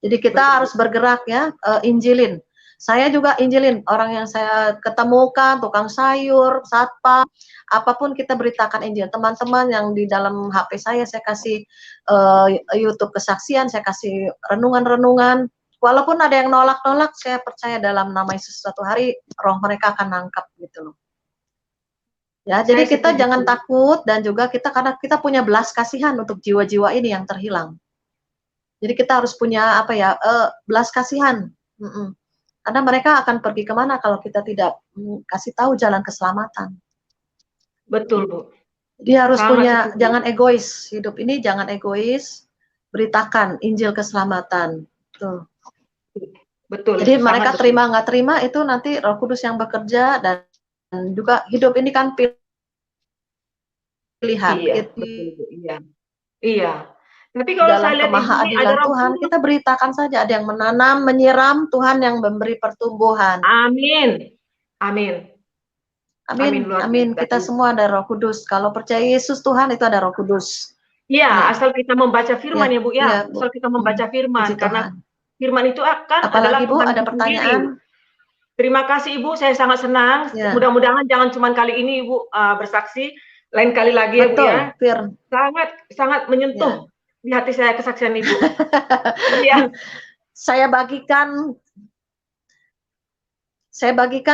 Jadi kita harus bergerak ya, injilin. Saya juga injilin orang yang saya ketemukan, tukang sayur, satpam, apapun kita beritakan Injil. Teman-teman yang di dalam HP saya kasih YouTube kesaksian, saya kasih renungan-renungan. Walaupun ada yang nolak-nolak, saya percaya dalam nama Yesus suatu hari roh mereka akan nangkap gitu loh. Ya, jadi kita jangan takut dan juga karena kita punya belas kasihan untuk jiwa-jiwa ini yang terhilang. Jadi kita harus punya belas kasihan. Karena mereka akan pergi kemana kalau kita tidak kasih tahu jalan keselamatan. Betul Bu. Dia harus punya, jangan egois. Hidup ini jangan egois. Beritakan Injil keselamatan. Tuh. Betul. Jadi mereka terima nggak terima itu nanti Roh Kudus yang bekerja dan juga hidup ini kan pilihan. Iya. Tapi kalau saya lihat kemahaadilan Tuhan, kita beritakan saja. Ada yang menanam, menyiram, Tuhan yang memberi pertumbuhan. Amin. Kita semua ada Roh Kudus. Kalau percaya Yesus Tuhan itu ada Roh Kudus. Iya, asal kita membaca firman ya Bu ya. Asal kita membaca firman karena firman itu akan adalah Ibu ada pertanyaan. Terima kasih Ibu, saya sangat senang. Mudah-mudahan jangan cuma kali ini Ibu bersaksi, lain kali lagi ya Bu ya. Sangat menyentuh di hati saya kesaksian Ibu. Iya. Saya bagikan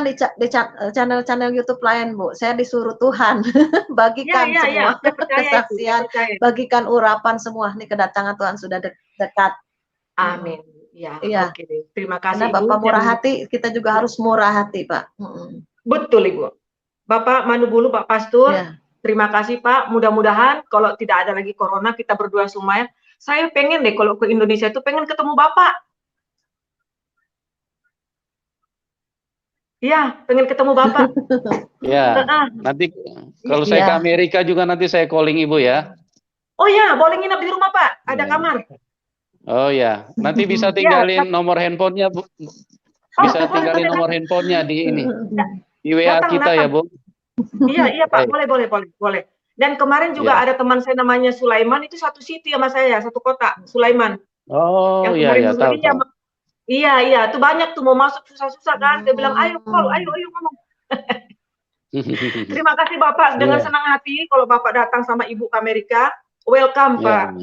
di channel YouTube lain Bu. Saya disuruh Tuhan bagikan semua kesaksian, bagikan urapan semua. Nih kedatangan Tuhan sudah dekat. Amin. Ya. Oke. Terima kasih Karena Bapak murah hati, kita juga harus murah hati Pak. Betul Ibu. Bapak Manubulu, Pak Pastor, Terima kasih Pak. Mudah-mudahan kalau tidak ada lagi corona kita berdua semuanya. Saya pengen deh kalau ke Indonesia itu pengen ketemu Bapak. Iya, pengen ketemu Bapak. Ya, nanti kalau saya ke Amerika juga nanti saya calling Ibu ya. Oh ya, boleh nginep di rumah Pak. Ada kamar. Oh ya, nanti bisa tinggalin nomor handphonenya Bu. Bisa tinggalin nomor handphonenya di ini. Di WA kita ya Bu. Iya Pak, boleh. Dan kemarin juga ada teman saya namanya Sulaiman, itu satu city sama saya, satu kota, Sulaiman. Oh iya, tahu. Iya, tuh banyak tuh mau masuk susah-susah kan. Saya bilang, ayo ngomong. Terima kasih Bapak, dengan senang hati kalau Bapak datang sama Ibu ke Amerika. Welcome Pak,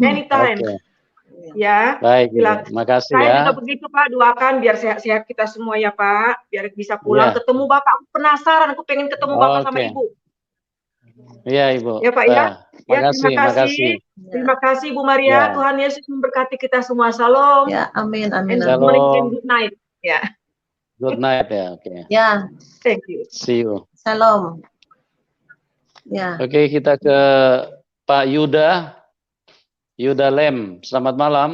anytime. Ya, baik, makasih saya ya. juga begitu Pak, doakan biar sehat-sehat kita semua ya Pak, biar bisa pulang ketemu Bapak. Aku penasaran, aku pengen ketemu Bapak sama Ibu. Iya Ibu. Ya Pak ya. Makasih. Terima kasih Bu Maria. Tuhan Yesus memberkati kita semua. Shalom. Ya, amin. Shalom. Good night. Ya. Good night ya. Oke. Ya. Thank you. See you. Shalom. Ya. Oke, kita ke Pak Yuda. Yuda Lem. Selamat malam.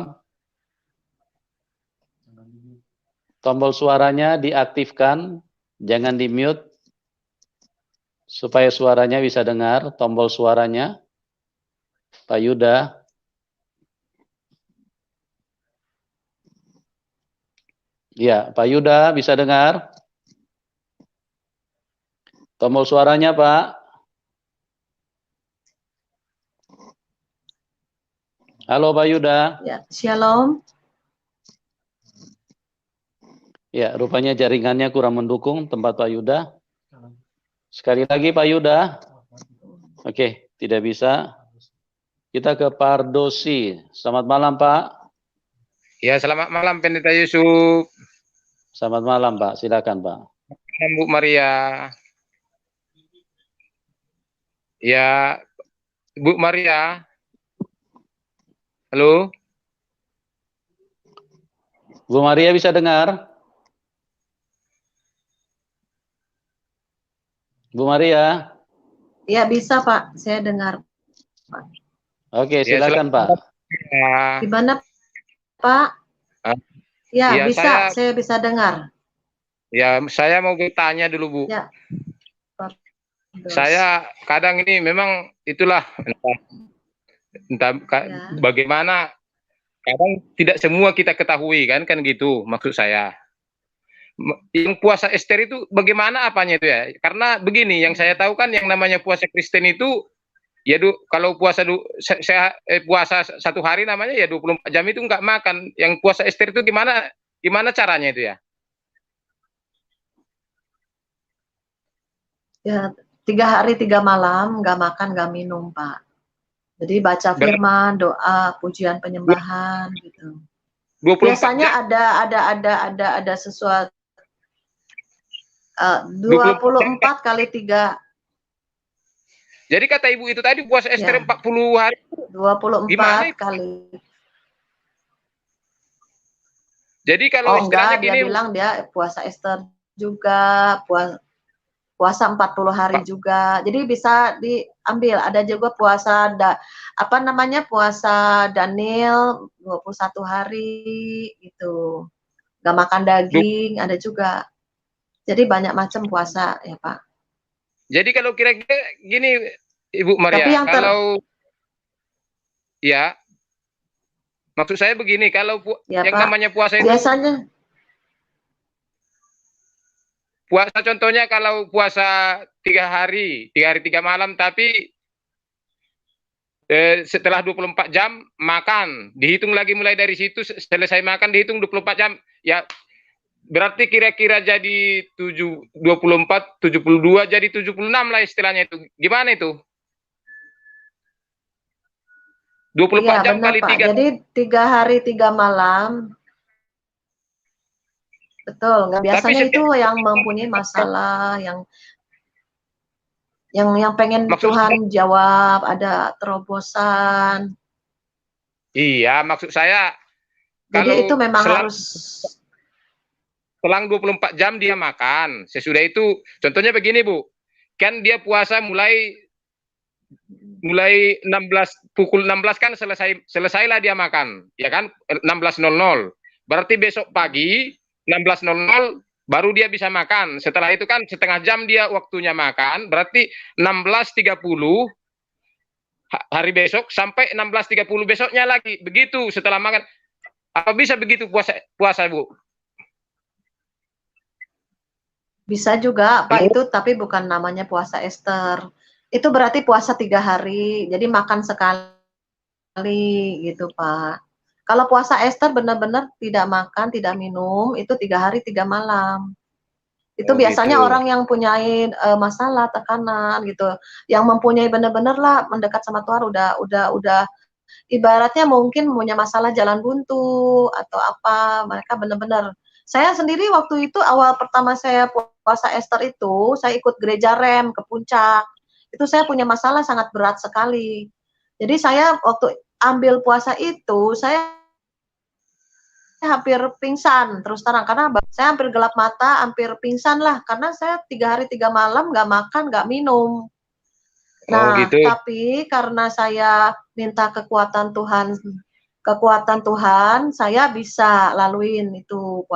Tombol suaranya diaktifkan, jangan di-mute. Supaya suaranya bisa dengar, tombol suaranya. Pak Yuda. Ya, Pak Yuda bisa dengar? Tombol suaranya, Pak. Halo, Pak Yuda. Ya, shalom. Ya, rupanya jaringannya kurang mendukung tempat Pak Yuda. Sekali lagi Pak Yuda. Oke, tidak bisa. Kita ke Pardosi. Selamat malam Pak. Ya, selamat malam Pendeta Yusuf. Selamat malam Pak, silakan Pak. Bu Maria. Ya, Bu Maria. Halo. Bu Maria bisa dengar? Bu Maria? Ya bisa Pak, saya dengar. Oke, silakan Pak. Gimana Pak? Ya, bisa, saya bisa dengar. Ya, saya mau bertanya dulu Bu. Ya. Saya kadang ini memang itulah entah bagaimana, kadang tidak semua kita ketahui kan gitu maksud saya. Yang puasa Ester itu bagaimana apanya itu ya? Karena begini, yang saya tahu kan yang namanya puasa Kristen itu ya kalau puasa puasa satu hari namanya ya 24 jam itu enggak makan. Yang puasa Ester itu gimana caranya itu ya? Ya, 3 hari 3 malam nggak makan nggak minum Pak. Jadi baca firman, doa, pujian penyembahan gitu. Biasanya ada sesuatu 24 kali 3. Jadi kata Ibu itu tadi puasa Ester 40 hari. 24 kali. Jadi kalau enggak, dia bilang dia puasa Ester juga, puasa 40 hari juga. Jadi bisa diambil. Ada juga puasa puasa Daniel 21 hari gitu. Enggak makan daging, ada juga. Jadi banyak macam puasa ya Pak. Jadi kalau kira-kira gini Ibu Maria, tapi yang ya maksud saya begini, kalau yang Pak, namanya puasa itu biasanya puasa contohnya kalau puasa 3 hari 3 malam, tapi setelah 24 jam makan, dihitung lagi mulai dari situ, selesai makan dihitung 24 jam, ya berarti kira-kira jadi 24, 72, jadi 76 lah istilahnya itu. Gimana itu? 24 jam benar, kali Pak. 3. Jadi 3 hari 3 malam. Betul, nggak biasanya itu yang mempunyai masalah, yang pengen Tuhan jawab, ada terobosan. Iya, maksud saya jadi itu memang harus selang 24 jam dia makan. Sesudah itu, contohnya begini Bu, kan dia puasa mulai mulai pukul 16 kan selesailah dia makan, ya kan, 16.00. Berarti besok pagi 16.00 baru dia bisa makan. Setelah itu kan setengah jam dia waktunya makan, berarti 16.30 hari besok sampai 16.30 besoknya lagi. Begitu setelah makan. Apa bisa begitu puasa Bu? Bisa juga Pak itu, tapi bukan namanya puasa Ester. Itu berarti puasa 3 hari, jadi makan sekali gitu Pak. Kalau puasa Ester benar-benar tidak makan, tidak minum, itu 3 hari 3 malam. Itu biasanya gitu. orang yang punya masalah tekanan gitu, yang mempunyai benar-benar lah mendekat sama Tuhan, udah ibaratnya mungkin punya masalah jalan buntu atau apa, mereka benar-benar. Saya sendiri waktu itu awal pertama saya puasa Ester itu, saya ikut gereja rem ke puncak. Itu saya punya masalah sangat berat sekali. Jadi saya waktu ambil puasa itu, saya hampir pingsan terus terang, karena saya hampir gelap mata, hampir pingsan lah, karena saya 3 hari 3 malam nggak makan, nggak minum. Nah, gitu. tapi karena saya minta kekuatan Tuhan, saya bisa laluin itu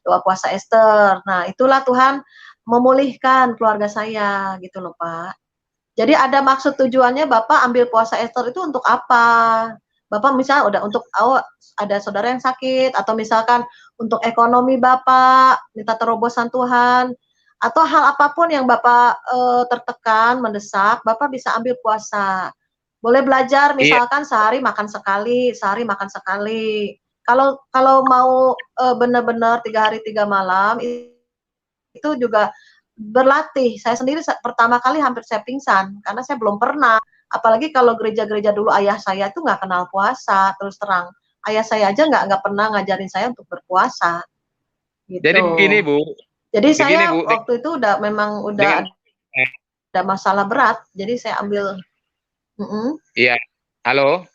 doa puasa Ester. Nah, itulah Tuhan memulihkan keluarga saya gitu loh Pak. Jadi ada maksud tujuannya Bapak ambil puasa Ester itu untuk apa? Bapak misalnya udah untuk ada saudara yang sakit, atau misalkan untuk ekonomi Bapak, minta terobosan Tuhan, atau hal apapun yang Bapak tertekan, mendesak, Bapak bisa ambil puasa. Boleh belajar misalkan sehari makan sekali, sehari makan sekali. Kalau mau benar-benar 3 hari 3 malam, itu juga berlatih. Saya sendiri pertama kali hampir saya pingsan, karena saya belum pernah. Apalagi kalau gereja-gereja dulu ayah saya itu nggak kenal puasa, terus terang. Ayah saya aja nggak pernah ngajarin saya untuk berpuasa. Gitu. Jadi begini Bu. Jadi saya waktu itu memang udah ada masalah berat, jadi saya ambil. Iya, halo.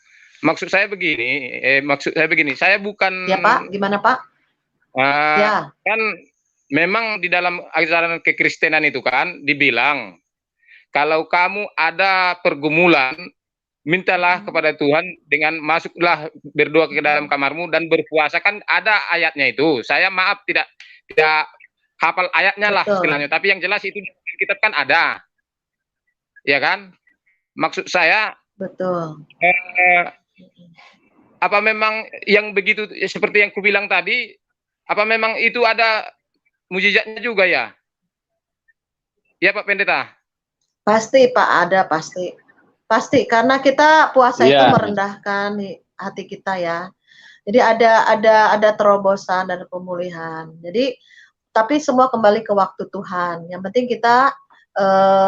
Maksud saya begini, saya bukan. Ya Pak, gimana Pak? Ya. Kan memang di dalam ajaran kekristenan itu kan dibilang, kalau kamu ada pergumulan, mintalah kepada Tuhan dengan masuklah berdoa ke dalam kamarmu dan berpuasa, kan ada ayatnya itu. Saya maaf tidak hafal ayatnya lah istilahnya, tapi yang jelas itu di kitab kan ada. Ya kan? Maksud saya betul. Apa memang yang begitu seperti yang ku bilang tadi, apa memang itu ada mujizatnya juga ya? Ya Pak Pendeta? Pasti Pak, ada pasti. Pasti, karena kita puasa itu merendahkan hati kita ya. Jadi ada terobosan, ada pemulihan. Jadi tapi semua kembali ke waktu Tuhan. Yang penting kita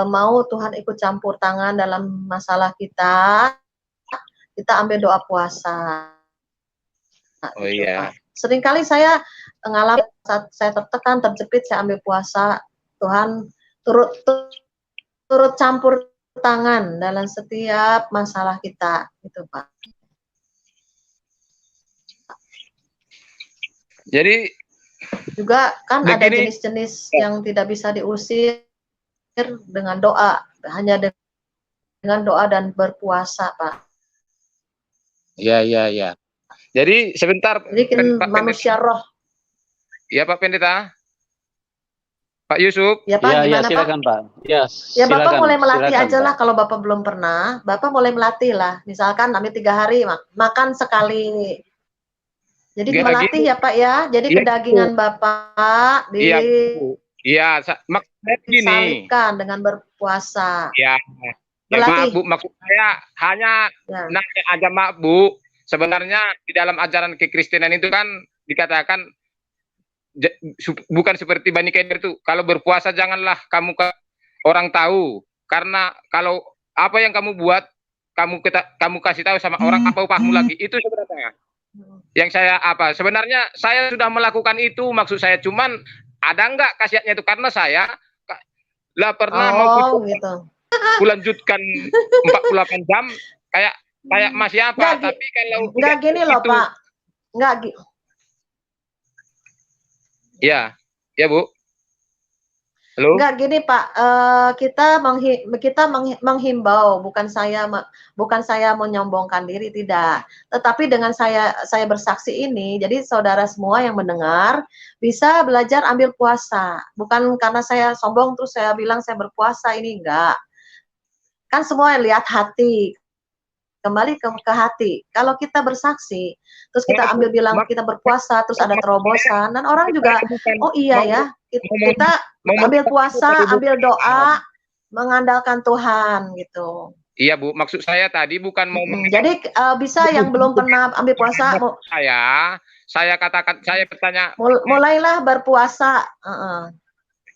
mau Tuhan ikut campur tangan dalam masalah kita ambil doa puasa. Nah, oh iya. Seringkali saya mengalami saat saya tertekan, terjepit, saya ambil puasa, Tuhan turut campur tangan dalam setiap masalah kita, gitu Pak. Jadi juga kan ada jenis-jenis yang tidak bisa diusir dengan doa, hanya dengan doa dan berpuasa, Pak. Iya. Jadi sebentar. Jadi Pak manusia Pendeta. Roh. Ya Pak Pendeta. Pak Yusuf. Ya Pak, gimana silakan, Pak? Ya Bapak mulai melatih aja lah, kalau Bapak belum pernah, Bapak mulai melatih lah. Misalkan ambil 3 hari makan sekali. Jadi melatih ya Pak ya. Jadi kedagingan Bapak disalibkan dengan berpuasa. Iya. Maaf Bu, maksud saya hanya nanya aja maaf Bu. Sebenarnya di dalam ajaran kekristenan itu kan dikatakan bukan seperti Bani Keder itu. Kalau berpuasa janganlah kamu orang tahu, karena kalau apa yang kamu buat kamu kasih tahu sama orang, apa upahmu lagi. Itu sebenarnya yang saya sebenarnya saya sudah melakukan itu, maksud saya, cuman ada nggak khasiatnya itu, karena saya lah pernah mau lanjutkan 48 jam kayak masih apa, tapi kalau nggak gini loh itu, Pak, nggak ya Bu. Halo? Enggak gini Pak, kita menghimbau, bukan saya menyombongkan diri, tidak. Tetapi dengan saya bersaksi ini, jadi saudara semua yang mendengar bisa belajar ambil puasa. Bukan karena saya sombong terus saya bilang saya berpuasa, ini enggak. Kan semua lihat hati, kembali ke hati. Kalau kita bersaksi, terus kita ambil bilang kita berpuasa, terus ada terobosan, dan orang juga, oh iya ya, kita ambil puasa, ambil doa, mengandalkan Tuhan gitu. Iya Bu, maksud saya tadi bukan mau jadi bisa yang belum pernah ambil puasa, saya katakan, saya bertanya, mulailah berpuasa.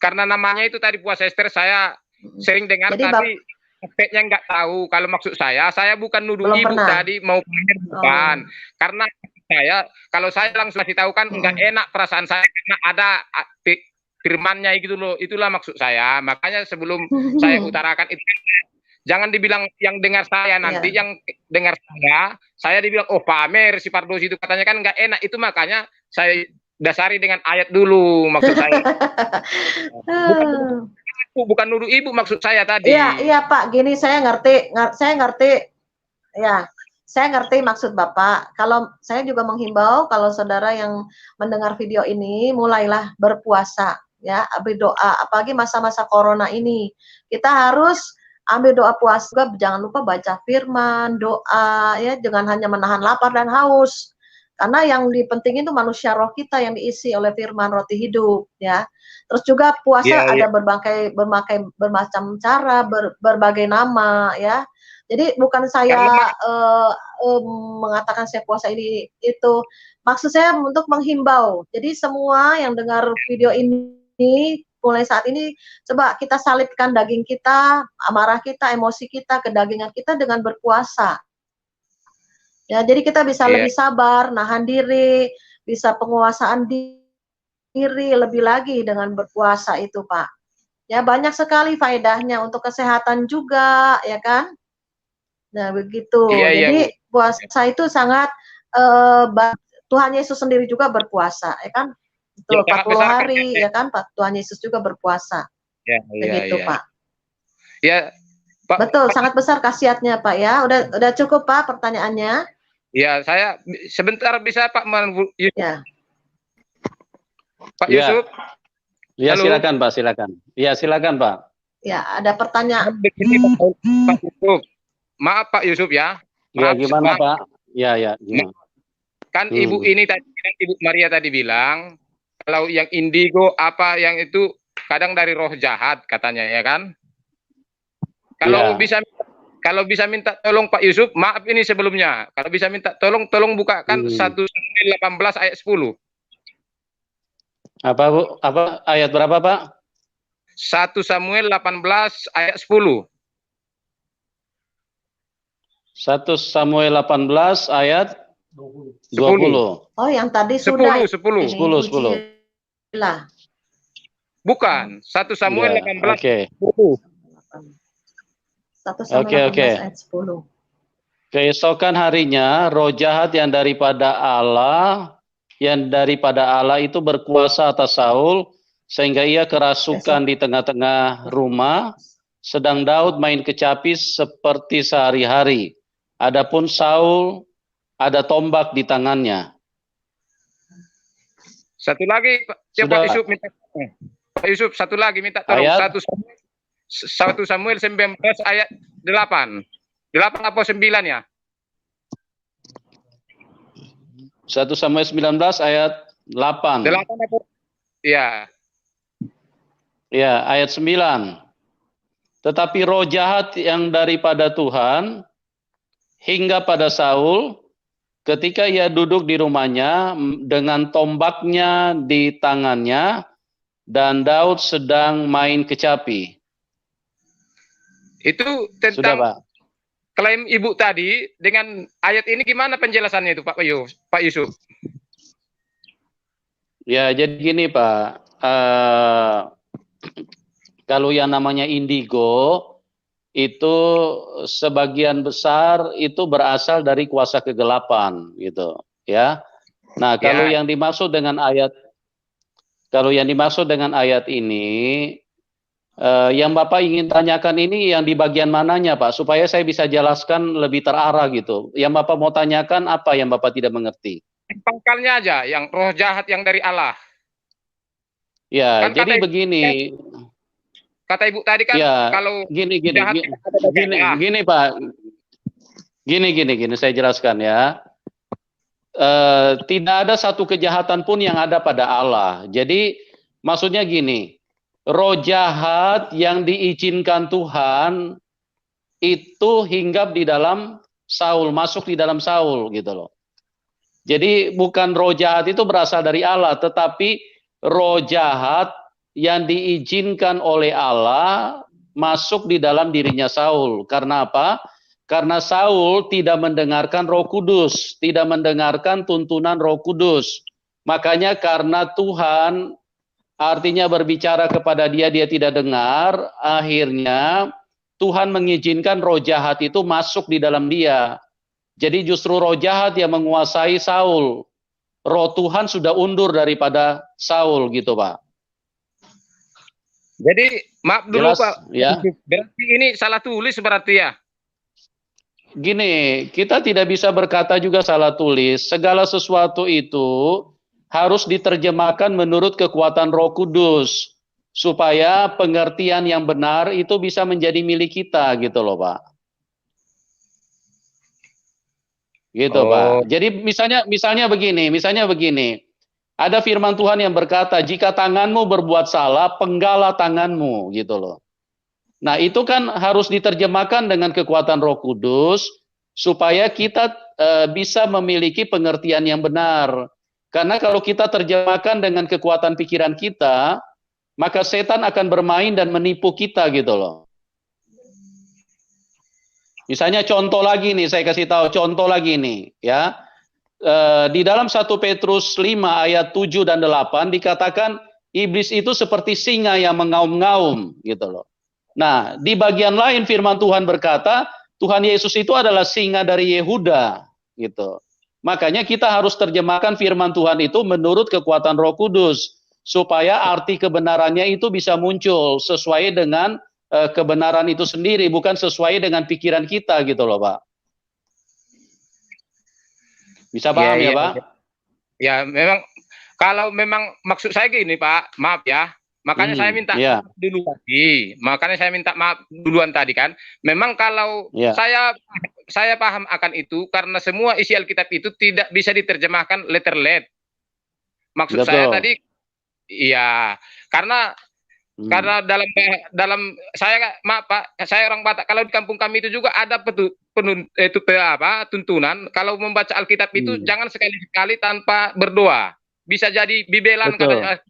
Karena namanya itu tadi puasa Ester, saya sering dengar jadi, tapi aspeknya nggak tahu. Kalau maksud saya bukan nuduh ibu tadi mau pamer, bukan. Karena kalau saya langsung kasih tahu kan nggak enak perasaan saya karena ada firmannya gitu loh. Itulah maksud saya. Makanya sebelum saya utarakan itu, jangan dibilang yang dengar saya nanti, yang dengar saya dibilang, oh pamer si Pardos itu katanya kan nggak enak. Itu makanya saya dasari dengan ayat dulu maksud saya. Bukan nuduh ibu maksud saya tadi. Iya Pak, gini saya ngerti ya, saya ngerti maksud Bapak. Kalau saya juga menghimbau kalau saudara yang mendengar video ini, mulailah berpuasa ya, ambil doa, apalagi masa-masa corona ini. Kita harus ambil doa puasa juga, jangan lupa baca firman, doa ya, jangan hanya menahan lapar dan haus. Karena yang dipentingin itu manusia roh kita yang diisi oleh firman roti hidup ya. Terus juga puasa ada bermacam cara, berbagai nama ya. Jadi bukan saya mengatakan saya puasa ini itu. Maksud saya untuk menghimbau. Jadi semua yang dengar video ini mulai saat ini coba kita salibkan daging kita, amarah kita, emosi kita, kedagingan kita dengan berpuasa. Ya, jadi kita bisa lebih sabar, nahan diri, bisa penguasaan diri lebih lagi dengan berpuasa itu, Pak. Ya, banyak sekali faedahnya untuk kesehatan juga, ya kan? Nah, begitu. Jadi puasa itu sangat Tuhan Yesus sendiri juga berpuasa, ya kan? Betul, 40 hari, ya kan? Tuhan Yesus juga berpuasa. Begitu, Pak. Ya, Pak. Betul, sangat besar khasiatnya, Pak ya. Udah cukup, Pak, pertanyaannya? Ya, saya sebentar bisa Pak Yusuf. Ya. Pak Yusuf. Ya, silakan Pak, silakan. Ya, silakan Pak. Ya, ada pertanyaan. Pak Yusuf. Maaf Pak Yusuf ya. Maaf, ya, gimana Pak? Ya, gimana? Kan Ibu ini tadi, Ibu Maria tadi bilang, kalau yang indigo apa yang itu kadang dari roh jahat katanya ya kan? Kalau bisa minta tolong Pak Yusuf, maaf ini sebelumnya. Kalau bisa minta tolong bukakan 1 Samuel 18 ayat 10. Apa Bu? Apa ayat berapa Pak? 1 Samuel 18 ayat 10. 1 Samuel 18 ayat 20. Oh, yang tadi sudah. 10. Bukan, 1 Samuel 18 Oke. 1 Samuel 18 ayat 10. Keesokan harinya roh jahat yang daripada Allah itu berkuasa atas Saul sehingga ia kerasukan di tengah-tengah rumah, sedang Daud main kecapi seperti sehari-hari. Adapun Saul ada tombak di tangannya. Satu lagi Pak Yusuf minta Pak Yusuf satu lagi minta tolong. 1 Samuel 19 ayat 8. 8 apa 9 ya? 1 Samuel 19 ayat 8. 8 apa? Ya. Ya, ayat 9. Tetapi roh jahat yang daripada Tuhan hingga pada Saul ketika ia duduk di rumahnya dengan tombaknya di tangannya dan Daud sedang main kecapi. Itu tentang klaim Ibu tadi dengan ayat ini gimana penjelasannya itu Pak Yusuf? Ya, jadi gini Pak, kalau yang namanya indigo itu sebagian besar itu berasal dari kuasa kegelapan gitu ya. Nah, kalau yang dimaksud dengan ayat ini Yang Bapak ingin tanyakan ini yang di bagian mananya, Pak, supaya saya bisa jelaskan lebih terarah gitu. Yang Bapak mau tanyakan apa yang Bapak tidak mengerti? Pangkalnya aja, yang roh jahat yang dari Allah. Ya, Kan jadi kata begini. Kata Ibu tadi kan, Ya, kalau gini, jahat ada dari Allah. gini Pak. Gini, saya jelaskan ya. Tidak ada satu kejahatan pun yang ada pada Allah. Jadi maksudnya gini, roh jahat yang diizinkan Tuhan itu hinggap di dalam Saul, masuk di dalam Saul gitu loh. Jadi bukan roh jahat itu berasal dari Allah, tetapi roh jahat yang diizinkan oleh Allah masuk di dalam dirinya Saul. Karena apa? Karena Saul tidak mendengarkan Roh Kudus, tidak mendengarkan tuntunan Roh Kudus. Makanya karena Tuhan artinya berbicara kepada dia tidak dengar, akhirnya Tuhan mengizinkan roh jahat itu masuk di dalam dia. Jadi justru roh jahat yang menguasai Saul. Roh Tuhan sudah undur daripada Saul gitu, Pak. Jadi maaf dulu, Jelas, Pak. Ya. Berarti ini salah tulis berarti ya? Gini, kita tidak bisa berkata juga salah tulis. Segala sesuatu itu harus diterjemahkan menurut kekuatan Roh Kudus supaya pengertian yang benar itu bisa menjadi milik kita gitu loh, Pak. Gitu, Pak. Jadi misalnya begini. Ada firman Tuhan yang berkata, jika tanganmu berbuat salah, penggalah tanganmu gitu loh. Nah, itu kan harus diterjemahkan dengan kekuatan Roh Kudus supaya kita bisa memiliki pengertian yang benar. Karena kalau kita terjemahkan dengan kekuatan pikiran kita, maka setan akan bermain dan menipu kita gitu loh. Misalnya contoh lagi nih, saya kasih tahu contoh lagi nih, ya. Di dalam 1 Petrus 5 ayat 7 dan 8 dikatakan iblis itu seperti singa yang mengaum-ngaum gitu loh. Nah, di bagian lain firman Tuhan berkata, Tuhan Yesus itu adalah singa dari Yehuda, gitu. Makanya kita harus terjemahkan firman Tuhan itu menurut kekuatan Roh Kudus, supaya arti kebenarannya itu bisa muncul sesuai dengan kebenaran itu sendiri, bukan sesuai dengan pikiran kita, gitu loh, Pak. Bisa paham ya, Pak? Ya, memang kalau memang maksud saya gini, Pak, maaf ya. Makanya saya minta maaf dulu tadi. Makanya saya minta maaf duluan tadi kan. Memang kalau saya paham akan itu karena semua isi Alkitab itu tidak bisa diterjemahkan letterlet. Maksud saya tadi iya, karena dalam saya maaf Pak, saya orang Batak. Kalau di kampung kami itu juga ada tuntunan kalau membaca Alkitab itu jangan sekali-sekali tanpa berdoa. Bisa jadi bibelan karena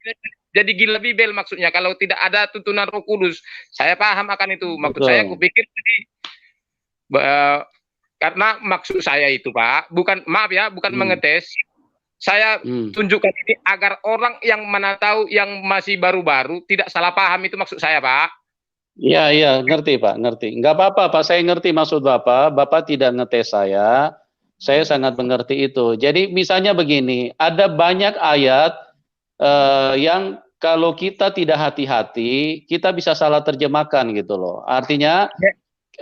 jadi gila bibel maksudnya kalau tidak ada tuntunan Roh Kudus. Saya paham akan itu. Maksud saya kupikir jadi karena maksud saya itu Pak, bukan maaf ya, bukan mengetes. Saya tunjukkan ini agar orang yang mana tahu yang masih baru-baru tidak salah paham, itu maksud saya, Pak. Iya, ngerti Pak, ngerti. Enggak apa-apa Pak, saya ngerti maksud Bapak. Bapak tidak ngetes saya sangat mengerti itu. Jadi misalnya begini, ada banyak ayat yang kalau kita tidak hati-hati, kita bisa salah terjemahkan gitu loh. Artinya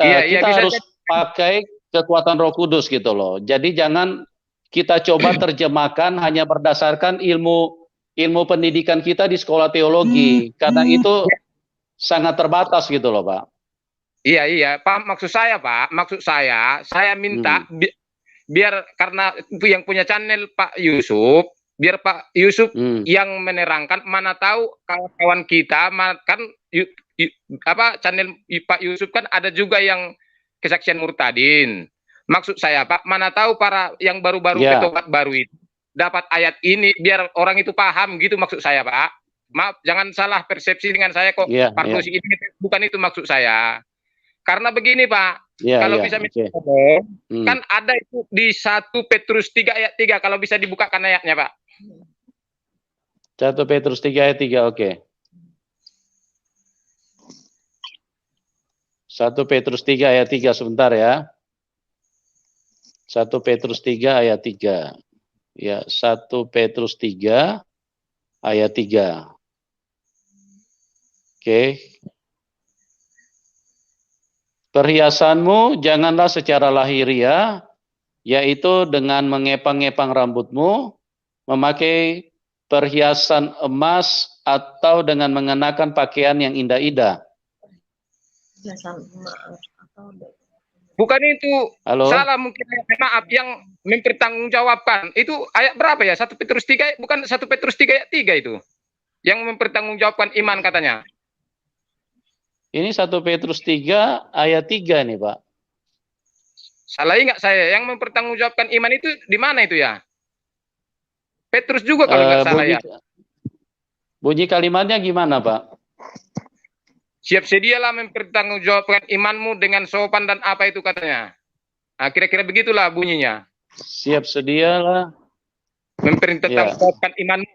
kita harus pakai kekuatan Roh Kudus gitu loh. Jadi jangan kita coba terjemahkan hanya berdasarkan ilmu pendidikan kita di sekolah teologi, karena itu sangat terbatas gitu loh, Pak. Iya, Pak. Maksud saya minta biar karena yang punya channel Pak Yusuf, biar Pak Yusuf yang menerangkan, mana tahu kawan-kawan kita kan channel Pak Yusuf kan ada juga yang kesaksian murtadin. Maksud saya Pak, mana tahu para yang baru-baru bertobat baru itu dapat ayat ini biar orang itu paham gitu maksud saya Pak. Maaf, jangan salah persepsi dengan saya kok. Pardosi ini bukan itu maksud saya. Karena begini Pak, kalau bisa kan ada itu di 1 Petrus 3 ayat 3, kalau bisa dibukakan ayatnya Pak. 1 Petrus 3 ayat 3, oke. 1 Petrus 3 ayat 3, sebentar ya. 1 Petrus 3 ayat 3. Ya, 1 Petrus 3 ayat 3. Oke. Perhiasanmu janganlah secara lahiriah, yaitu dengan mengepang-ngepang rambutmu, memakai perhiasan emas, atau dengan mengenakan pakaian yang indah-indah. Bukan itu. Halo? Salah mungkin, maaf, yang mempertanggungjawabkan. Itu ayat berapa ya? 1 Petrus 3, bukan 1 Petrus 3 ayat 3 itu. Yang mempertanggungjawabkan iman katanya. Ini 1 Petrus 3 ayat 3 nih, Pak. Salah ingat saya, yang mempertanggungjawabkan iman itu di mana itu ya? Petrus juga kalau nggak salah ya. Bunyi kalimatnya gimana, Pak? Siap sedialah mempertanggungjawabkan imanmu dengan sopan dan apa itu katanya. Nah, kira-kira begitulah bunyinya. Siap sedialah mempertanggungjawabkan imanmu.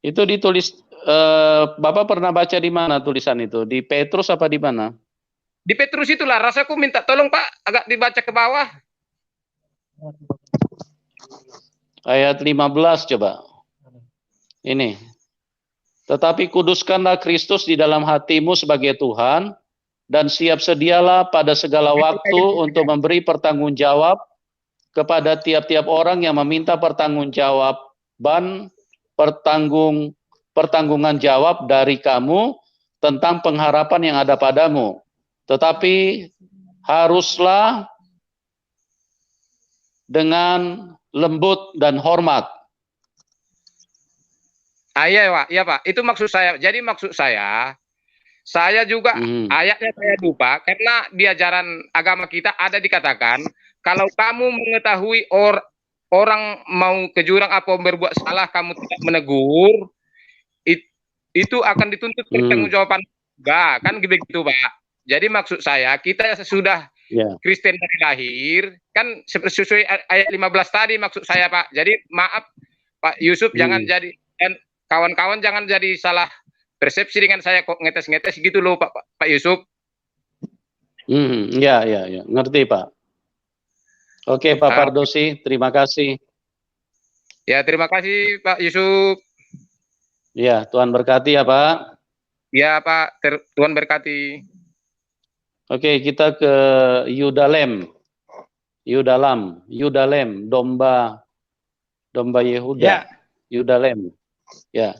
Itu ditulis, Bapak pernah baca di mana tulisan itu? Di Petrus apa di mana? Di Petrus itulah, rasaku minta tolong Pak, agak dibaca ke bawah. Ayat 15 coba. Ini. Tetapi kuduskanlah Kristus di dalam hatimu sebagai Tuhan, dan siap sedialah pada segala waktu untuk memberi pertanggungjawab kepada tiap-tiap orang yang meminta pertanggungjawaban, pertanggungan jawab dari kamu tentang pengharapan yang ada padamu. Tetapi haruslah dengan lembut dan hormat. Iya Pak, iya Pak, itu maksud saya. Jadi maksud saya juga ayatnya saya lupa, karena di ajaran agama kita ada dikatakan, kalau kamu mengetahui orang mau ke jurang apa berbuat salah, kamu tidak menegur, itu akan dituntut pertanggungjawaban juga, kan begitu Pak. Jadi maksud saya, kita sudah Kristen dari lahir, kan sesuai ayat 15 tadi maksud saya Pak. Jadi maaf Pak Yusuf, jangan jadi, dan kawan-kawan jangan jadi salah persepsi dengan saya kok ngetes-ngetes gitu loh Pak Yusuf. Ya, ngerti Pak. Oke Pak Pardosi, terima kasih. Ya, terima kasih Pak Yusuf. Ya, Tuhan berkati ya Pak. Ya Pak, Tuhan berkati. Oke, kita ke Yudalem, domba Yehuda. Ya. Yudalem. Ya.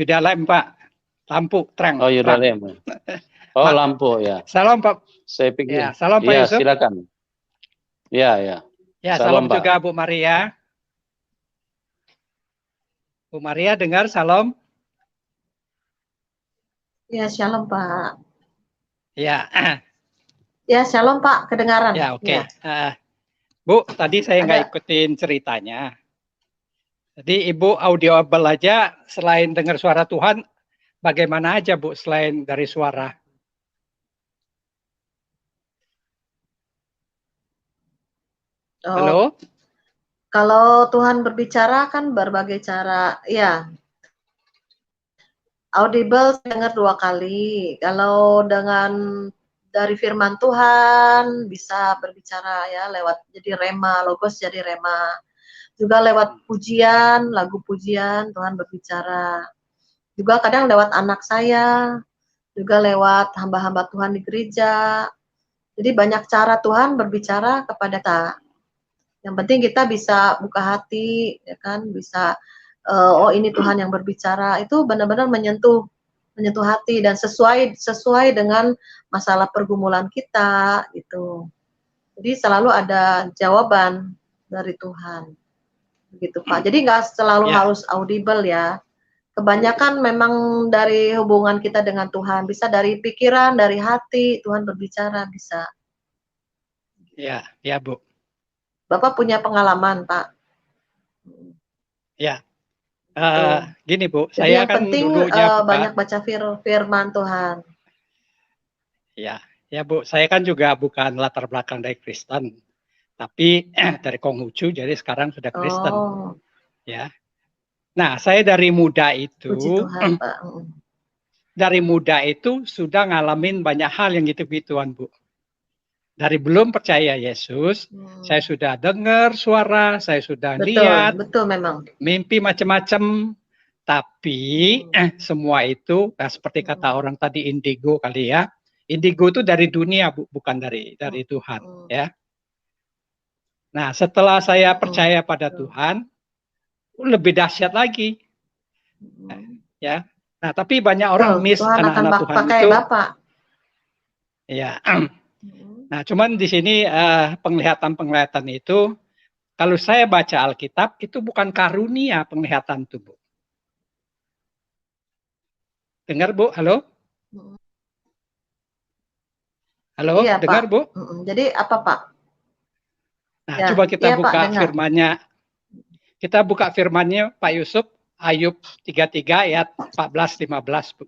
Yudalem Pak, lampu terang. Oh Yudalem. Oh lampu ya. Salam Pak. Saya pikir. Ya, salam Pak Yusuf. Silakan. Ya. Ya, salam juga Bu Maria. Bu Maria dengar salam? Ya, shalom Pak. Ya. Ya, shalom Pak, kedengaran. Ya, oke. Ya. Bu, tadi saya nggak ikutin ceritanya. Jadi Ibu audible aja, selain dengar suara Tuhan, bagaimana aja Bu selain dari suara? Halo? Kalau Tuhan berbicara kan berbagai cara, ya. Audible dengar 2 kali. Kalau dengan dari firman Tuhan bisa berbicara ya lewat jadi rema, logos jadi rema. Juga lewat pujian, lagu pujian Tuhan berbicara. Juga kadang lewat anak saya, juga lewat hamba-hamba Tuhan di gereja. Jadi banyak cara Tuhan berbicara kepada kita. Yang penting kita bisa buka hati, ya kan, bisa oh ini Tuhan yang berbicara, itu benar-benar menyentuh hati dan sesuai dengan masalah pergumulan kita gitu. Jadi selalu ada jawaban dari Tuhan, begitu Pak. Jadi nggak selalu harus audible ya. Kebanyakan memang dari hubungan kita dengan Tuhan, bisa dari pikiran, dari hati Tuhan berbicara bisa. Ya Bu. Bapak punya pengalaman Pak? Ya. Gini Bu, jadi saya yang kan penting banyak baca firman Tuhan. Ya Bu, saya kan juga bukan latar belakang dari Kristen, tapi dari Konghucu, jadi sekarang sudah Kristen. Ya. Nah, saya dari muda itu, Puji Tuhan, Pak. Dari muda itu sudah ngalamin banyak hal yang gitu-gituan Bu. Dari belum percaya Yesus, saya sudah dengar suara, saya sudah lihat, betul memang. mimpi macam-macam, Tapi semua itu seperti kata orang tadi indigo kali ya. Indigo itu dari dunia, Bu, bukan dari Tuhan, ya. Nah, setelah saya percaya pada Tuhan, lebih dahsyat lagi. Ya. Nah, tapi banyak orang miss anak-anak Tuhan itu. Bapak. Ya. Nah, cuman di sini penglihatan-penglihatan itu, kalau saya baca Alkitab, itu bukan karunia penglihatan itu, Bu. Dengar, Bu? Halo? Halo, Iya, dengar, Pak. Bu? Jadi apa, Pak? Nah, Ya, coba kita iya, buka Pak, firman-Nya. Kita buka firman-Nya, Pak Yusuf, Ayub 33 ayat 14-15, Bu.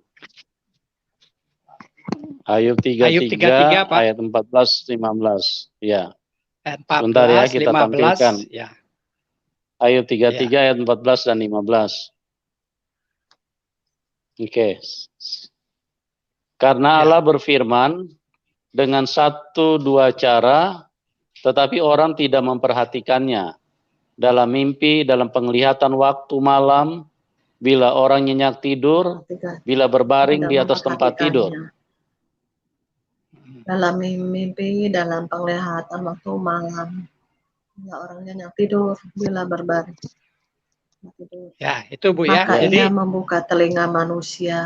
Ayub 33 ayat 14-15. Ya. Sebentar ya, kita 15, tampilkan. Ya. Ayub 33 ayat 14 dan 15. Oke. Karena Allah berfirman dengan 1-2 cara, tetapi orang tidak memperhatikannya. Dalam mimpi, dalam penglihatan waktu malam, bila orang nyenyak tidur, bila berbaring di atas tempat tidur. Dalam mimpi, dalam penglihatan waktu malam, bila orang nyenyak tidur, bila berbaring. Ya, itu Bu ya. Maka Jadi ia membuka telinga manusia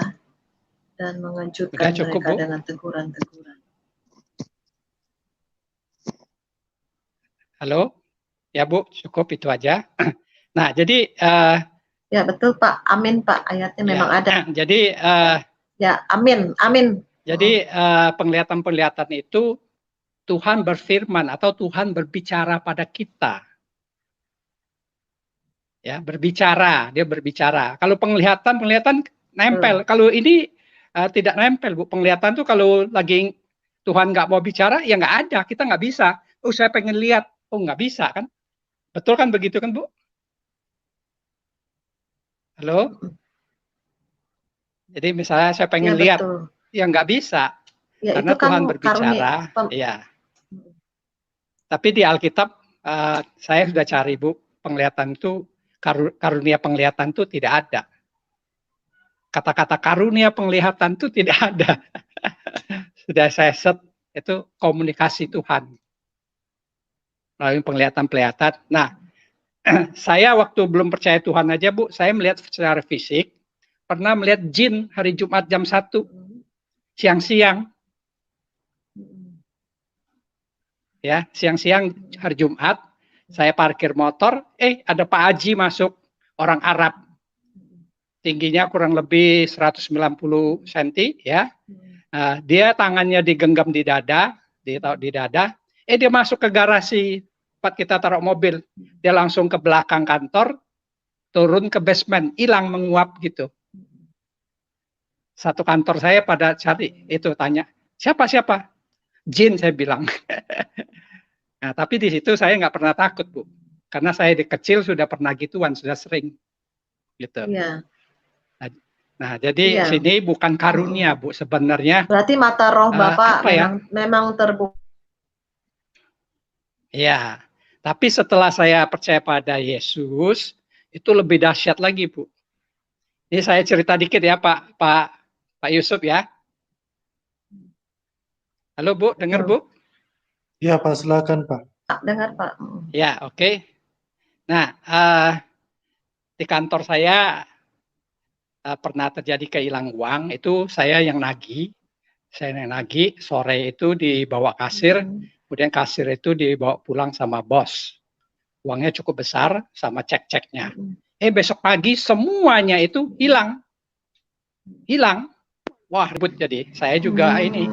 dan mengejutkan cukup, mereka Bu. dengan teguran-teguran. Halo? Ya Bu, cukup itu aja. Nah, jadi ya betul Pak, amin Pak, ayatnya memang ada. Jadi ya, amin, amin. Jadi penglihatan-penglihatan itu Tuhan berfirman atau Tuhan berbicara pada kita. Ya, berbicara, dia berbicara. Kalau penglihatan nempel. Kalau ini tidak nempel, Bu. Penglihatan tuh kalau lagi Tuhan nggak mau bicara, ya nggak ada. Kita nggak bisa. Oh, saya pengen lihat. Oh, nggak bisa kan? Betul kan begitu kan, Bu? Halo? Jadi misalnya saya pengen lihat, ya nggak bisa. Ya, karena itu kan Tuhan berbicara. Ya. Tapi di Alkitab, saya sudah cari, Bu. Penglihatan itu, karunia penglihatan itu tidak ada. Kata-kata karunia penglihatan itu tidak ada. Sudah saya set, itu komunikasi Tuhan. Melalui penglihatan-penglihatan. Nah, saya waktu belum percaya Tuhan aja, Bu, saya melihat secara fisik, pernah melihat jin hari Jumat jam 1, siang-siang. Ya, siang-siang hari Jumat, saya parkir motor, ada Pak Haji masuk, orang Arab. Tingginya kurang lebih 190 cm, ya. Dia tangannya digenggam di dada, ditaruh di dada. Dia masuk ke garasi tempat kita taruh mobil. Dia langsung ke belakang kantor, turun ke basement, hilang menguap gitu. Satu kantor saya pada cari itu, tanya, siapa? Jin, saya bilang. Nah, tapi di situ saya nggak pernah takut, Bu. Karena saya di kecil sudah pernah gituan, sudah sering. Gitu. Iya. Nah, jadi sini bukan karunia, Bu, sebenarnya. Berarti mata roh Bapak memang terbuka. Ya, tapi setelah saya percaya pada Yesus, itu lebih dahsyat lagi, Bu. Ini saya cerita dikit ya, Pak Yusuf ya. Halo, Bu, dengar, Bu? Ya, Pak, silakan, Pak. Dengar, Pak. Ya, oke. Nah, di kantor saya pernah terjadi kehilangan uang, itu saya yang nagih. Saya yang nagih, sore itu dibawa kasir, kemudian kasir itu dibawa pulang sama bos. Uangnya cukup besar sama cek-ceknya. Besok pagi semuanya itu hilang. Hilang. Wah, ribut jadi. Saya juga ini.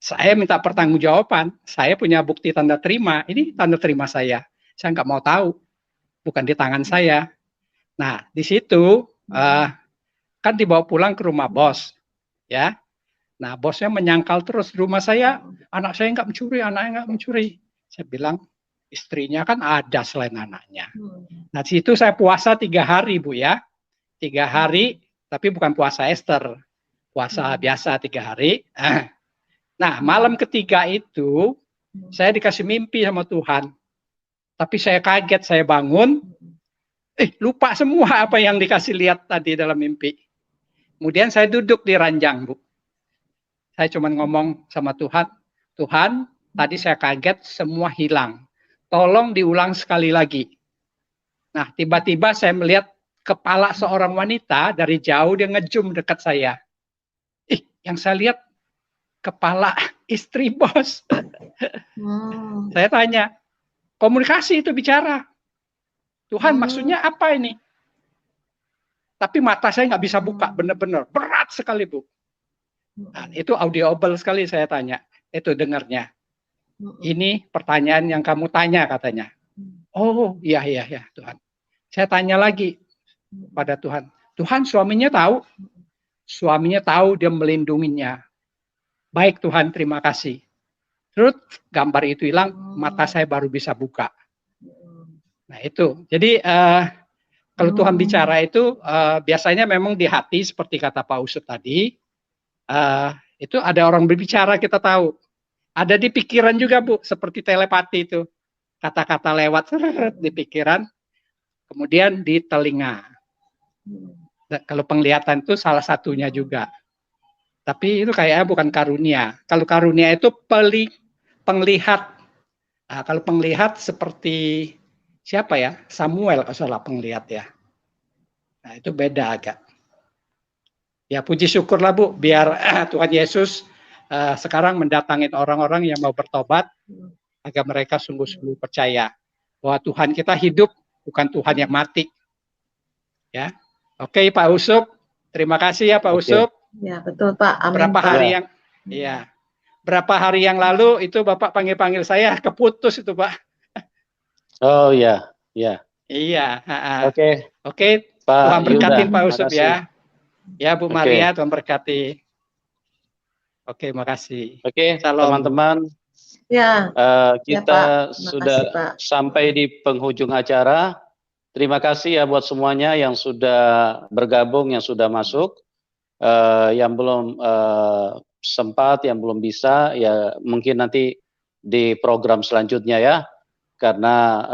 Saya minta pertanggungjawaban. Saya punya bukti tanda terima. Ini tanda terima saya. Saya nggak mau tahu. Bukan di tangan saya. Nah, di situ kan dibawa pulang ke rumah bos. Ya. Nah, bosnya menyangkal terus di rumah saya. Anak saya nggak mencuri, anaknya nggak mencuri. Saya bilang, istrinya kan ada selain anaknya. Nah, di situ saya puasa 3 hari, Bu ya. 3 hari, tapi bukan puasa Esther. Puasa biasa 3 hari. Nah, malam ketiga itu, saya dikasih mimpi sama Tuhan. Tapi saya kaget, saya bangun, lupa semua apa yang dikasih lihat tadi dalam mimpi. Kemudian saya duduk di ranjang, Bu. Saya cuma ngomong sama Tuhan, Tuhan, tadi saya kaget, semua hilang. Tolong diulang sekali lagi. Nah, tiba-tiba saya melihat kepala seorang wanita dari jauh, dia ngejum dekat saya. Yang saya lihat kepala istri bos. Saya tanya, komunikasi itu bicara. Tuhan, maksudnya apa ini? Tapi mata saya nggak bisa buka, benar-benar berat sekali, Bu. Nah, itu audible sekali saya tanya. Itu dengarnya. Ini pertanyaan yang kamu tanya katanya. Oh, iya Tuhan. Saya tanya lagi pada Tuhan. Tuhan, suaminya tahu? Suaminya tahu, dia melindunginya. Baik Tuhan, terima kasih. Terus gambar itu hilang, mata saya baru bisa buka. Nah itu, jadi kalau Tuhan bicara itu biasanya memang di hati seperti kata Pak Usut tadi, itu ada orang berbicara kita tahu. Ada di pikiran juga Bu, seperti telepati itu. Kata-kata lewat di pikiran, kemudian di telinga. Kalau penglihatan itu salah satunya juga. Tapi itu kayaknya bukan karunia. Kalau karunia itu penglihat. Nah, kalau penglihat seperti siapa ya? Samuel kalau salah penglihat ya. Nah itu beda agak. Ya puji syukurlah Bu, biar Tuhan Yesus sekarang mendatangin orang-orang yang mau bertobat agar mereka sungguh-sungguh percaya bahwa Tuhan kita hidup, bukan Tuhan yang mati. Ya, oke Pak Usup, terima kasih ya Pak Usup. Ya betul Pak. Amin. Berapa hari yang lalu itu Bapak panggil saya keputus itu Pak. Oh ya. Iya. Oke. Pak Tuhan berkatin Yuda, Pak Usup ya. Ya Bu Maria, Oke. Tuhan berkati. Oke, makasih. Oke, Salam. teman-teman. Ya. Kita Pak. sudah Makasih, Pak. sampai di penghujung acara. Terima kasih ya buat semuanya yang sudah bergabung, yang sudah masuk. Yang belum sempat, yang belum bisa, ya mungkin nanti di program selanjutnya ya. Karena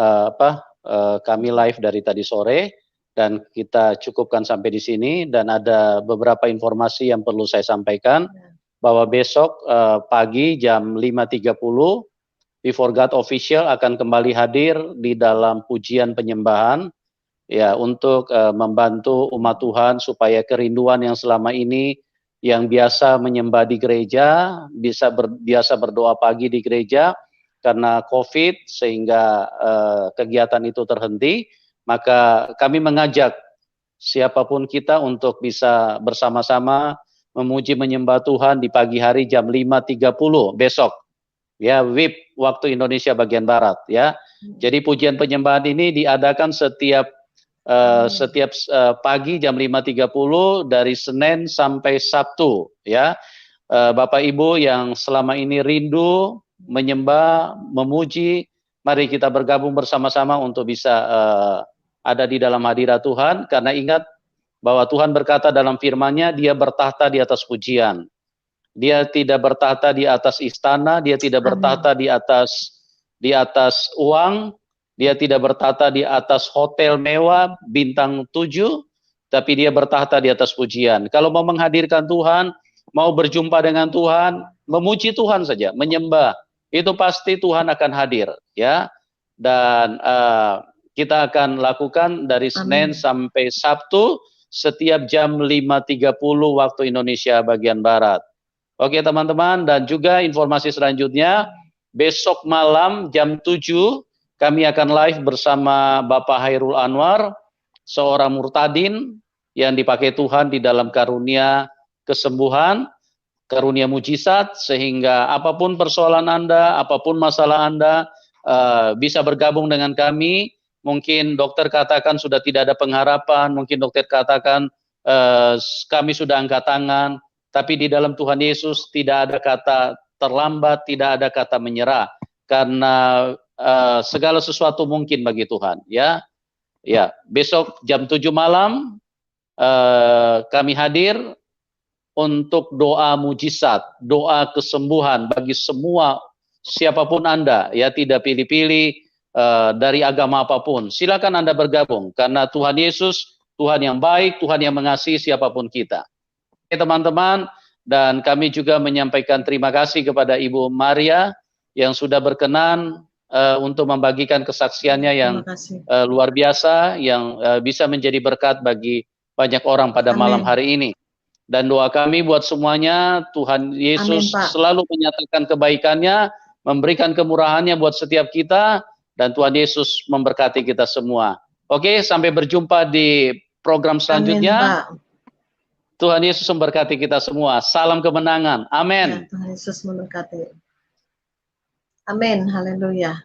kami live dari tadi sore dan kita cukupkan sampai di sini, dan ada beberapa informasi yang perlu saya sampaikan bahwa besok pagi jam 5.30 Before God Official akan kembali hadir di dalam pujian penyembahan ya, untuk membantu umat Tuhan supaya kerinduan yang selama ini yang biasa menyembah di gereja biasa berdoa pagi di gereja karena COVID sehingga kegiatan itu terhenti. Maka kami mengajak siapapun kita untuk bisa bersama-sama memuji menyembah Tuhan di pagi hari jam 5.30 besok ya, WIB waktu Indonesia bagian Barat ya. Jadi pujian penyembahan ini diadakan setiap pagi jam 5.30 dari Senin sampai Sabtu ya. Bapak Ibu yang selama ini rindu menyembah, memuji, mari kita bergabung bersama-sama untuk bisa ada di dalam hadirat Tuhan, karena ingat bahwa Tuhan berkata dalam firman-Nya, Dia bertahta di atas pujian. Dia tidak bertahta di atas istana, Dia tidak bertahta di atas uang, Dia tidak bertahta di atas hotel mewah bintang 7, tapi Dia bertahta di atas pujian. Kalau mau menghadirkan Tuhan, mau berjumpa dengan Tuhan, memuji Tuhan saja, menyembah, itu pasti Tuhan akan hadir ya. Dan kita akan lakukan dari Senin sampai Sabtu setiap jam 5.30 waktu Indonesia bagian Barat. Oke teman-teman, dan juga informasi selanjutnya, besok malam jam 7 kami akan live bersama Bapak Hairul Anwar, seorang murtadin yang dipakai Tuhan di dalam karunia kesembuhan, karunia mujizat, sehingga apapun persoalan Anda, apapun masalah Anda, bisa bergabung dengan kami. Mungkin dokter katakan sudah tidak ada pengharapan, mungkin dokter katakan kami sudah angkat tangan, tapi di dalam Tuhan Yesus tidak ada kata terlambat, tidak ada kata menyerah, karena segala sesuatu mungkin bagi Tuhan ya. Ya, besok jam 7 malam kami hadir untuk doa mujizat, doa kesembuhan bagi semua siapapun Anda ya, tidak pilih-pilih, dari agama apapun. Silakan Anda bergabung, karena Tuhan Yesus, Tuhan yang baik, Tuhan yang mengasihi siapapun kita. Oke teman-teman, dan kami juga menyampaikan terima kasih kepada Ibu Maria yang sudah berkenan untuk membagikan kesaksiannya yang luar biasa, yang bisa menjadi berkat bagi banyak orang pada malam hari ini. Dan doa kami buat semuanya, Tuhan Yesus selalu menyatakan kebaikannya, memberikan kemurahannya buat setiap kita, dan Tuhan Yesus memberkati kita semua. Oke, sampai berjumpa di program selanjutnya. Tuhan Yesus memberkati kita semua. Salam kemenangan. Amin. Ya, Tuhan Yesus memberkati. Amin. Haleluya.